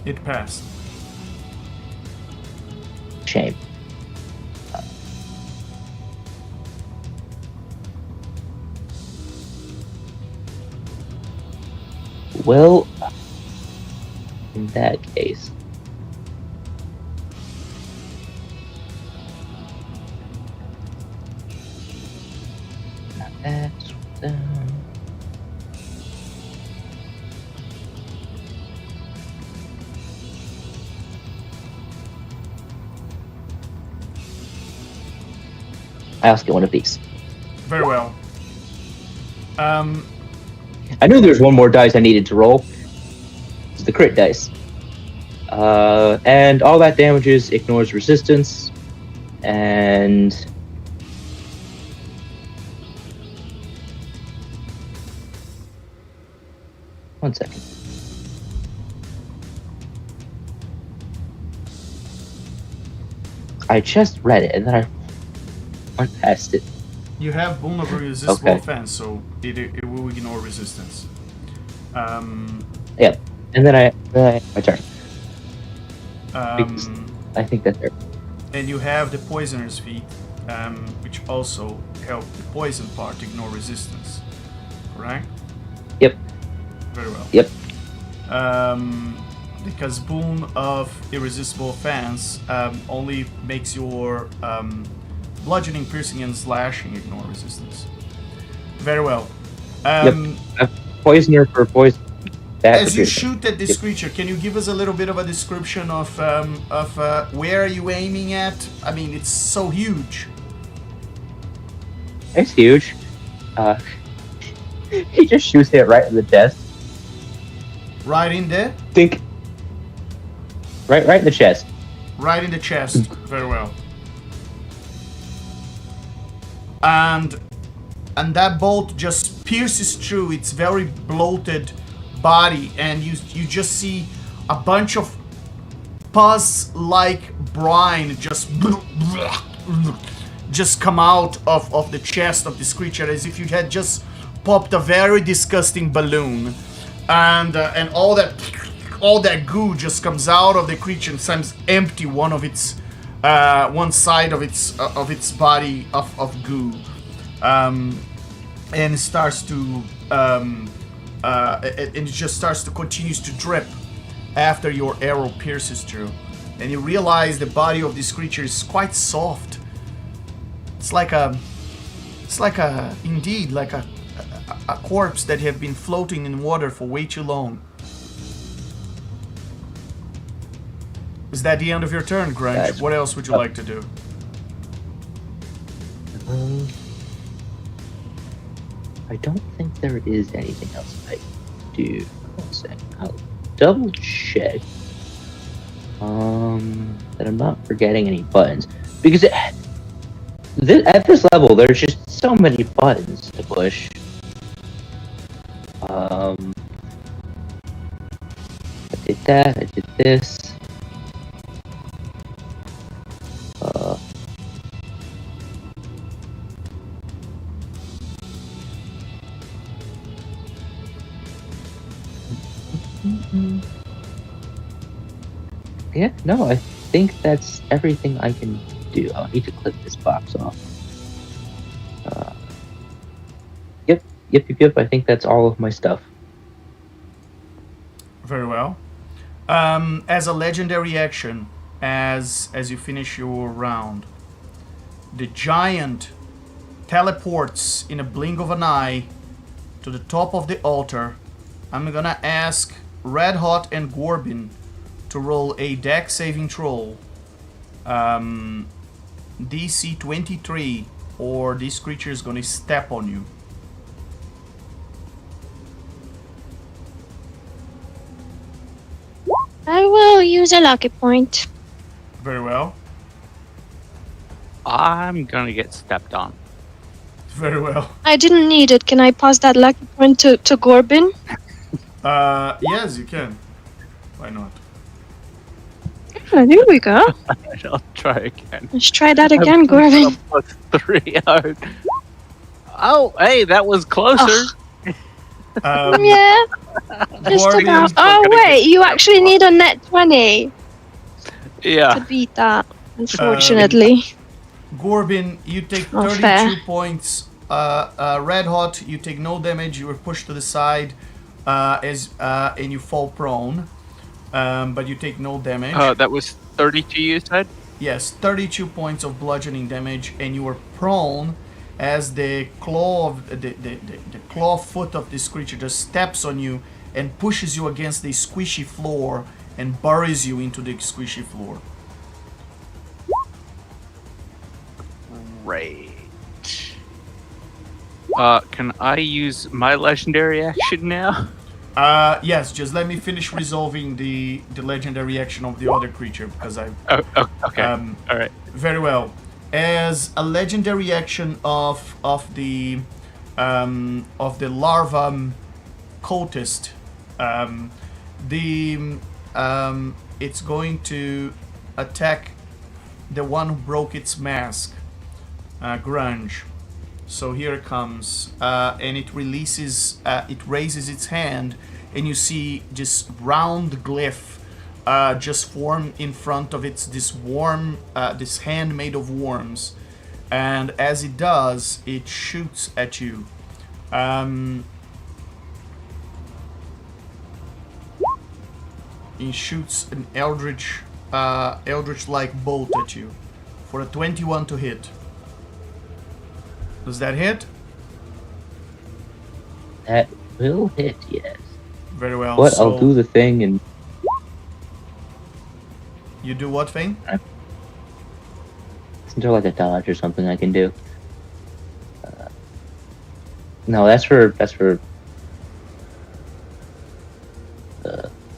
A: It passed.
B: Shame. Well, in that case, not that. I also get one of these.
A: Very well.
B: I knew there was one more dice I needed to roll. It's the crit dice. And all that damages ignores resistance. And one second. I just read it and then I went past it.
A: You have vulnerable resistible
B: Okay.
A: offense, so it will ignore resistance.
B: Yep. And then I my turn.
A: Um,
B: I think that's there.
A: and you have the poisoner's feet, which also help the poison part ignore resistance. Correct?
B: Yep.
A: Very well.
B: Yep.
A: Because boon of irresistible offense only makes your bludgeoning, piercing, and slashing ignore resistance. Very well.
B: Poisoner for poison.
A: As you shoot at this creature, can you give us a little bit of a description of where are you aiming at? I mean, it's so huge.
B: It's huge. He just shoots it right in the chest.
A: Right in there?
B: Think. Right in the chest.
A: Right in the chest. Very well. And that bolt just pierces through its very bloated body, and you just see a bunch of pus-like brine just come out of the chest of this creature, as if you had just popped a very disgusting balloon, and all that goo just comes out of the creature and seems empty one one side of its body of goo, and it starts to and it just starts to continues to drip after your arrow pierces through, and you realize the body of this creature is quite soft. It's like a corpse that have been floating in water for way too long. Is that the end of your turn, Grunge? What else would you like to do?
B: I don't think there is anything else I can do. One second. I'll double check. That I'm not forgetting any buttons. Because at this level, there's just so many buttons to push. I did that, I did this. Yeah, no, I think that's everything I can do. I'll need to click this box off. Yep. I think that's all of my stuff.
A: Very well. As a legendary action, as you finish your round, the giant teleports in a blink of an eye to the top of the altar. I'm gonna ask Red Hot and Gorbin to roll a dex saving throw. DC 23, or this creature is gonna step on you.
E: I will use a lucky point.
A: Very well.
D: I'm gonna get stepped on.
A: Very well.
E: I didn't need it. Can I pass that lucky point to Gorbin?
A: Yes, you can. Why not?
E: Oh, there we go.
D: I'll try again.
E: Let's try that again, Gorbin.
D: +3. Oh, hey, that was closer.
E: Yeah, just
A: Gorbin,
E: about. Oh wait, you actually need a net 20 to
D: Yeah.
E: beat that. Unfortunately.
A: Gorbin, you take
E: Not
A: 32
E: fair.
A: points. Red Hot, you take no damage. You are pushed to the side, and you fall prone. But you take no damage.
D: That was 32, you said?
A: Yes, 32 points of bludgeoning damage, and you are prone as the claw foot of this creature just steps on you and pushes you against the squishy floor and buries you into the squishy floor.
D: Great. Can I use my legendary action now?
A: Yes, just let me finish resolving the legendary action of the other creature, because I...
D: Oh, okay. Alright.
A: Very well. As a legendary action of the larva cultist, it's going to attack the one who broke its mask, Grunge. So here it comes, and it releases, it raises its hand, and you see this round glyph just form in front of its this hand made of worms, and as it does, it shoots at you. It shoots an eldritch-like bolt at you for a 21 to hit. Does that hit?
B: That will hit, yes.
A: Very well.
B: But
A: so
B: I'll do the thing and...
A: You do what thing?
B: Isn't there like a dodge or something I can do? No, that's for the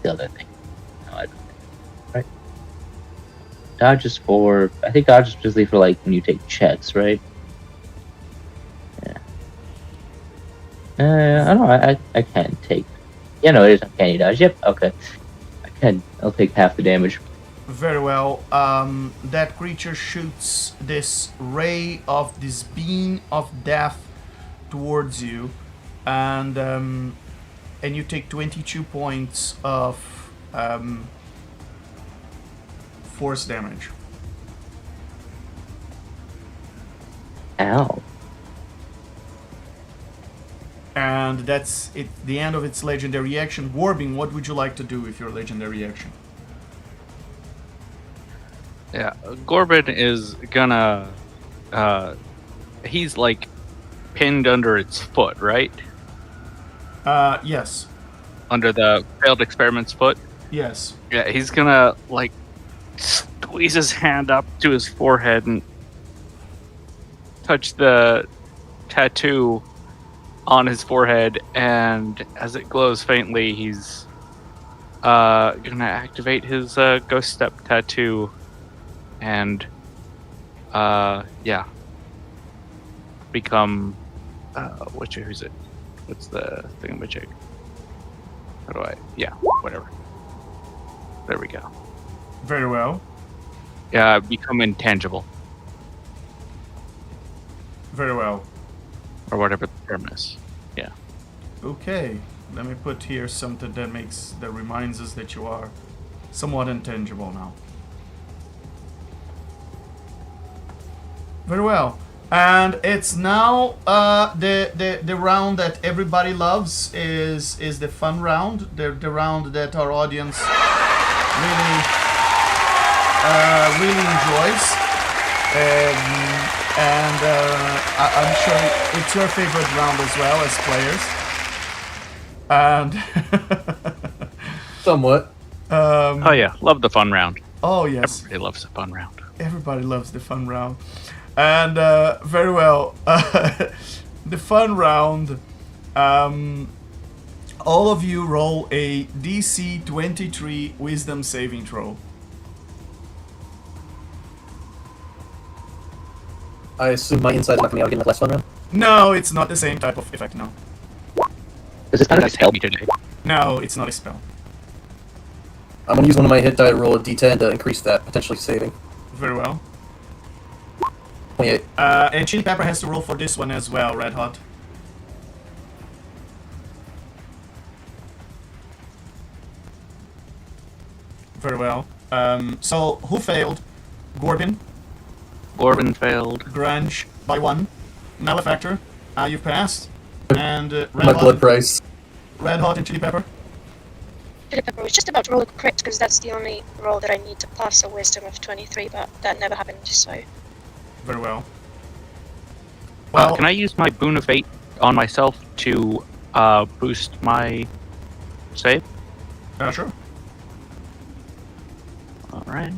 B: other thing. No, I don't think. Right? Dodge is for... I think dodge is specifically for like when you take checks, right? Yeah. I don't know. I can take... Yeah, no, it is uncanny dodge. Yep, okay. I can. I'll take half the damage.
A: Very well. That creature shoots this ray of this beam of death towards you, and you take 22 points of force damage.
B: Ow.
A: And that's it. The end of its legendary action. Gorbin, what would you like to do with your legendary action?
D: Yeah, Gorbin is gonna... he's like pinned under its foot, right?
A: Yes.
D: Under the failed experiment's foot?
A: Yes.
D: Yeah, he's gonna like squeeze his hand up to his forehead and touch the tattoo on his forehead, and as it glows faintly, he's gonna activate his ghost step tattoo, and become who's it? What's the thingamajig? How do I? Yeah, whatever. There we go.
A: Very well.
D: Yeah, become intangible,
A: Very well.
D: or whatever the term is. Yeah.
A: Okay. Let me put here something that reminds us that you are somewhat intangible now. Very well. And it's now the round that everybody loves is the fun round, the round that our audience really enjoys, and I'm sure it's your favorite round as well as players. And
C: Somewhat.
D: Oh yeah, love the fun round.
A: oh yes,
D: Everybody loves the fun round.
A: everybody loves the fun round. And very well, the fun round. All of you roll a DC 23 Wisdom saving throw.
C: I assume my inside's not coming out again like last fun round.
A: No, it's not the same type of effect. No,
B: This is kind of
D: Guys, help me today.
A: no, it's not a spell.
C: I'm gonna use one of my hit die to roll a d10 to increase that potentially saving.
A: Very well.
C: 28.
A: And Chili Pepper has to roll for this one as well. Red Hot. Very well. So who failed? Gorbin,
D: Corbin failed.
A: Grunge by 1. Malefactor, you've passed. And Red
C: My blood
A: Hot,
C: price.
A: Red Hot and Chili Pepper.
E: Chili Pepper was just about to roll a crit because that's the only roll that I need to pass a wisdom of 23, but that never happened, so...
A: Very well. Well,
D: Can I use my Boon of Fate on myself to boost my save?
A: sure.
D: Alright.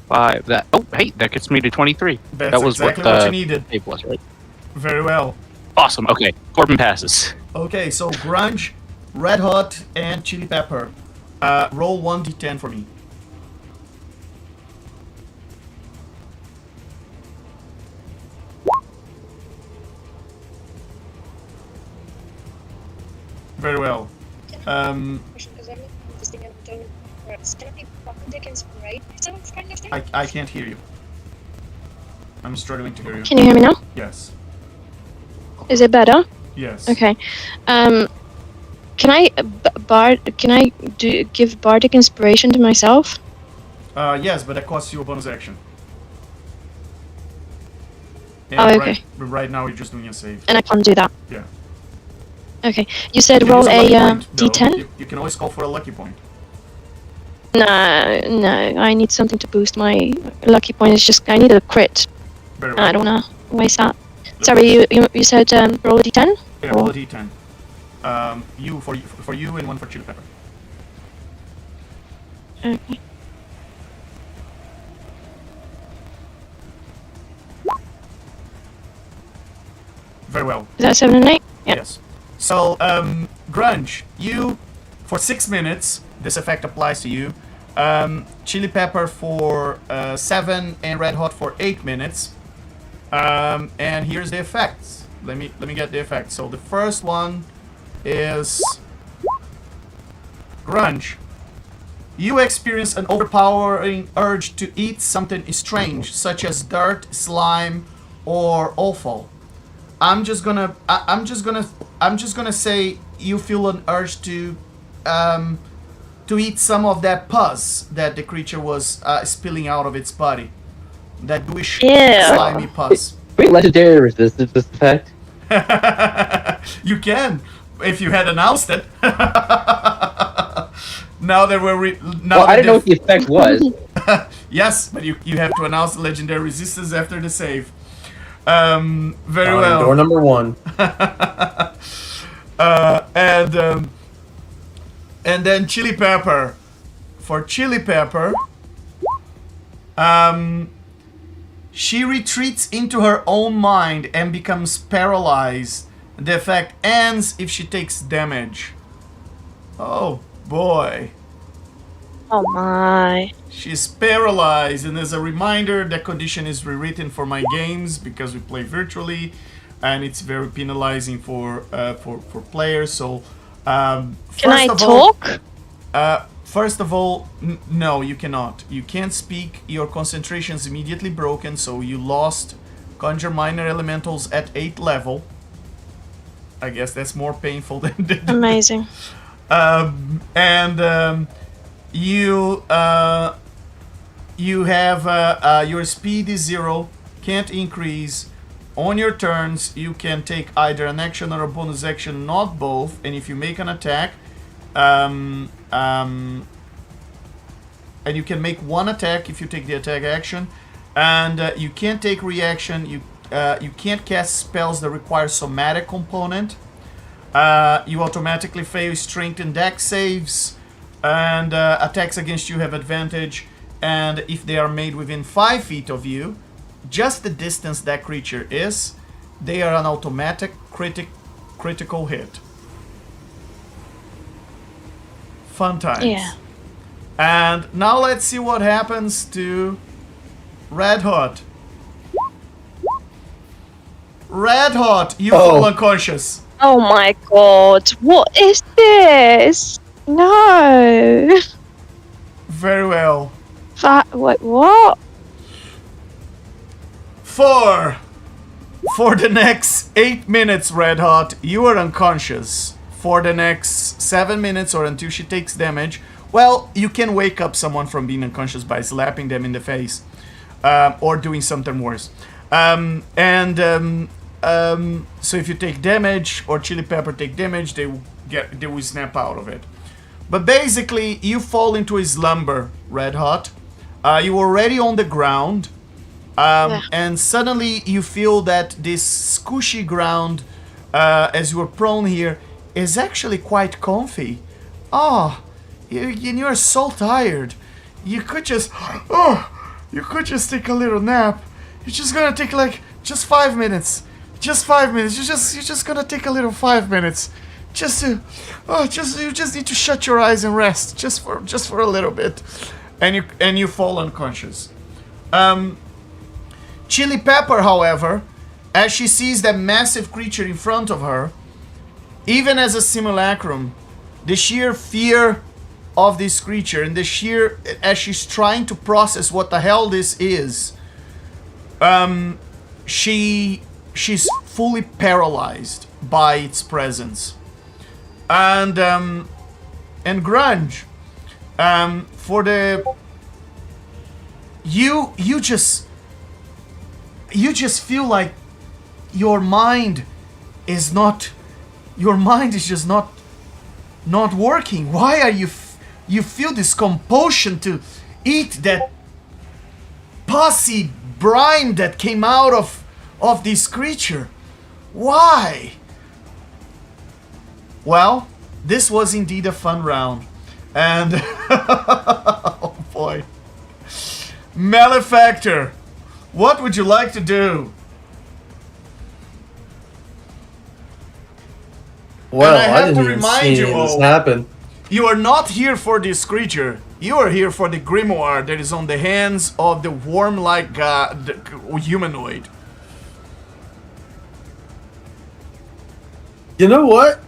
D: 5. That. Oh, hey, that gets me to 23.
A: That's
D: that was
A: exactly
D: what
A: what
D: the
A: you needed.
D: save was, right?
A: Very well.
D: Awesome. Okay, Corbin passes.
A: Okay, so Grunge, Red Hot, and Chili Pepper. Roll 1d10 for me. Very well. I can't hear you. I'm struggling to hear you.
E: Can you hear me now?
A: Yes.
E: Is it better?
A: Yes.
E: Okay. Can I give bardic inspiration to myself?
A: Yes, but that costs you a bonus action. And
E: Oh, okay.
A: Right now you're just doing a save.
E: And I can't do that.
A: Yeah.
E: Okay. You said
A: You can
E: roll
A: use
E: a
A: lucky point, though.
E: d10?
A: You can always call for a lucky point.
E: No, I need something to boost my lucky point. It's just I need a crit.
A: Very well.
E: I don't wanna waste that. Sorry, you said roll a d10?
A: Yeah, roll a d10. You for you and one for Chili Pepper.
E: Okay.
A: Very well.
E: Is that 7 and 8? Yeah.
A: Yes. So, Grunge, you, for 6 minutes, this effect applies to you. Chili Pepper for 7 and Red Hot for 8 minutes. And here's the effects. Let me get the effects. So the first one is Grunge. You experience an overpowering urge to eat something strange, such as dirt, slime, or offal. I'm just gonna say you feel an urge to eat some of that pus that the creature was spilling out of its body. That bluish, slimy pus.
B: Great legendary resistance this effect.
A: You can, if you had announced it. Now that we're
B: Well, I didn't know what the effect was.
A: Yes, but you have to announce the legendary resistance after the save. Very well.
C: Door number 1.
A: And then Chili Pepper. For Chili Pepper, She retreats into her own mind and becomes paralyzed. The effect ends if she takes damage. Oh boy.
E: Oh my.
A: She's paralyzed, and as a reminder, that condition is rewritten for my games because we play virtually, and it's very penalizing for players. So,
E: Can I talk?
A: First of all, no, you cannot. You can't speak. Your concentration is immediately broken, so you lost Conjure Minor Elementals at 8th level. I guess that's more painful than...
E: Amazing.
A: You have your speed is 0, can't increase. On your turns, you can take either an action or a bonus action, not both. And if you make an attack, and you can make one attack if you take the attack action, and you can't take reaction. You can't cast spells that require somatic component. You automatically fail strength and dex saves, and attacks against you have advantage. And if they are made within 5 feet of you, just the distance that creature is, they are an automatic critical hit. Fun times.
E: Yeah.
A: And now let's see what happens to Red Hot. Red Hot, you fall unconscious.
E: Oh my god, what is this? No.
A: Very well.
E: Wait, what?
A: For the next 8 minutes, Red Hot, you are unconscious. For the next 7 minutes or until she takes damage, well, you can wake up someone from being unconscious by slapping them in the face, or doing something worse. So if you take damage or Chili Pepper take damage, they will snap out of it. But basically, you fall into a slumber, Red Hot. You're already on the ground, and suddenly you feel that this squishy ground, as you are prone here, is actually quite comfy. Oh, you're so tired. You could just take a little nap. It's just gonna take like just 5 minutes. Just 5 minutes. You're just gonna take a little 5 minutes. You just need to shut your eyes and rest just for a little bit, and you fall unconscious. Chili Pepper, however, as she sees that massive creature in front of her, even as a simulacrum, the sheer fear of this creature and as she's trying to process what the hell this is, she's fully paralyzed by its presence. And Grunge, for the you just feel like your mind is just not working. Why are you feel this compulsion to eat that pussy brine that came out of this creature? Why? Well, this was indeed a fun round. And oh boy. Malefactor, what would you like to do?
C: Well,
A: And
C: I didn't even see this happen.
A: You are not here for this creature. You are here for the grimoire that is on the hands of the worm-like humanoid.
C: You know what?